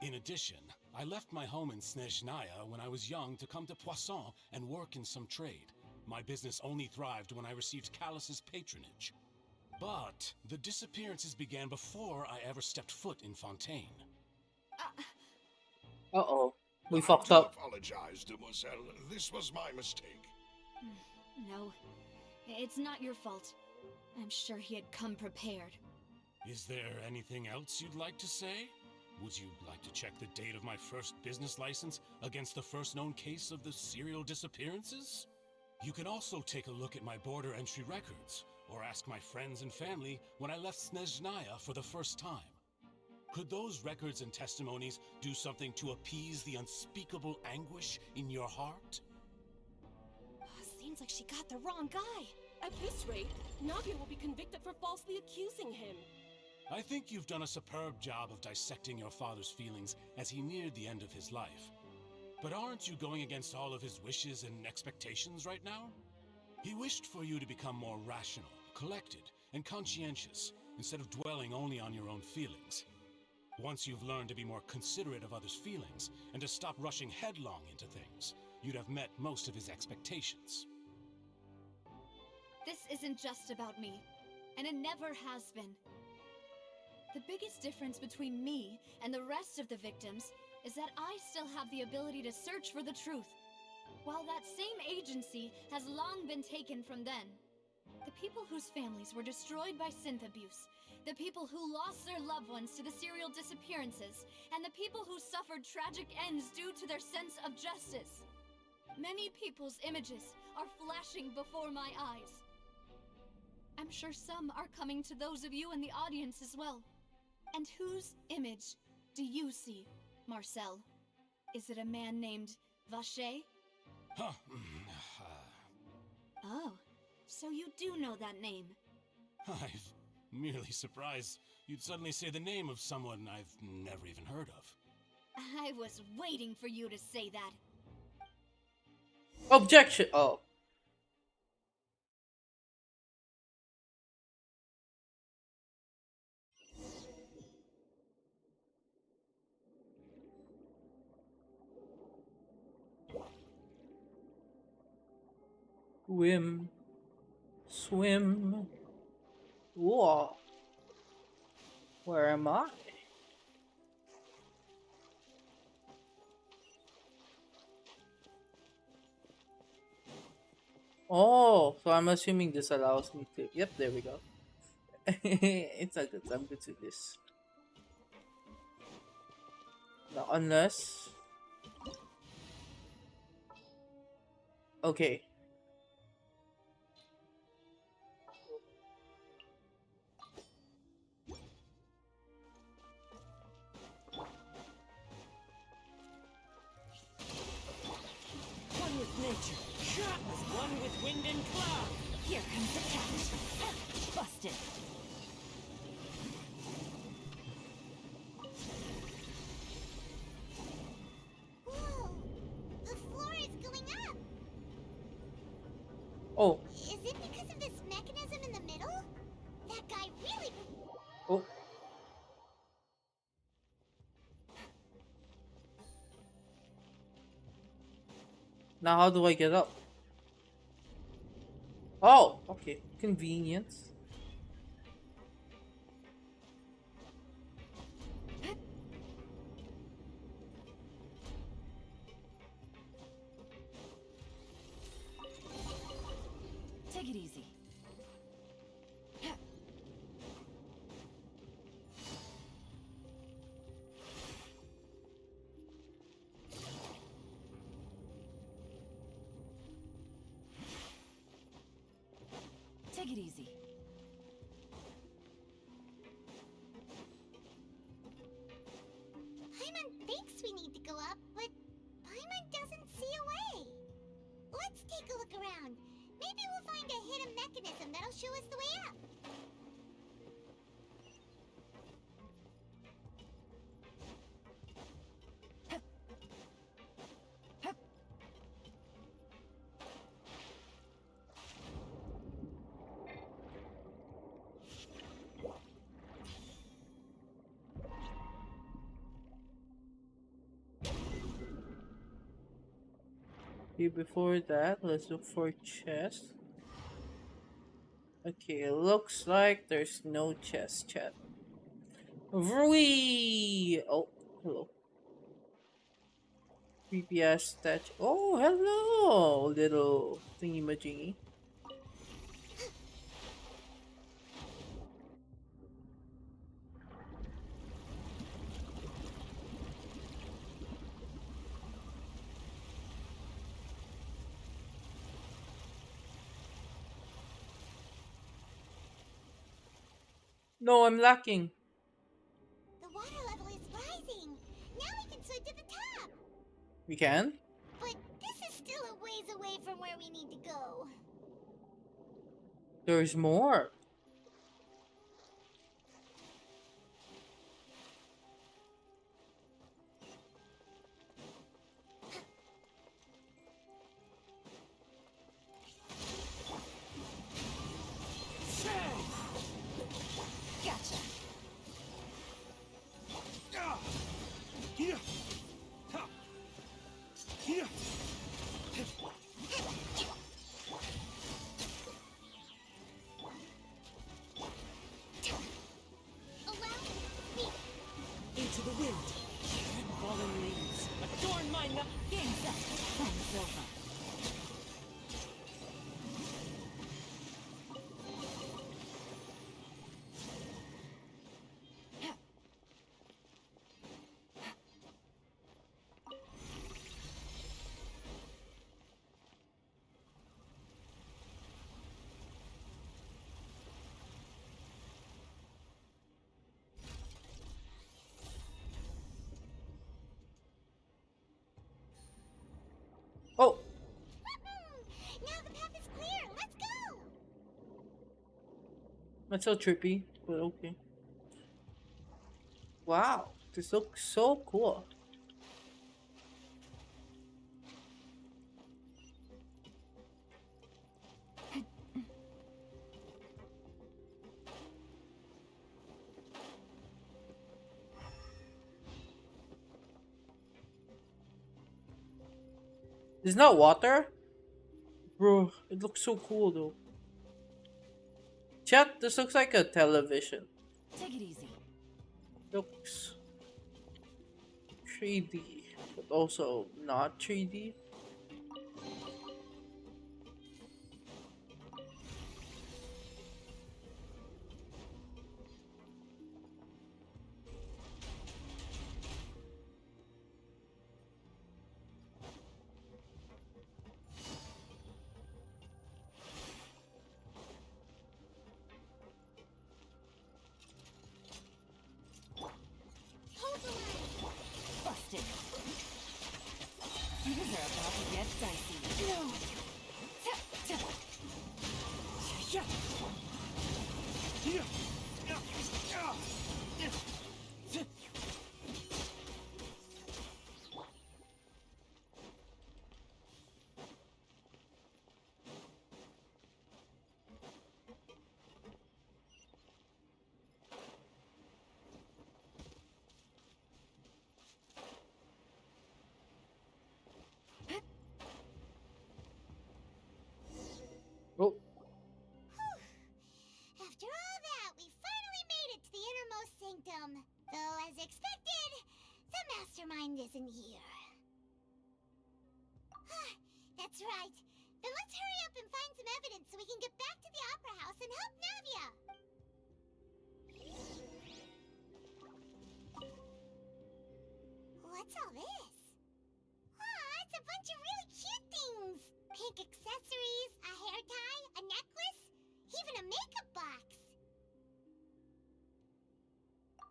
In addition, I left my home in Snezhnaya when I was young to come to Poisson and work in some trade. My business only thrived when I received Callus's patronage. But the disappearances began before I ever stepped foot in Fontaine. Uh-oh. We I fucked do up. apologize, demoiselle. This was my mistake. No, it's not your fault. I'm sure he had come prepared. Is there anything else you'd like to say? Would you like to check the date of my first business license against the first known case of the serial disappearances? You can also take a look at my border entry records, or ask my friends and family when I left Snezhnaya for the first time. Could those records and testimonies do something to appease the unspeakable anguish in your heart? Seems like she got the wrong guy. At this rate, Nadia will be convicted for falsely accusing him. I think you've done a superb job of dissecting your father's feelings as he neared the end of his life. But aren't you going against all of his wishes and expectations right now? He wished for you to become more rational, collected, and conscientious, instead of dwelling only on your own feelings. Once you've learned to be more considerate of others' feelings, and to stop rushing headlong into things, you'd have met most of his expectations. This isn't just about me, and it never has been. The biggest difference between me and the rest of the victims is that I still have the ability to search for the truth, while that same agency has long been taken from them. The people whose families were destroyed by synth abuse, the people who lost their loved ones to the serial disappearances, and the people who suffered tragic ends due to their sense of justice. Many people's images are flashing before my eyes. I'm sure some are coming to those of you in the audience as well. And whose image do you see, Marcel? Is it a man named Vacher? Huh. Oh, so you do know that name. I'm merely surprised you'd suddenly say the name of someone I've never even heard of. I was waiting for you to say that. Objection! Oh. Swim. Swim. Whoa. Where am I? Oh, so I'm assuming this allows me to. Yep, there we go. It's all good. I'm good to this. Now, unless. Okay. One with nature, as one with wind and cloud. Here comes the catch. Busted. Whoa! The floor is going up! Oh. Is it because of this mechanism in the middle? That guy really... Oh. Now how do I get up? Oh, okay. Convenience. Take it easy. Take it easy. Paimon thinks we need to go up, but Paimon doesn't see a way. Let's take a look around. Maybe we'll find a hidden mechanism that'll show us the way up. Okay, before that, let's look for chest. Okay, it looks like there's no chest chat. Vrui! Oh, hello. Creepy ass statue. Oh, hello, little thingy majingy. No, I'm lacking. The water level is rising. Now we can swim to the top. We can? But this is still a ways away from where we need to go. There's more. Gotcha. Into the wind. Fallen leaves. Adorn my game set. Time's over. Oh! Now the path is clear. Let's go. That's so trippy, but okay. Wow, this looks so cool. It's not water? Bro, it looks so cool though. Chat, this looks like a television. Take it easy. Looks 3D, but also not 3D. Busted. Things are about to get dicey. No. Oh, After all that, we finally made it to the innermost sanctum. Though, as expected, the mastermind isn't here. That's right. Then let's hurry up and find some evidence so we can get back to the Opera House and help Navia. What's all this? It's a bunch of really cute things. Pink accessories, a hair tie, a necklace, even a makeup box.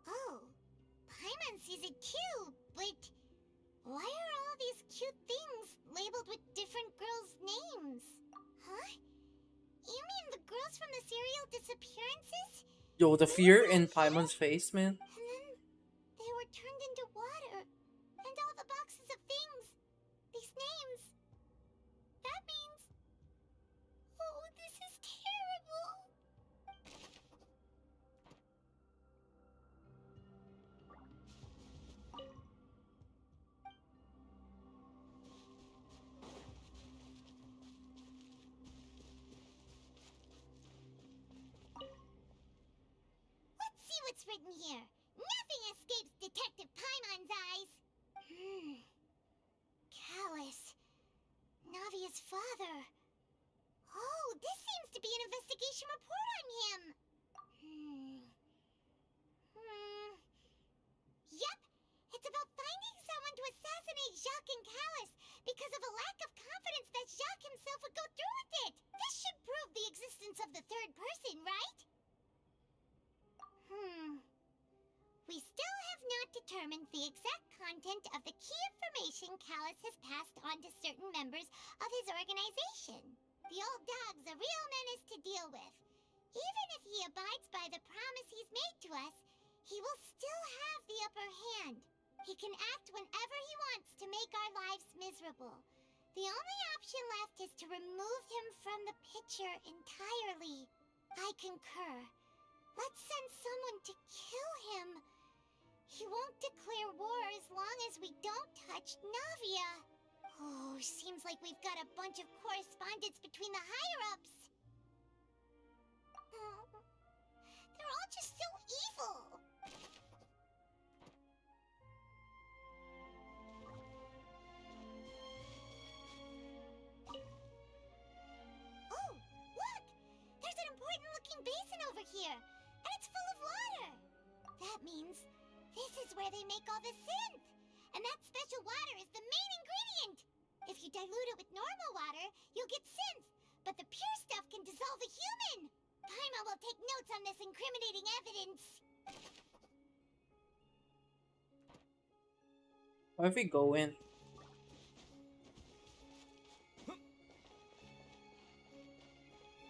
Oh, Paimon sees it too, but why are all these cute things labeled with different girls' names? Huh? You mean the girls from the serial disappearances? yo, the fear in Paimon's face, man. And then they were turned into water. And all the boxes of things. These names. That means... Oh, this is terrible. what's written here. Nothing escapes Detective Paimon's eyes. Callus. Navia's father. Oh, this seems to be an investigation report on him. Yep, it's about finding someone to assassinate Jacques and Callus because of a lack of confidence that Jacques himself would go through with it. This should prove the existence of the third person, right? We still have not determined the exact content of the key information Callus has passed on to certain members of his organization. The old dog's a real menace to deal with. Even if he abides by the promise he's made to us, he will still have the upper hand. He can act whenever he wants to make our lives miserable. The only option left is to remove him from the picture entirely. I concur. Let's send someone to kill him. He won't declare war as long as we don't touch Navia. Oh, seems like we've got a bunch of correspondence between the higher-ups. They're all just so evil. Oh, look! There's an important-looking basin over here, and it's full of water. That means this is where they make all the synth, and that special water is the main ingredient. If you dilute it with normal water, you'll get synth, but the pure stuff can dissolve a human. Paimon will take notes on this incriminating evidence. What if we go in?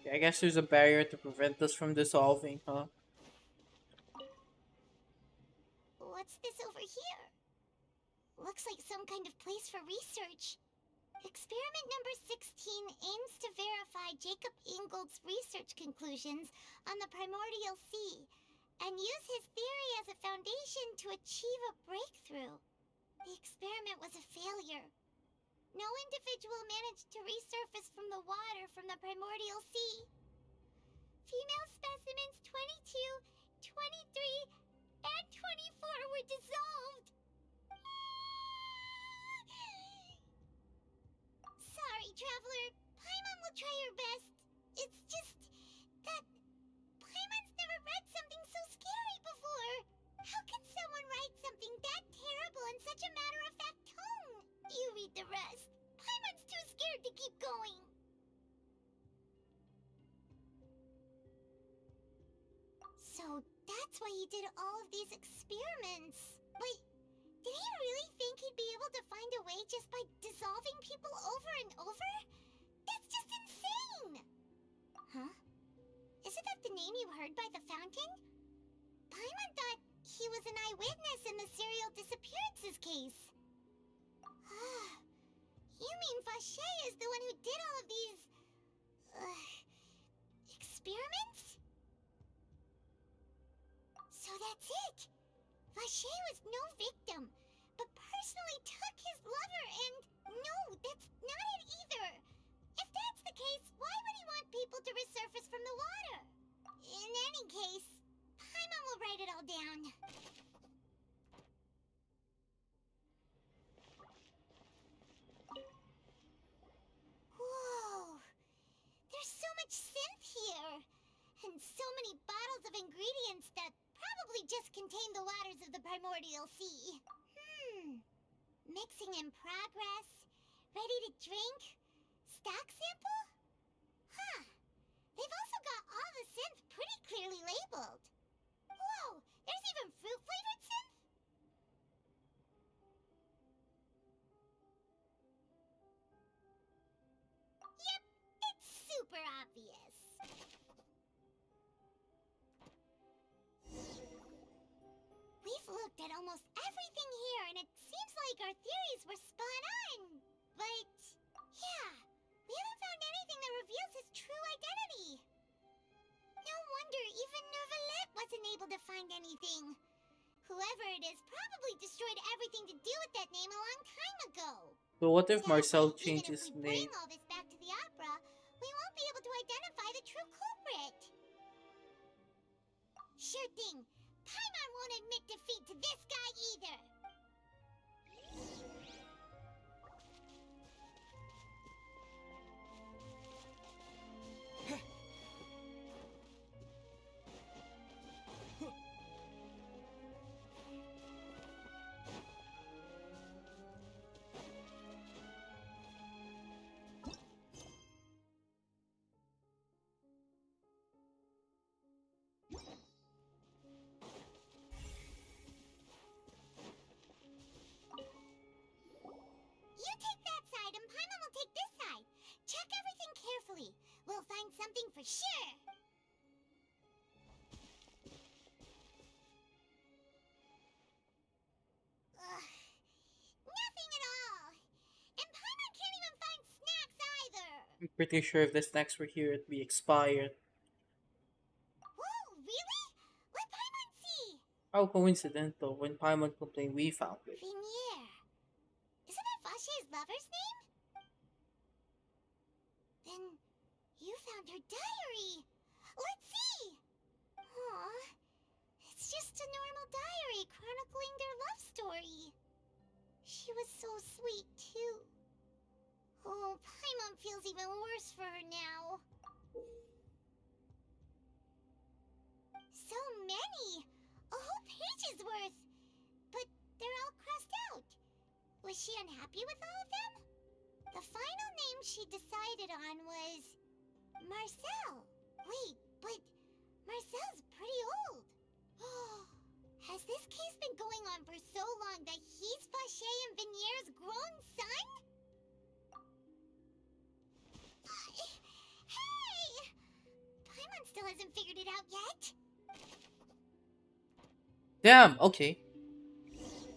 Yeah, I guess there's a barrier to prevent us from dissolving, huh? What's this over here? Looks like some kind of place for research. Experiment number 16 aims to verify Jacob Ingold's research conclusions on the primordial sea and use his theory as a foundation to achieve a breakthrough. The experiment was a failure. No individual managed to resurface from the water from the primordial sea. Female specimens 22, 23, and 24 were dissolved. Sorry, Traveler. Paimon will try her best. It's just that Paimon's never read something so scary before. How can someone write something that terrible in such a matter-of-fact tone? You read the rest. Paimon's too scared to keep going. So that's why he did all of these experiments. Wait, did he really think he'd be able to find a way just by dissolving people over and over? That's just insane! Huh? Isn't that the name you heard by the fountain? Paimon thought he was an eyewitness in the serial disappearances case. You mean Vache is the one who did all of these... experiments? So that's it! Vache was no victim, but personally took his lover and... No, that's not it either! If that's the case, why would he want people to resurface from the water? In any case, Paimon will write it all down. Whoa! There's so much synth here! And so many bottles of ingredients that probably just contain the waters of the primordial sea. Mixing in progress? Ready to drink? Stock sample? Huh. They've also got all the synth pretty clearly labeled. Whoa! There's even fruit-flavored synth? Yep, it's super obvious. We've looked at almost everything here, and it seems like our theories were spot on. But, yeah, we haven't found anything that reveals his true identity. No wonder even Neuvillette wasn't able to find anything. Whoever it is probably destroyed everything to do with that name a long time ago. So what if Marcel Even changes if we name? bring all this back to the opera, we won't be able to identify the true culprit. Sure thing. Paimon won't admit defeat to this guy either. You take that side and Paimon will take this side. Check everything carefully. We'll find something for sure. Ugh. Nothing at all. And Paimon can't even find snacks either. I'm pretty sure if the snacks were here, it'd be expired. Whoa, really? Let Paimon see. How coincidental. When Paimon complained, we found it. Vinier. Isn't that Vache's lover's name? Then you found her diary. Let's see. Aw, it's just a normal diary chronicling their love story. She was so sweet, too. Oh, Paimon feels even worse for her now. So many! A whole page's worth! But they're all crossed out. Was she unhappy with all of them? The final name she decided on was... Marcel. Wait, but Marcel's pretty old. Has this case been going on for so long that he's Vache and Vinier's grown son? Hey! Paimon still hasn't figured it out yet. Damn, okay.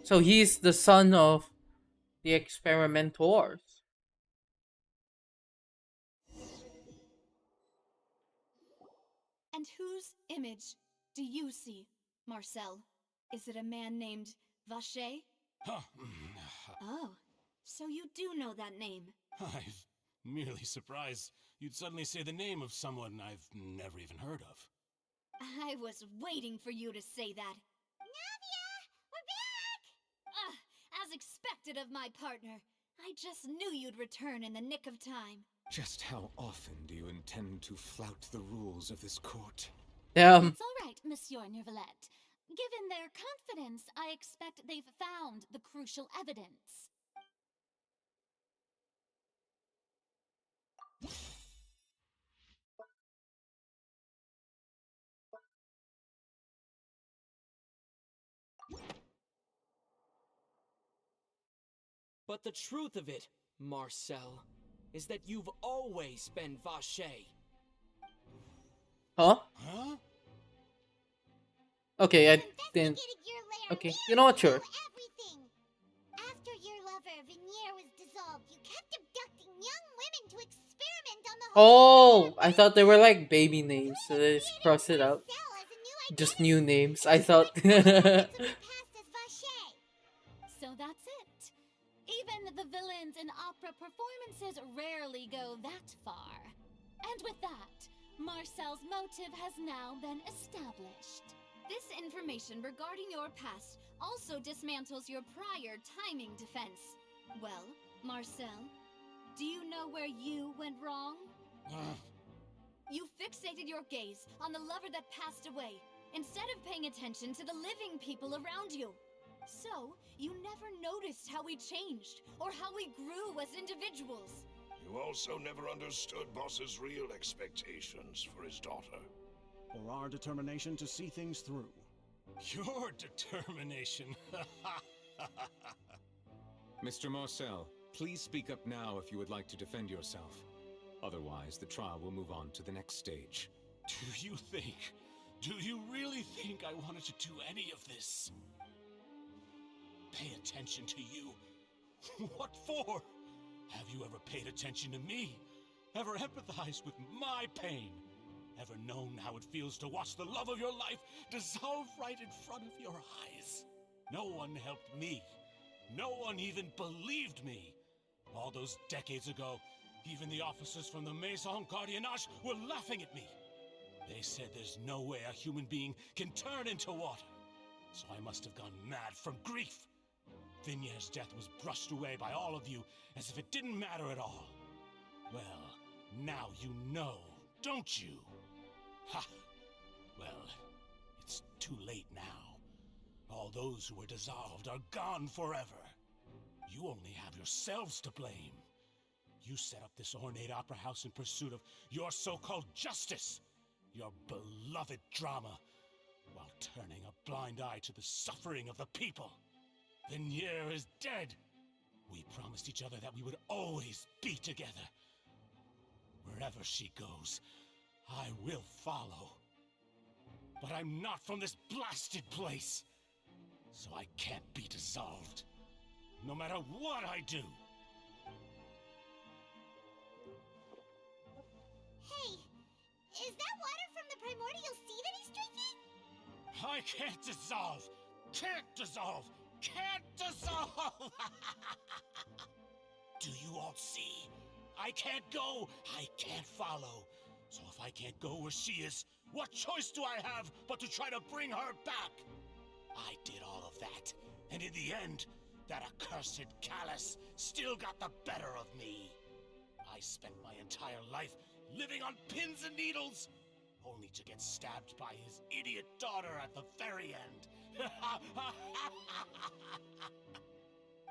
So he's the son of the experimentors. And whose image do you see, Marcel? Is it a man named Vache? Oh, so you do know that name. I'm merely surprised you'd suddenly say the name of someone I've never even heard of. I was waiting for you to say that. Navia! We're back! As expected of my partner. I just knew you'd return in the nick of time. Just how often do you intend to flout the rules of this court? Damn. It's all right, Monsieur Neuvillette. Given their confidence, I expect they've found the crucial evidence. But the truth of it, Marcel, is that you've always been Vache. Huh? Huh? Okay, I didn't. Okay, you know what? Sure. Everything. After your lover, Vinier, was dissolved, you kept abducting young women to experiment on the Oh, I thought they were like baby names, so they just cross it out. Just new names. I thought. So that's it. Even the villains in opera performances rarely go that far. And with that, Marcel's motive has now been established. This information regarding your past also dismantles your prior timing defense. Well, Marcel, do you know where you went wrong? You fixated your gaze on the lover that passed away, instead of paying attention to the living people around you. So, you never noticed how we changed, or how we grew as individuals. You also never understood Boss's real expectations for his daughter. Or our determination to see things through. Your determination. Mr. Marcel, please speak up now if you would like to defend yourself. Otherwise, the trial will move on to the next stage. Do you really think I wanted to do any of this? Pay attention to you? What for? Have you ever paid attention to me? Ever empathized with my pain? Ever known how it feels to watch the love of your life dissolve right in front of your eyes? No one helped me. No one even believed me. All those decades ago, even the officers from the Maison Gardiennage were laughing at me. They said there's no way a human being can turn into water. so I must have gone mad from grief. Vignier's death was brushed away by all of you as if it didn't matter at all. Well, now you know, don't you? Ha! Well, it's too late now. All those who were dissolved are gone forever. You only have yourselves to blame. You set up this ornate opera house in pursuit of your so-called justice, your beloved drama, while turning a blind eye to the suffering of the people. Vignier is dead. We promised each other that we would always be together. Wherever she goes, I will follow. But I'm not from this blasted place, so I can't be dissolved, no matter what I do. Hey, is that water from the primordial sea that he's drinking? I can't dissolve! Can't dissolve! Can't dissolve! Do you all see? I can't go! I can't follow! So if I can't go where she is, what choice do I have but to try to bring her back? I did all of that, and in the end, that accursed Callus still got the better of me. I spent my entire life living on pins and needles, only to get stabbed by his idiot daughter at the very end.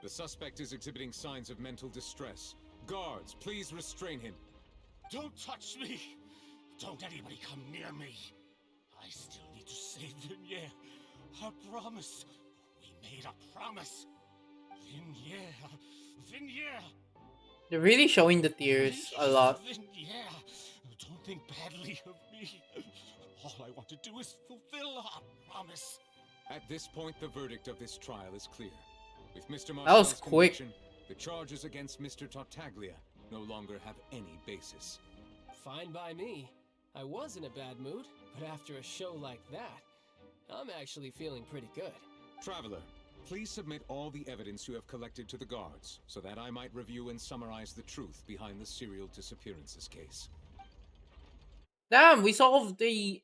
The suspect is exhibiting signs of mental distress. Guards, please restrain him. Don't touch me! Don't anybody come near me! I still need to save Vignier. Our promise. We made a promise. Vignier! They're really showing the tears a lot. Vignier! Don't think badly of me. All I want to do is fulfill our promise. At this point, the verdict of this trial is clear. With Mr. That was Marcel's quick. conviction, the charges against Mr. Tartaglia no longer have any basis. Fine by me. I was in a bad mood, but after a show like that, I'm actually feeling pretty good. Traveler, please submit all the evidence you have collected to the guards, so that I might review and summarize the truth behind the serial disappearances case. Damn, we solved the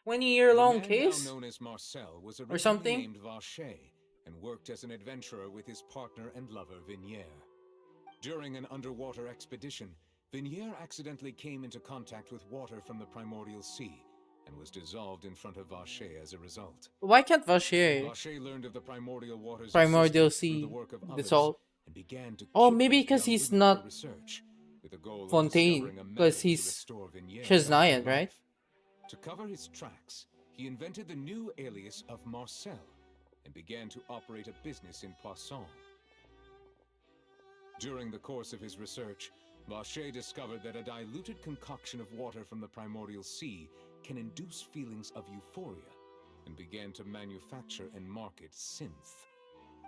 20-year-long The man case? now known as Marcel was Or originally something? named Vacher and worked as an adventurer with his partner and lover Vignier. During an underwater expedition, Vignier accidentally came into contact with water from the primordial sea and was dissolved in front of Vacher as a result. Why can't Vacher? Vacher learned of the primordial waters Primordial existence through sea the work of others dissolved. and began to Oh, kidnap maybe because young he's women not for research, with the goal of Fontaine, discovering a because method to he's restore Vignier Chesnayan, back to right? life. To cover his tracks, he invented the new alias of Marcel and began to operate a business in Poisson. During the course of his research, Vacher discovered that a diluted concoction of water from the primordial sea can induce feelings of euphoria, and began to manufacture and market synth.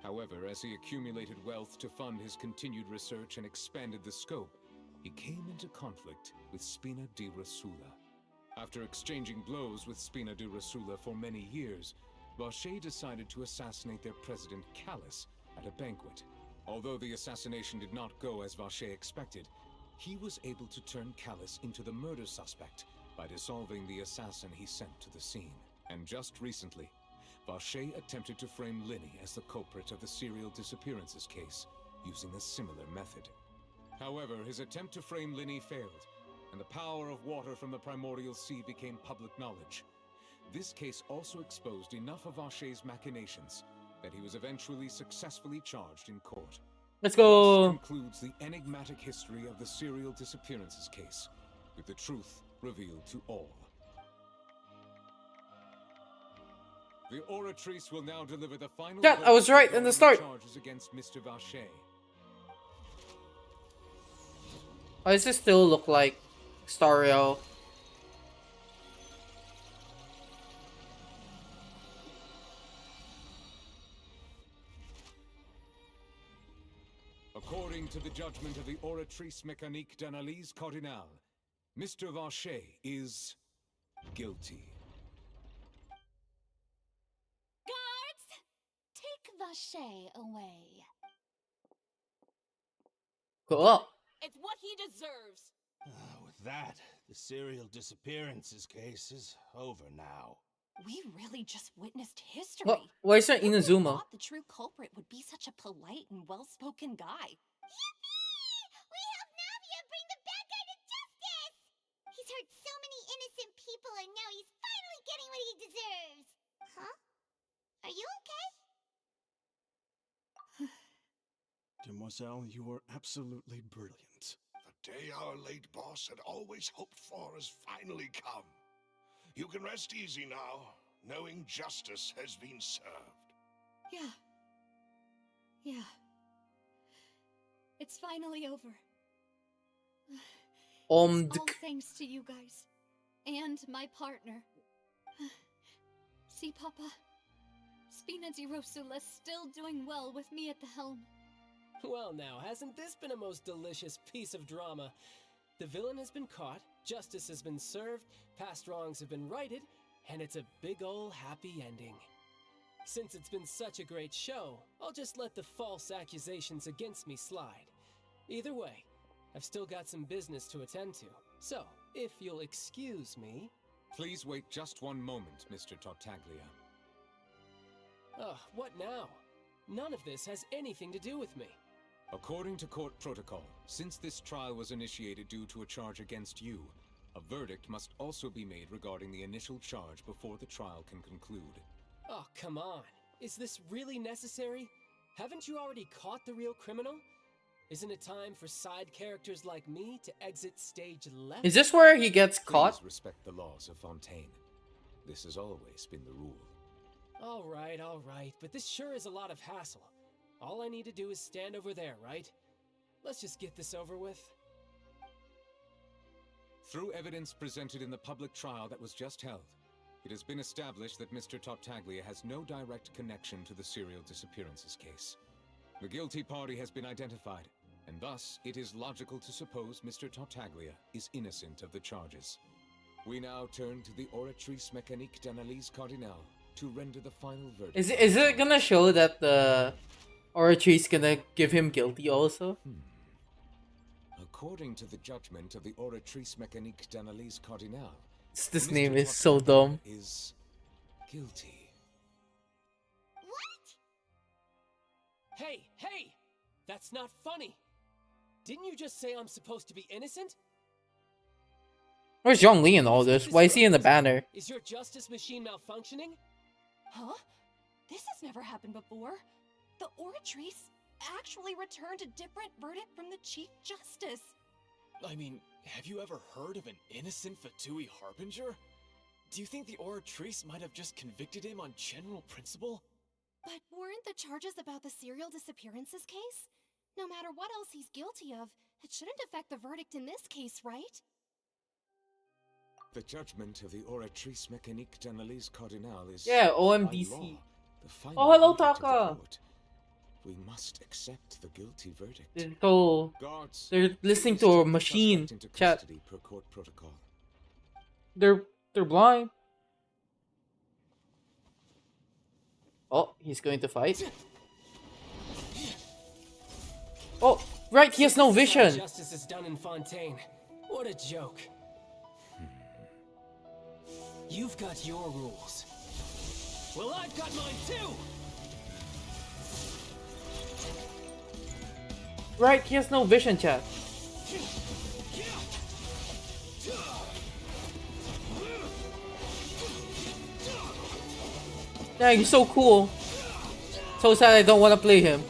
However, as he accumulated wealth to fund his continued research and expanded the scope, he came into conflict with Spina di Rosula. After exchanging blows with Spina di Rosula for many years, Vacher decided to assassinate their president Callus at a banquet. Although the assassination did not go as Vacher expected, he was able to turn Callus into the murder suspect by dissolving the assassin he sent to the scene. And just recently, Vacher attempted to frame Linny as the culprit of the serial disappearances case, using a similar method. However, his attempt to frame Linny failed, and the power of water from the primordial sea became public knowledge. This case also exposed enough of Vacher's machinations that he was eventually successfully charged in court. Let's go. This concludes the enigmatic history of the serial disappearances case, with the truth revealed to all. The oratrice will now deliver the final. Yeah, I was right in the start. Charges against Mr. Vacher. Why does it still look like Stario? According to the judgment of the Oratrice Mécanique d'Analyse Cardinale, Mr. Vacher is guilty. Guards, take Vacher away. Cool. It's what he deserves. With that, the serial disappearances case is over now. We really just witnessed history. What? Why is there Who would've Inazuma? thought the true culprit would be such a polite and well-spoken guy? We helped Navia bring the bad guy to justice! He's hurt so many innocent people and now he's finally getting what he deserves! Huh? Are you okay? Demoiselle, you were absolutely brilliant. The day our late boss had always hoped for has finally come. You can rest easy now, knowing justice has been served. Yeah. Yeah. It's finally over. It's all thanks to you guys. And my partner. See, Papa? Spina di Rosula's still doing well with me at the helm. Well now, hasn't this been a most delicious piece of drama? The villain has been caught, justice has been served, past wrongs have been righted, and it's a big ol' happy ending. Since it's been such a great show, I'll just let the false accusations against me slide. Either way, I've still got some business to attend to, so if you'll excuse me... Please wait just one moment, Mr. Tartaglia. What now? None of this has anything to do with me. According to court protocol, since this trial was initiated due to a charge against you, a verdict must also be made regarding the initial charge before the trial can conclude. Oh, come on. Is this really necessary? Haven't you already caught the real criminal? Isn't it time for side characters like me to exit stage left? Is this where he gets caught? Please respect the laws of Fontaine. This has always been the rule. All right, but this sure is a lot of hassle. All I need to do is stand over there, right? Let's just get this over with. Through evidence presented in the public trial that was just held, it has been established that Mr. Tartaglia has no direct connection to the serial disappearances case. The guilty party has been identified, and thus it is logical to suppose Mr. Tartaglia is innocent of the charges. We now turn to the Oratrice Mécanique d'Analyse Cardinale to render the final verdict. Is it gonna show that the Oratrice gonna give him guilty also? According to the judgment of the Oratrice Mécanique d'Analyse Cardinale, This Mr. name is so dumb. Is guilty. Hey! That's not funny! Didn't you just say I'm supposed to be innocent? Where's Zhongli in all this? Why is he in the banner? Is your justice machine malfunctioning? Huh? This has never happened before. The Oratrice actually returned a different verdict from the Chief Justice. I mean, have you ever heard of an innocent Fatui Harbinger? Do you think the Oratrice might have just convicted him on general principle? But weren't the charges about the serial disappearances case? No matter what else he's guilty of, it shouldn't affect the verdict in this case, right? The judgment of the Oratrice Mécanique d'Analyse Cardinale is... Yeah, by OMDC. law, the final Oh, hello, verdict of the Taka. court. We must accept the guilty verdict. So they're listening please to a take the machine suspect into chat. custody per court protocol. They're blind. Oh, he's going to fight. Oh, right, he has no This is how vision. justice is done in Fontaine. What a joke. You've got your rules. Well, I've got mine too! Right, he has no vision, chat. Yeah, he's so cool. So sad I don't want to play him.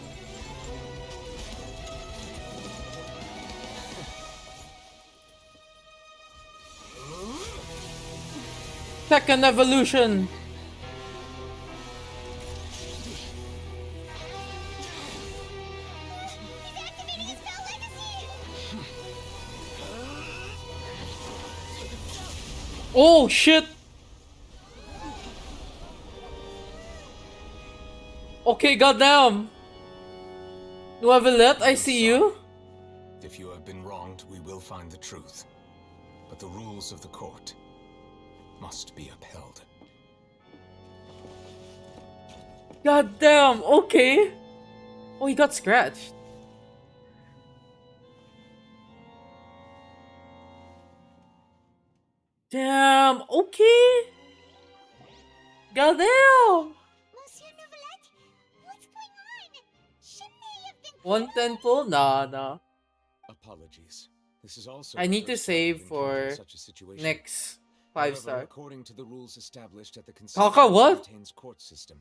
Second evolution. Oh shit. Okay, goddamn. Novelet, I see you. If you have been wronged, we will find the truth. But the rules of the court must be upheld. Goddamn, okay. Oh, he got scratched. Damn, okay. Goddamn! Monsieur Neuvillette, what's going on? Shouldn't they have been 110 full? Nah. Apologies. This is also I the need to first time I've save encountered for such a situation. next 5 However, star. according to the rules established at the Kaka, Conception what? Fontaine's court system,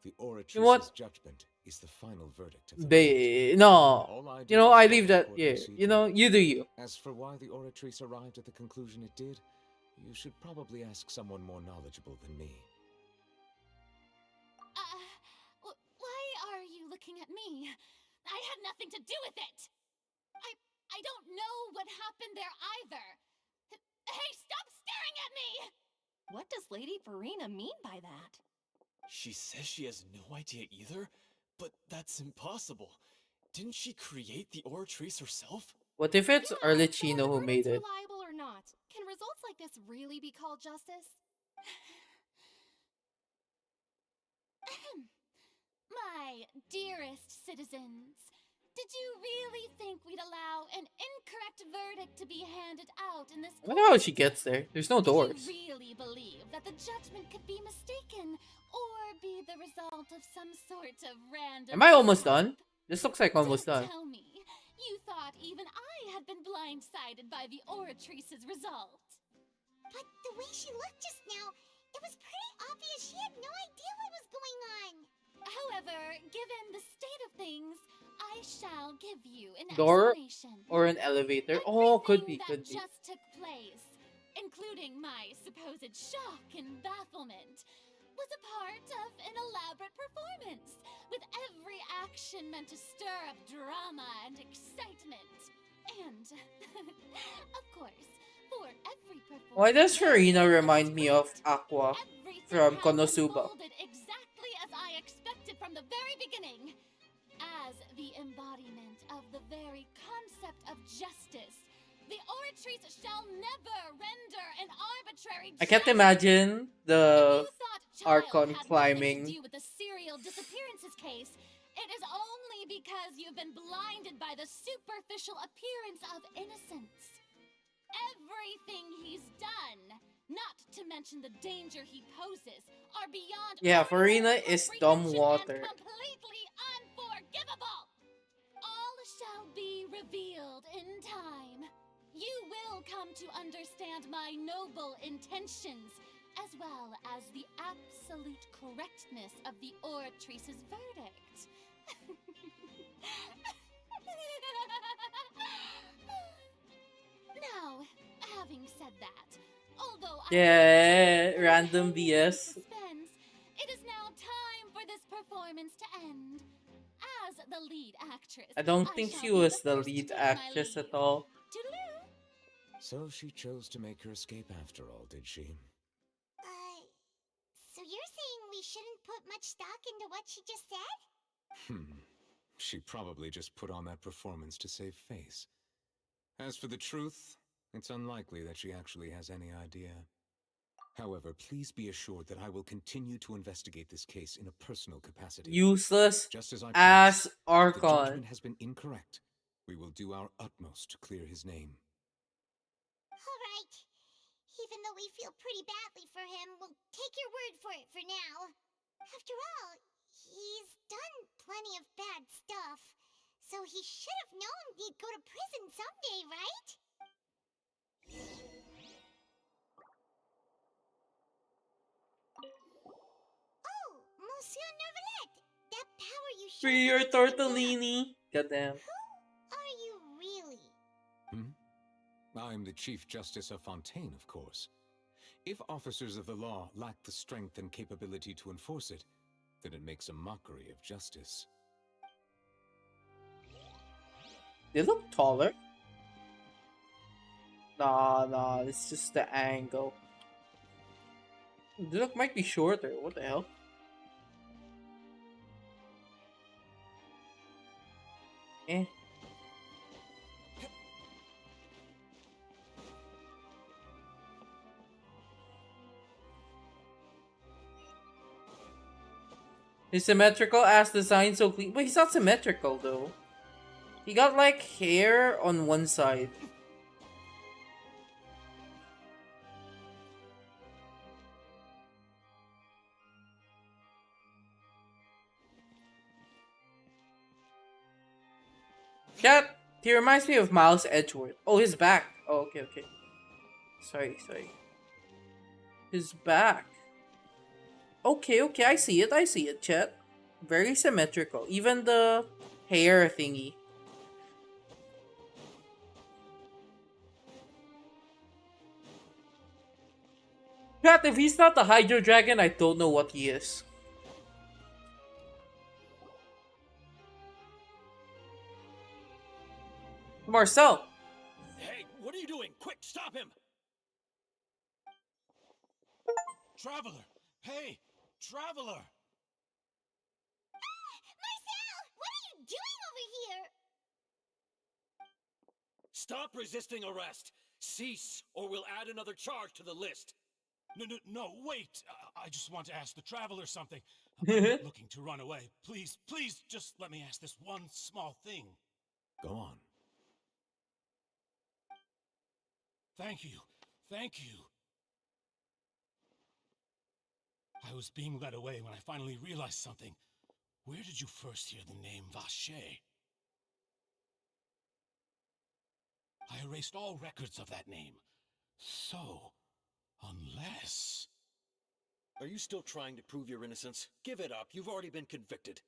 the You know what? Oratrice's judgment is the final verdict of the court. No. All I You do know, is I follow leave that. court Yeah. procedure. You know, you do you. As for why the Oratrice arrived at the conclusion it did, you should probably ask someone more knowledgeable than me. Why are you looking at me? I had nothing to do with it! I don't know what happened there either! Hey, stop staring at me! What does Lady Verena mean by that? She says she has no idea either, but that's impossible. Didn't she create the Oratrice herself? What if it's Arlecchino who made it? Reliable or not, can results like this really be called justice? My dearest citizens, did you really think we'd allow an incorrect verdict to be handed out in this I wonder how she gets there. There's no doors. Did you really believe that the judgment could be mistaken or be the result of some sort of random... Am I almost done? This looks like almost Don't done. tell me you thought even I had been blindsided by the Oratrice's result. But the way she looked just now, it was pretty obvious she had no idea what was going on. However, given the state of things, I shall give you an Door explanation. or an elevator? Oh, could be. That just took place, including my supposed shock and bafflement, was a part of an elaborate performance, with every action meant to stir up drama and excitement. And, of course, for every performance... Why does Farina remind me of Aqua from Konosuba? Exactly as I expected from the very beginning. As the embodiment of the very concept of justice, the Oratrice shall never render an arbitrary I can't imagine the Archon to climbing. do with the serial disappearances case. It is only because you've been blinded by the superficial appearance of innocence. Everything he's done, not to mention the danger he poses, are beyond Yeah, Farina is dumb water. completely unforgivable. All shall be revealed in time. You will come to understand my noble intentions, as well as the absolute correctness of the Oratrice's verdict. Now, having said that, although Random BS. suspense, it is now time for this performance to end. As the lead actress, I don't think shall she be was the the first lead to take my actress leave. at all. Toodaloo! So she chose to make her escape after all, did she? So you're saying we shouldn't put much stock into what she just said? She probably just put on that performance to save face. As for the truth, it's unlikely that she actually has any idea. However, please be assured that I will continue to investigate this case in a personal capacity. Useless Just as I as promised. If the Archon. judgment has been incorrect, we will do our utmost to clear his name. Alright. Even though we feel pretty badly for him, we'll take your word for it for now. After all, he's done plenty of bad stuff, so he should have known he'd go to prison someday, right? Oh, Monsieur Neuvillette, that power you showed Free your tortellini. Goddamn. are you really? I'm the Chief Justice of Fontaine, of course. If officers of the law lack the strength and capability to enforce it, then it makes a mockery of justice. They look taller. Nah, it's just the angle. They look might be shorter. What the hell? Eh. His symmetrical ass design so clean. But he's not symmetrical though. He got like hair on one side. Chat, he reminds me of Miles Edgeworth. Oh, he's back. Oh, okay, okay. Sorry. He's back. Okay, I see it, chat. Very symmetrical. Even the hair thingy. Chat, if he's not the Hydro Dragon, I don't know what he is. Marcel! Hey, what are you doing? Quick, stop him! Traveler! Hey, Traveler! Marcel! What are you doing over here? Stop resisting arrest! Cease, or we'll add another charge to the list. No, wait! I just want to ask the Traveler something. I'm not looking to run away. Please, just let me ask this one small thing. Go on. Thank you. I was being led away when I finally realized something. Where did you first hear the name Vacher? I erased all records of that name. So, unless... Are you still trying to prove your innocence? Give it up. You've already been convicted.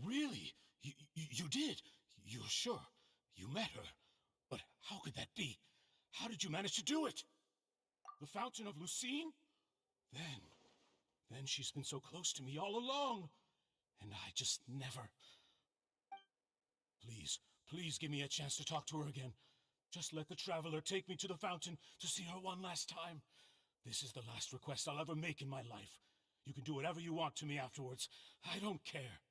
Really? You did? You're sure? You met her? But how could that be? How did you manage to do it? The Fountain of Lucine? Then she's been so close to me all along. And I just never... Please give me a chance to talk to her again. Just let the Traveler take me to the fountain to see her one last time. This is the last request I'll ever make in my life. You can do whatever you want to me afterwards. I don't care.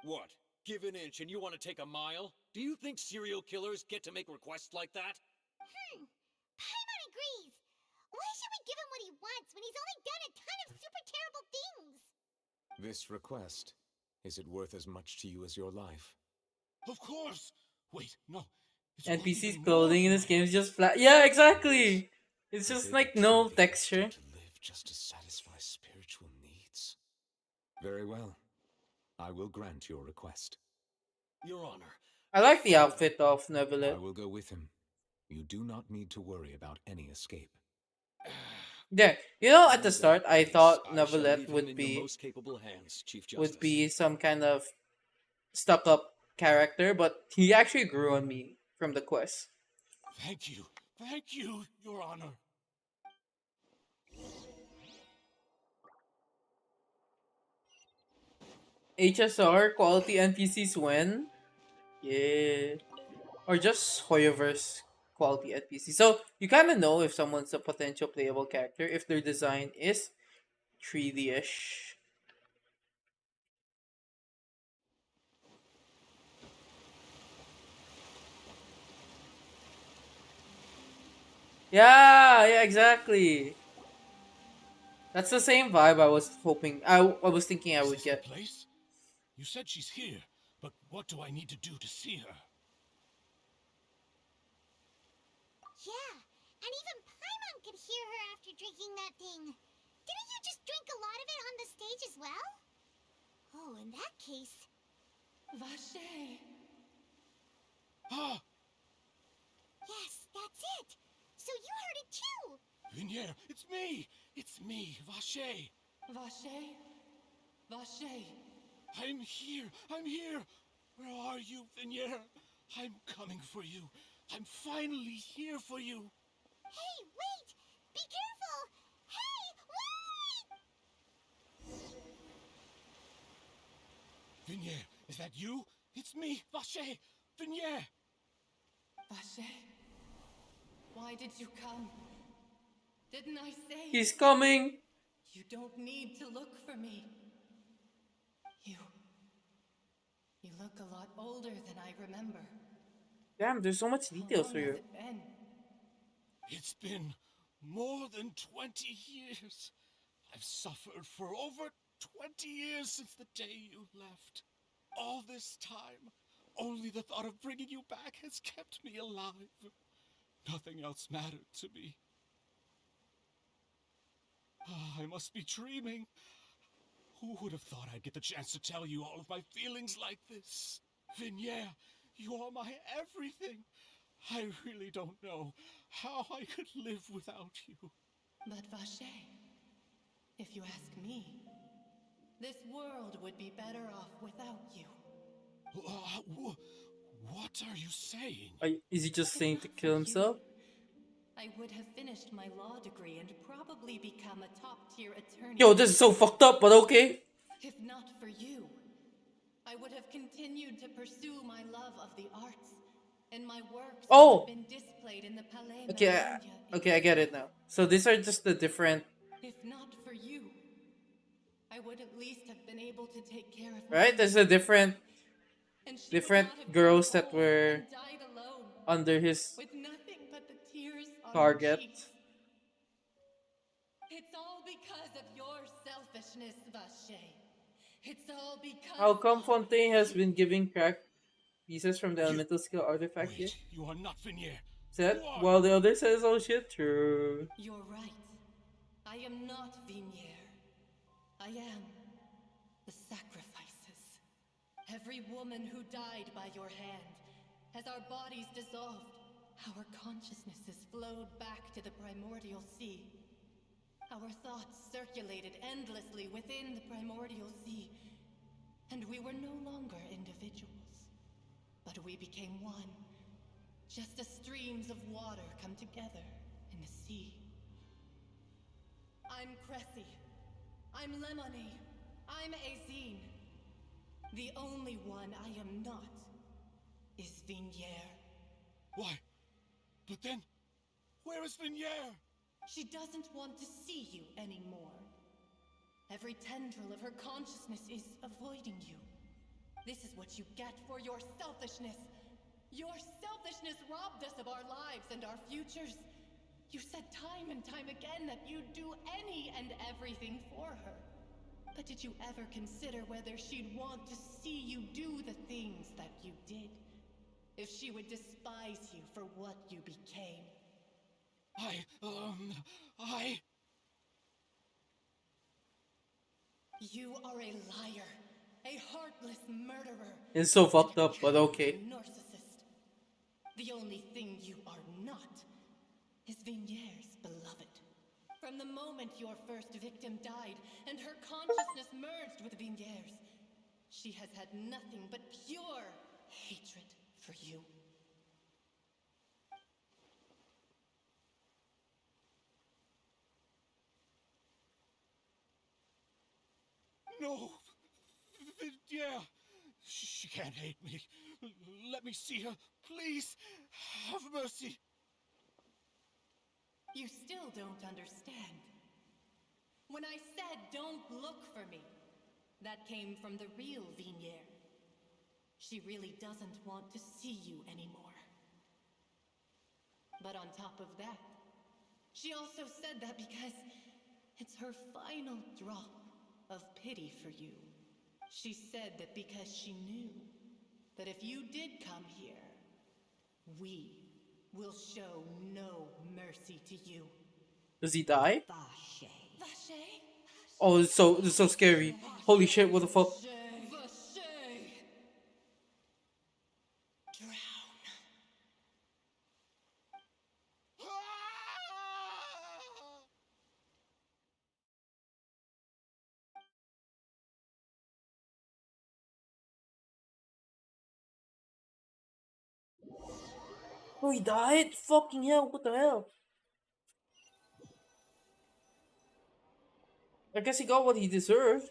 What? Give an inch and you want to take a mile? Do you think serial killers get to make requests like that? Paimon agrees. Why should we give him what he wants when he's only done a ton of super terrible things? This request, is it worth as much to you as your life? Of course! Wait, no. NPC's clothing in this game is just flat. Yeah, exactly! It's just like no texture. To live just to satisfy spiritual needs? Very well. I will grant your request. Your Honor. I like the outfit of Neuvillette. I will go with him. You do not need to worry about any escape. Yeah, you know, at the start, I thought I shall Neuvillette leave him in your most capable hands, Chief Justice. would be some kind of stuck-up character, but he actually grew on me from the quest. Thank you, Your Honor. HSR quality NPCs when? Yeah. Or just Hoyoverse quality NPC. So you kind of know if someone's a potential playable character if their design is 3D-ish. Yeah, exactly. That's the same vibe I was hoping. I was thinking I would get. Is this the place? You said she's here, but what do I need to do to see her? Yeah, and even Paimon could hear her after drinking that thing. Didn't you just drink a lot of it on the stage as well? Oh, in that case... Vacher! Ah! Yes, that's it! So you heard it too! Vinier, it's me! It's me, Vacher! Vacher? Vacher! I'm here! Where are you, Vinier? I'm coming for you. I'm finally here for you. Hey, wait! Be careful! Hey, wait! Vinier, is that you? It's me, Vacher! Vinier! Vacher? Why did you come? Didn't I say? He's coming! You don't need to look for me. You look a lot older than I remember. Damn, there's so much details for you. It's been more than 20 years. I've suffered for over 20 years since the day you left. All this time, only the thought of bringing you back has kept me alive. Nothing else mattered to me. I must be dreaming. Who would have thought I'd get the chance to tell you all of my feelings like this? Vinier, You are my everything. I really don't know how I could live without you. But Vache, if you ask me, this world would be better off without you. What are you saying? Is he just If saying not to for kill himself? I would have finished my law degree and probably become a top-tier attorney. Yo, this is so fucked up, but okay. If not for you, I would have continued to pursue my love of the arts, and my works would have been displayed in the Palais Magnolia. Okay, I get it now. So these are just the different. If not for you, I would at least have been able to take care of Right? There's a different girls that were under his with nothing but the tears on her target. cheeks. It's all because of your selfishness, Vache. It's all because How come Fontaine has been giving crack pieces from the elemental skill artifact here? You are not Vignier. Said, while the other says, oh shit, true. You're right. I am not Vignier. I am the sacrifices. Every woman who died by your hand, as our bodies dissolved, our consciousnesses flowed back to the primordial sea. Our thoughts circulated endlessly within the primordial sea, and we were no longer individuals, but we became one, just as streams of water come together in the sea. I'm Cressy. I'm Lemony. I'm Azine. The only one I am not is Vignier. Why? But then, where is Vignier? She doesn't want to see you anymore. Every tendril of her consciousness is avoiding you. This is what you get for your selfishness. Your selfishness robbed us of our lives and our futures. You said time and time again that you'd do any and everything for her. But did you ever consider whether she'd want to see you do the things that you did? If she would despise you for what you became? You are a liar, a heartless murderer. It's so fucked up, but okay. A narcissist. The only thing you are not is Vignier's beloved. From the moment your first victim died and her consciousness merged with Vignier's, she has had nothing but pure hatred for you. No! Vignier! She can't hate me. Let me see her, please. Have mercy. You still don't understand. When I said don't look for me, that came from the real Vignier. She really doesn't want to see you anymore. But on top of that, she also said that because it's her final drop of pity for you. She said that because she knew that if you did come here, we will show no mercy to you. Does he die? Vache. Oh, it's so scary. Holy shit, what the fuck? Oh, he died? Fucking hell, what the hell? I guess he got what he deserved.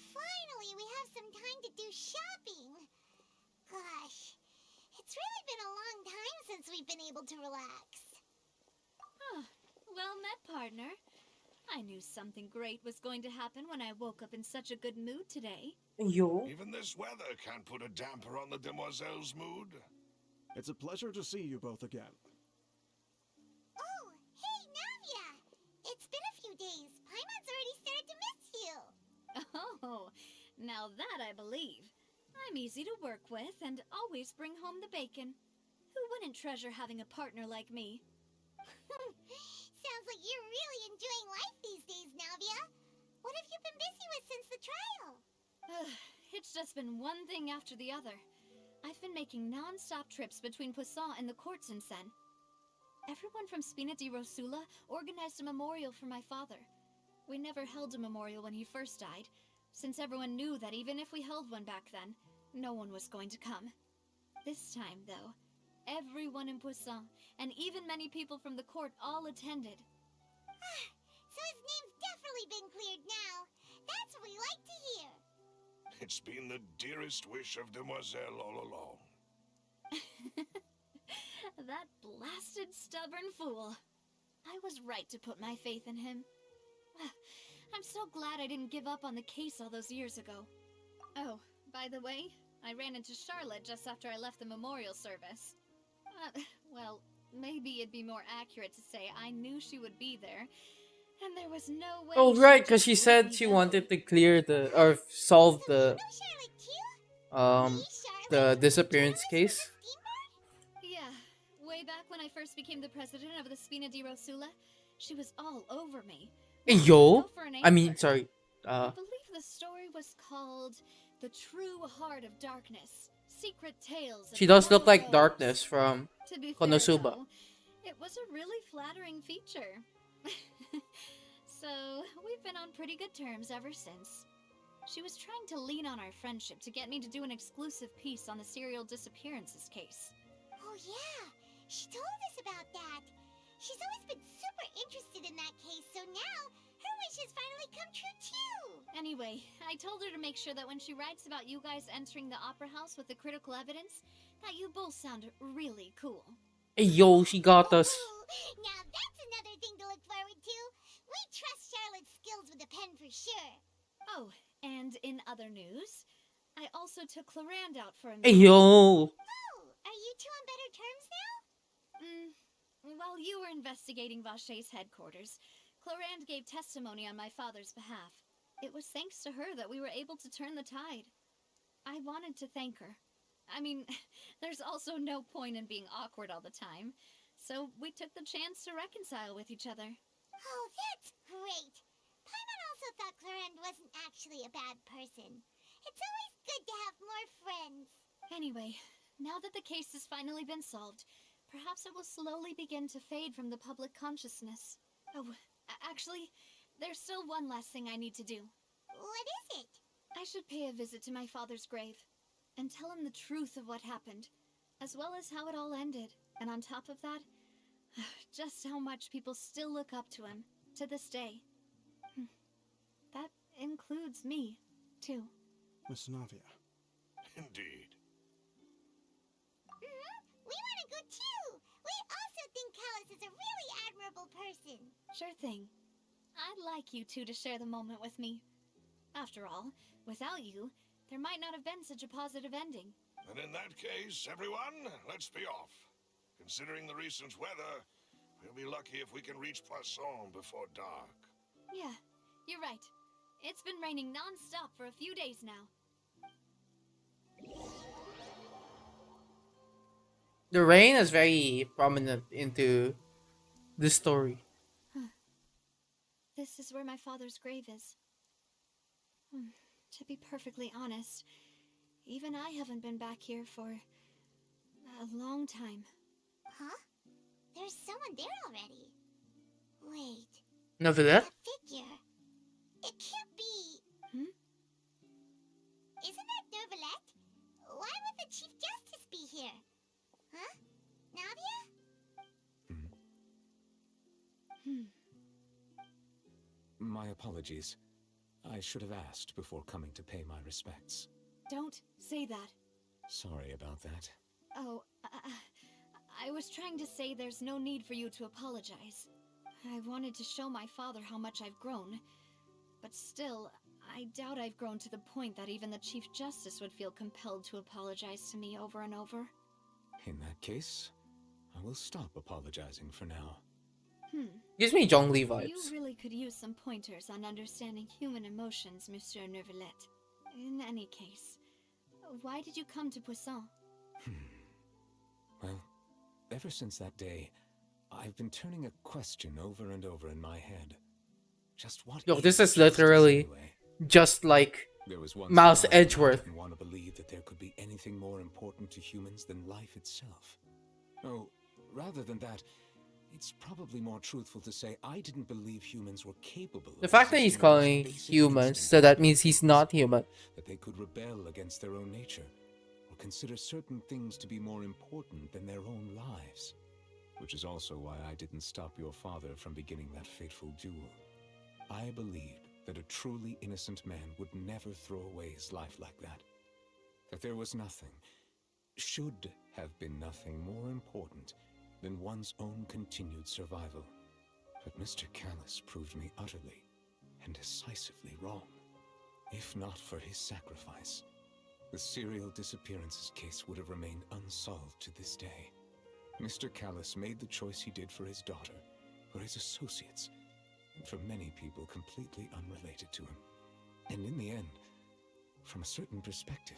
Finally, we have some time to do shopping. Gosh, it's really been a long time since we've been able to relax. Ah, well met, partner. I knew something great was going to happen when I woke up in such a good mood today. Yo. Even this weather can't put a damper on the demoiselle's mood. It's a pleasure to see you both again. Oh, hey, Navia! It's been a few days. Paimon's already started to miss you. Oh, now that I believe. I'm easy to work with and always bring home the bacon. Who wouldn't treasure having a partner like me? Sounds like you're really enjoying life these days, Navia. What have you been busy with since the trial? It's just been one thing after the other. I've been making non-stop trips between Poisson and the courts in Sen. Everyone from Spina di Rosula organized a memorial for my father. We never held a memorial when he first died, since everyone knew that even if we held one back then, no one was going to come. This time, though, everyone in Poisson, and even many people from the court, all attended. So his name's definitely been cleared now. That's what we like to hear. It's been the dearest wish of Demoiselle all along. That blasted stubborn fool. I was right to put my faith in him. I'm so glad I didn't give up on the case all those years ago. Oh, by the way, I ran into Charlotte just after I left the memorial service. Well, maybe it'd be more accurate to say I knew she would be there, and there was no way. Oh right, because she said she wanted to clear the or solve um the disappearance case. Yeah, way back when I first became the president of the Spina di Rosula, she was all over me. Hey, Wanted to yo, know for an I mean, answer. sorry. I believe the story was called "The True Heart of Darkness: Secret Tales of She does look Tomorrow like Rose." Darkness from To be fair, Konosuba. though, it was a really flattering feature. So, we've been on pretty good terms ever since. She was trying to lean on our friendship to get me to do an exclusive piece on the serial disappearances case. Oh yeah, she told us about that. She's always been super interested in that case, so now her wish has finally come true too. Anyway, I told her to make sure that when she writes about you guys entering the opera house with the critical evidence, that you both sound really cool. Hey, yo, she got us. Now that's another thing to look forward to. We trust Charlotte's skills with a pen for sure. Oh, and in other news, I also took Clarand out for a Hey, meal. yo. Oh, are you two on better terms now? While you were investigating Vache's headquarters, Clarand gave testimony on my father's behalf. It was thanks to her that we were able to turn the tide. I wanted to thank her. I mean, there's also no point in being awkward all the time, so we took the chance to reconcile with each other. Oh, that's great. Paimon also thought Clarend wasn't actually a bad person. It's always good to have more friends. Anyway, now that the case has finally been solved, perhaps it will slowly begin to fade from the public consciousness. Oh, actually, there's still one last thing I need to do. What is it? I should pay a visit to my father's grave and tell him the truth of what happened, as well as how it all ended. And on top of that, just how much people still look up to him to this day. That includes me, too. Miss Navia. Indeed. We want to go too. We also think Callus is a really admirable person. Sure thing. I'd like you two to share the moment with me. After all, without you, there might not have been such a positive ending. And in that case, everyone, let's be off. Considering the recent weather, we'll be lucky if we can reach Poisson before dark. Yeah, you're right. It's been raining non-stop for a few days now. The rain is very prominent into the story. This is where my father's grave is. To be perfectly honest, even I haven't been back here for a long time. Huh? There's someone there already. Wait. Novelette? That figure. It can't be. Isn't that Novelette? Why would the Chief Justice be here? Huh? Navia? My apologies. I should have asked before coming to pay my respects. Don't say that. Sorry about that. Oh, I was trying to say there's no need for you to apologize. I wanted to show my father how much I've grown. But still, I doubt I've grown to the point that even the Chief Justice would feel compelled to apologize to me over and over. In that case, I will stop apologizing for now. Gives me Zhongli vibes. You really could use some pointers on understanding human emotions, Monsieur Neuvillette. In any case, why did you come to Poisson? Well, ever since that day, I've been turning a question over and over in my head. Just what Yo, this is is justice literally anyway? just like There was once a Mouse time when I Edgeworth. didn't want to believe that there could be anything more important to humans than life itself. Oh, rather than that, it's probably more truthful to say I didn't believe humans were capable The of fact that he's resisting the most calling basic humans, instinct so of that means he's themselves, not human. that they could rebel against their own nature, or consider certain things to be more important than their own lives. Which is also why I didn't stop your father from beginning that fateful duel. I believed that a truly innocent man would never throw away his life like that. That there was nothing, should have been nothing more important than one's own continued survival. But Mr. Callus proved me utterly and decisively wrong. If not for his sacrifice, the serial disappearances case would have remained unsolved to this day. Mr. Callus made the choice he did for his daughter, for his associates, and for many people completely unrelated to him. And in the end, from a certain perspective,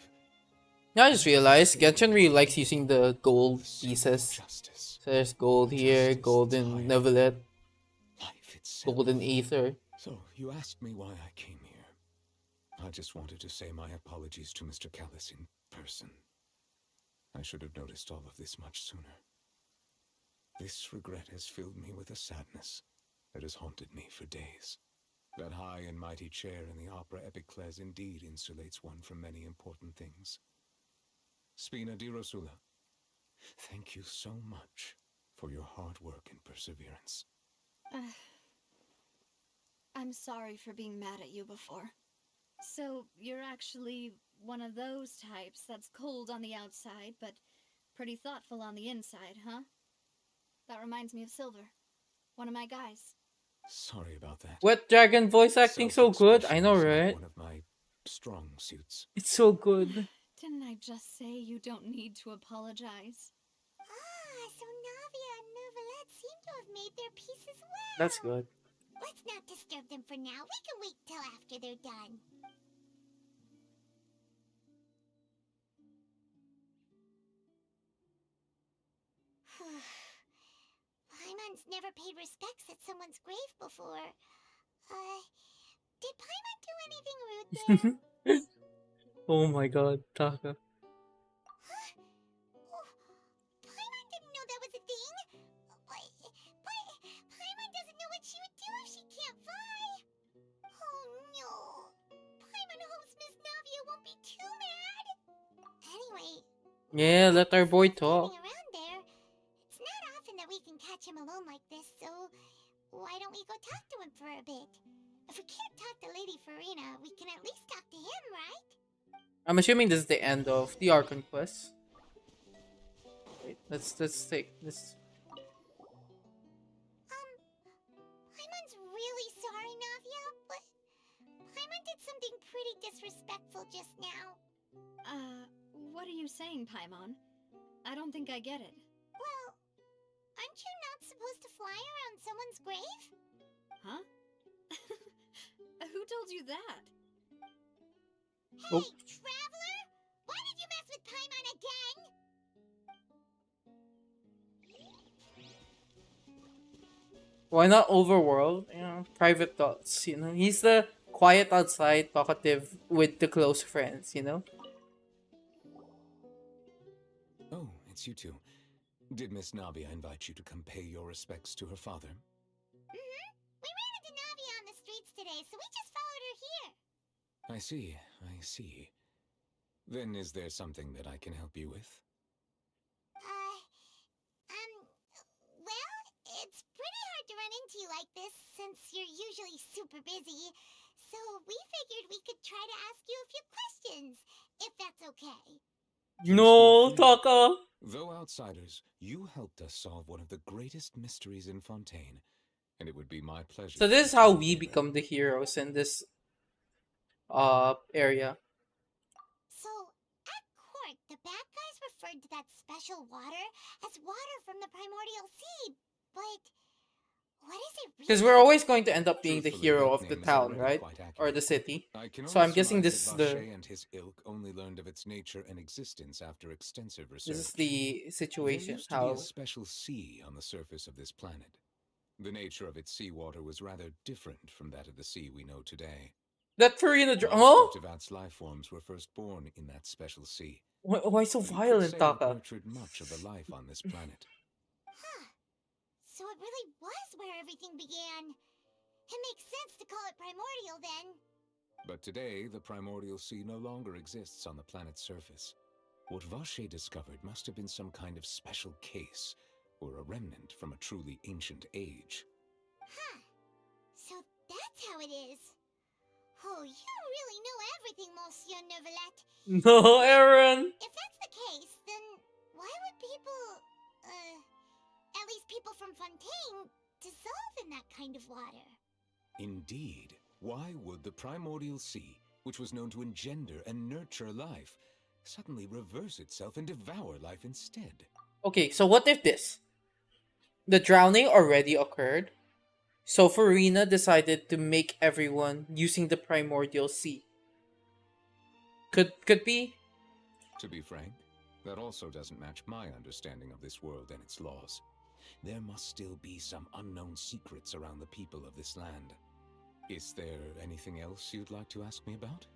Now I just realized Genshin really likes using the gold pieces. So there's gold here, golden Nevelet, golden Aether. So, you asked me why I came here. I just wanted to say my apologies to Mr. Callus in person. I should have noticed all of this much sooner. This regret has filled me with a sadness that has haunted me for days. That high and mighty chair in the opera Epiclese indeed insulates one from many important things. Spina di Rosula, thank you so much for your hard work and perseverance. I'm sorry for being mad at you before. So, you're actually one of those types that's cold on the outside, but pretty thoughtful on the inside, huh? That reminds me of Silver, one of my guys. Sorry about that. Wet Dragon voice acting so good. I Self-expression know, is not right? one of my strong suits. It's so good. Didn't I just say you don't need to apologize? Ah, so Navia and Neuvillette seem to have made their peace as well. That's good. Let's not disturb them for now. We can wait till after they're done. Paimon's never paid respects at someone's grave before. Did Paimon do anything rude there? Oh my god, Taka. Paimon didn't know that was a thing. But Paimon doesn't know what she would do if she can't fly. Oh no. Paimon hopes Miss Navia won't be too mad. Anyway, Yeah, let our boy talk. around there, it's not often that we can catch him alone like this, so why don't we go talk to him for a bit? If we can't talk to Lady Farina, we can at least talk to him, right? I'm assuming this is the end of the Archon quest. Wait, let's take this. Paimon's really sorry, Navia, but Paimon did something pretty disrespectful just now. What are you saying, Paimon? I don't think I get it. Well, aren't you not supposed to fly around someone's grave? Huh? Who told you that? Hey, Traveler! Why did you mess with Paimon again? Why not overworld? You know, private thoughts, you know. He's the quiet outside, talkative with the close friends, you know? Oh, it's you two. Did Miss Navia invite you to come pay your respects to her father? Mm-hmm. We ran into Navia on the streets today, so we just followed her here. I see. Then is there something that I can help you with? Well, it's pretty hard to run into you like this since you're usually super busy. So we figured we could try to ask you a few questions, if that's okay. No, Taka! Though outsiders, you helped us solve one of the greatest mysteries in Fontaine, and it would be my pleasure. So this is how we become the heroes in this area. So, at court, the bad guys referred to that special water as water from the primordial sea, but What is it Because really? we're always going to end up being the Truthfully, hero that of the name is town, already right? quite Or accurate. the city. I can So only I'm guessing surmise this is that the Vacher and his ilk only learned of its nature and existence after extensive research. this is the There situation. used to be a How special sea on the surface of this planet. The nature of its seawater was rather different from that of the sea we know today. that Farina Most of oh, Tivat's life forms were first born in that special sea. why so But you could violent, say it Taka? nurtured much of the life on this planet. Huh. So it really was where everything began. It makes sense to call it primordial then. But today, the primordial sea no longer exists on the planet's surface. What Vacher discovered must have been some kind of special case, or a remnant from a truly ancient age. Huh. So that's how it is. Oh, you really know everything, Monsieur Neuvillette. No, Aaron. If that's the case, then why would people, at least people from Fontaine, dissolve in that kind of water? Indeed, why would the primordial sea, which was known to engender and nurture life, suddenly reverse itself and devour life instead? Okay, so what if the drowning already occurred? So Farina decided to make everyone using the primordial sea. Could be. To be frank, that also doesn't match my understanding of this world and its laws. There must still be some unknown secrets around the people of this land. Is there anything else you'd like to ask me about?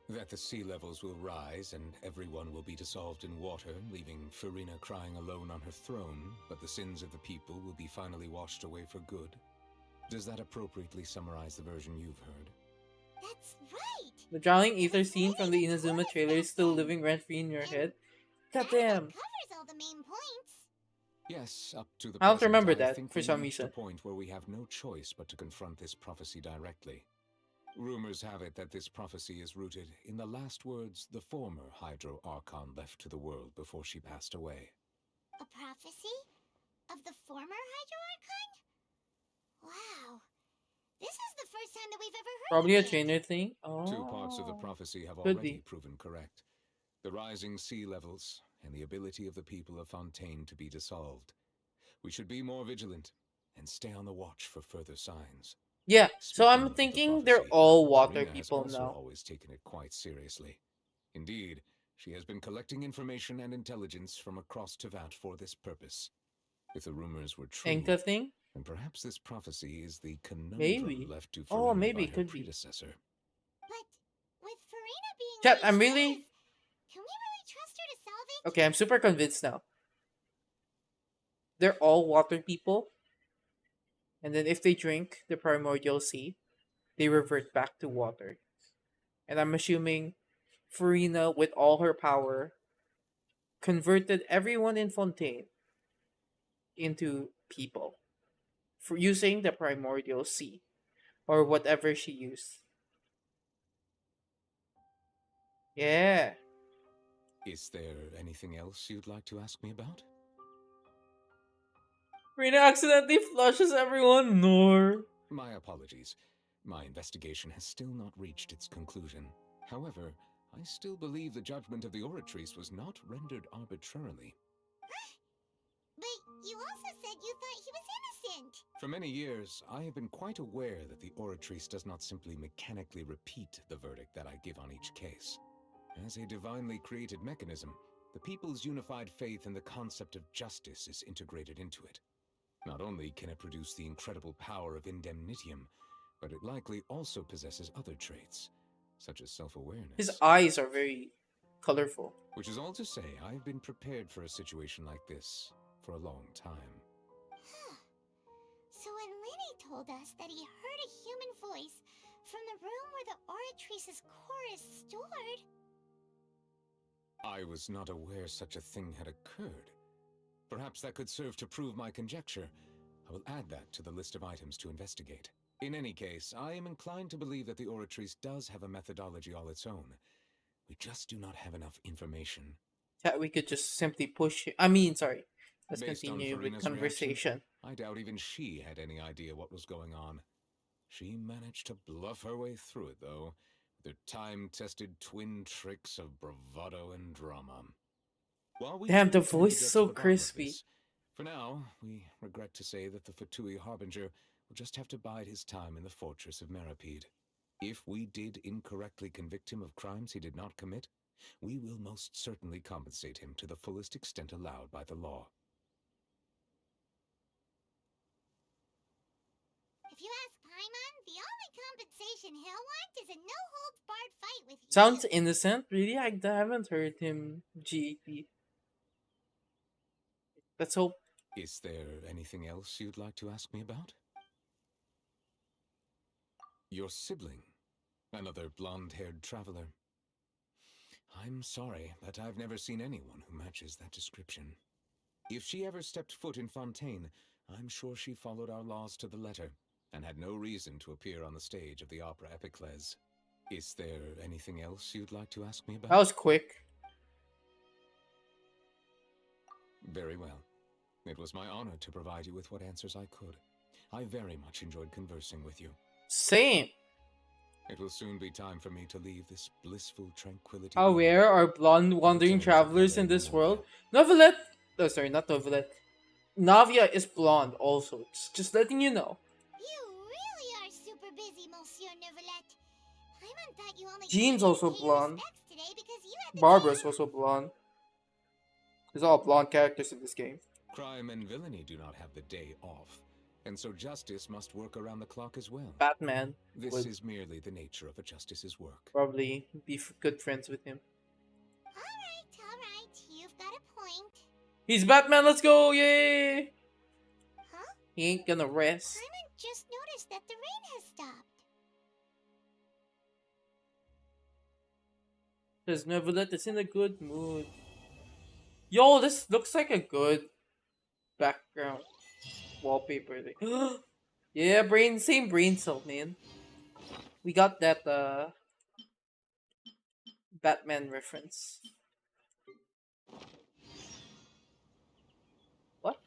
That the sea levels will rise and everyone will be dissolved in water, leaving Farina crying alone on her throne, but the sins of the people will be finally washed away for good. Does that appropriately summarize the version you've heard? That's right! The drowning ether scene from the Inazuma trailer is still living rent free in your head. Goddamn. Covers all the main points. Yes, up to the I don't present, remember I that think for we some reached reason. a point where we have no choice but to confront this prophecy directly. Rumors have it that this prophecy is rooted in the last words the former Hydro Archon left to the world before she passed away. A prophecy? Of the former Hydro Archon? Wow. This is the first time that we've ever heard Probably a of it. trainer thing. Oh. 2 parts of the prophecy have Could already be. proven correct. The rising sea levels and the ability of the people of Fontaine to be dissolved. We should be more vigilant and stay on the watch for further signs. Yeah, so Speaking I'm of the thinking they're prophecy, all water Farina has people also now. always taken it quite seriously. Indeed, she has been collecting information and intelligence from across Tivat for this purpose. If the rumors were true, Enka thing? then perhaps this prophecy is the conundrum Maybe. left to Oh, Farina maybe, by her could be. predecessor. But with Farina being Chat, what I'm she really. is, can we really trust her to solve it? Okay, I'm super convinced now. They're all water people. And then if they drink the primordial sea, they revert back to water. And I'm assuming Farina, with all her power, converted everyone in Fontaine into people for using the primordial sea or whatever she used. Yeah. Is there anything else you'd like to ask me about? Farina accidentally flushes everyone. Nor. My apologies. My investigation has still not reached its conclusion. However, I still believe the judgment of the Oratrice was not rendered arbitrarily. But you also said you thought he was innocent. For many years, I have been quite aware that the Oratrice does not simply mechanically repeat the verdict that I give on each case. As a divinely created mechanism, the people's unified faith in the concept of justice is integrated into it. Not only can it produce the incredible power of indemnitium, but it likely also possesses other traits, such as self-awareness. His eyes are very colorful. Which is all to say, I've been prepared for a situation like this for a long time. Huh. So when Lenny told us that he heard a human voice from the room where the Oratrice's core is stored... I was not aware such a thing had occurred. Perhaps that could serve to prove my conjecture. I will add that to the list of items to investigate. In any case, I am inclined to believe that the Oratrice does have a methodology all its own. We just do not have enough information. That we could just simply push. I mean, sorry. Let's Based on continue with Farina's conversation. reaction, I doubt even she had any idea what was going on. She managed to bluff her way through it, though, with her time-tested twin tricks of bravado and drama. While we Damn, do the intend to voice is get so to the bottom of crispy. this, for now, we regret to say that the Fatui Harbinger will just have to bide his time in the fortress of Meripede. If we did incorrectly convict him of crimes he did not commit, we will most certainly compensate him to the fullest extent allowed by the law. If you ask Paimon, the only compensation he'll want is a no-holds-barred fight with you. Sounds innocent. Really, I haven't heard him GP. Let's hope. Is there anything else you'd like to ask me about? Your sibling, another blonde-haired traveler. I'm sorry, but I've never seen anyone who matches that description. If she ever stepped foot in Fontaine, I'm sure she followed our laws to the letter, and had no reason to appear on the stage of the opera Epiclese. Is there anything else you'd like to ask me about? That was quick. Very well. It was my honor to provide you with what answers I could. I very much enjoyed conversing with you. Same. It will soon be time for me to leave this blissful tranquility. How rare are blonde wandering travelers in this world? Novelette. Oh, sorry, not Novelette. Navia is blonde also. Just letting you know. You really are super busy, Monsieur Neuvillette. Paimon thought you only Jean's also blonde. today because you had the Barbara's also blonde. There's all blonde characters in this game. Crime and villainy do not have the day off, and so justice must work around the clock as well. Batman. This is merely the nature of a justice's work. Probably be good friends with him. Alright, you've got a point. He's Batman, let's go, yay! Huh? He ain't gonna rest. Paimon just noticed that the rain has stopped. There's Neverlet is in a good mood. Yo, this looks like a good background wallpaper thing. Yeah, same brain cell, man. We got that Batman reference. What?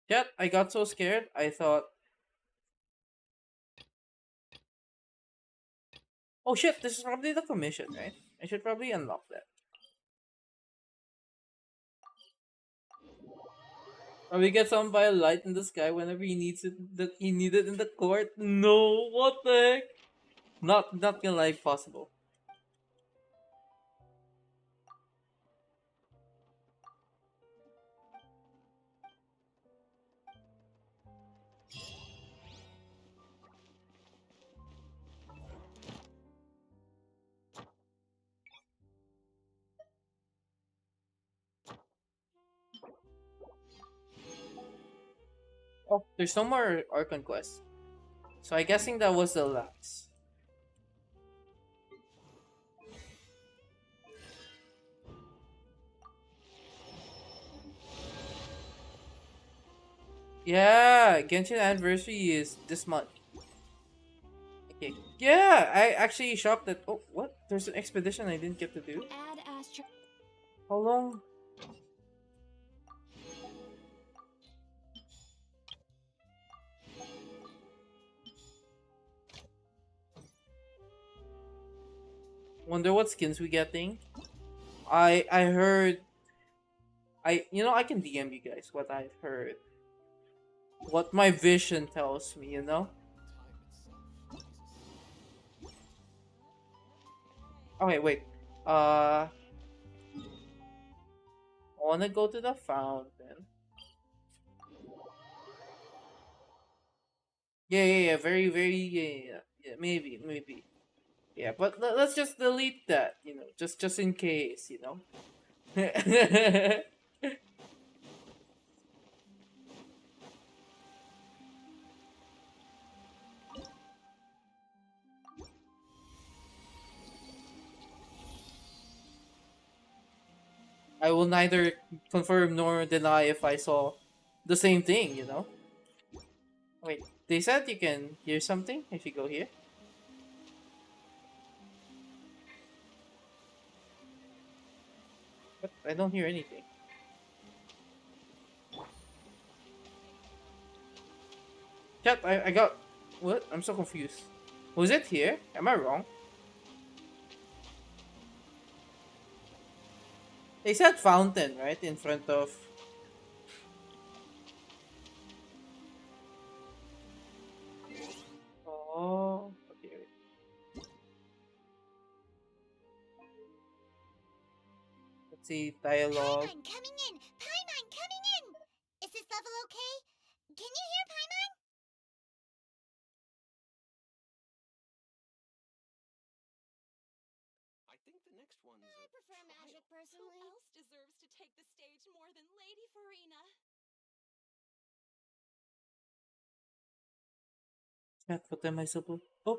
Yet I got so scared. I thought, oh shit, this is probably the commission, right? I should probably unlock that. Probably get summoned by a light in the sky whenever he needs it. That he needed in the court. No, what the heck? Not gonna lie, possible. Oh, there's no more Archon quest. So I'm guessing that was the last. Yeah, Genshin anniversary is this month. Okay. Yeah, I actually shopped at. Oh, what? There's an expedition I didn't get to do. Add Astro. How long? Wonder what skins we getting. I heard. I can DM you guys what I've heard. What my vision tells me, you know. Okay, wait. I wanna go to the fountain. Yeah. Very, yeah. Maybe. Yeah, but let's just delete that, just in case, I will neither confirm nor deny if I saw the same thing, Wait, they said you can hear something if you go here? But I don't hear anything. Chat, I got... What? I'm so confused. Was it here? Am I wrong? They said fountain, right? In front of. Oh, okay. Let's see, dialogue. Paimon coming in! Paimon coming in! Is this level okay? Can you hear Paimon? I think the next one's I prefer magic personally. Who else deserves to take the stage more than Lady Farina? Chat, what am I supposed? Oh,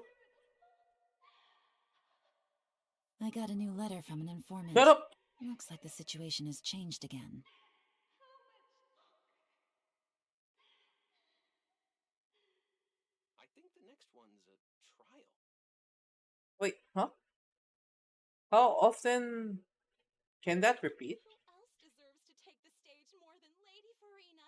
I got a new letter from an informant. shut up! Looks like the situation has changed again. I think the next one's a trial. Wait, huh? How often can that repeat? Who else deserves to take the stage more than Lady Farina?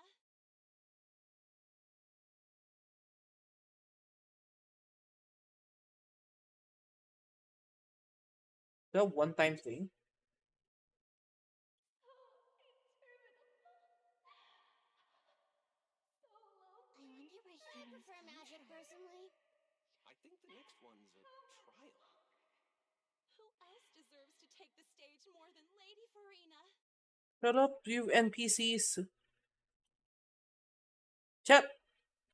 The one-time thing. I wonder where I prefer magic personally. I think the next one's a trial. Who else deserves to take the stage more than Lady Farina? Shut up, you NPCs. Chat,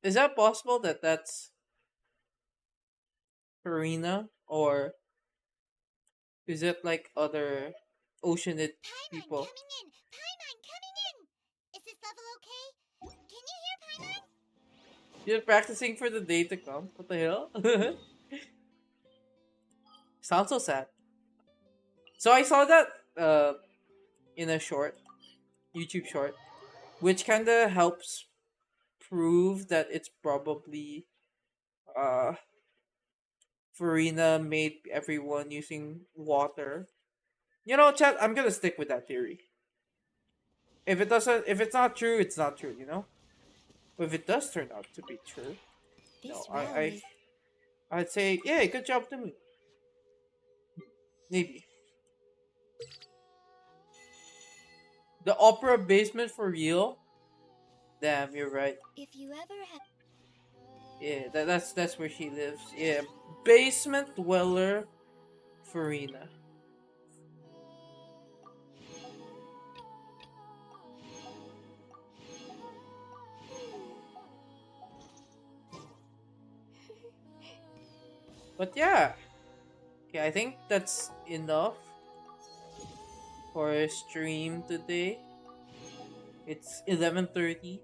is that possible that that's Farina? Or is it like other Oceanid Paimon people? coming in! Paimon coming in! Is this level okay? Can you hear Paimon? You're practicing for the day to come? What the hell? Sounds so sad. So I saw that in a short, YouTube short, which kind of helps prove that it's probably uh Farina made everyone using water. You know, chat, I'm gonna stick with that theory. If it's not true, it's not true, you know? But if it does turn out to be true, This no, well is... I'd say, yeah, good job to me. Maybe. The opera basement for real? Damn, you're right. If you ever have... Yeah, that's where she lives. Yeah, basement dweller, Farina. But yeah, okay, I think that's enough for a stream today. It's 11:30.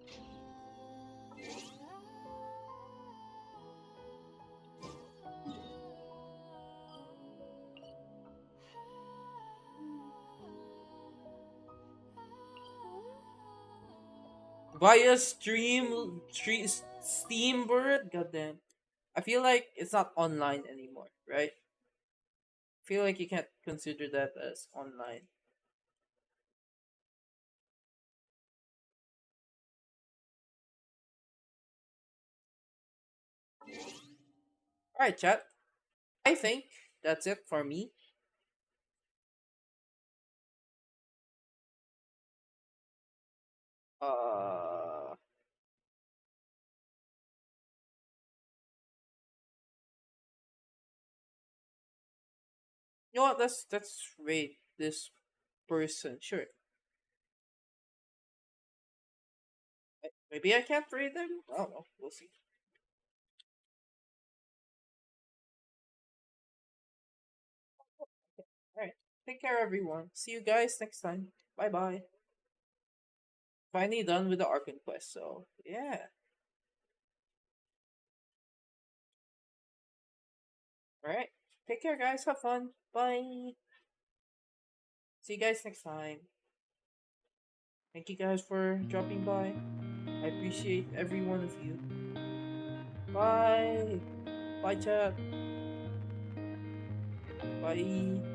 Via Steambird. Goddamn, I feel like it's not online anymore, right? I feel like you can't consider that as online. All right, chat. I think that's it for me. Uh, you know what? Let's rate this person. Sure. Maybe I can't rate them. I don't know. We'll see. All right. Take care, everyone. See you guys next time. Bye bye. Finally done with the Archon quest. So yeah. All right. Take care, guys. Have fun. Bye. See you guys next time. Thank you guys for dropping by. I appreciate every one of you. Bye. Bye, chat. Bye.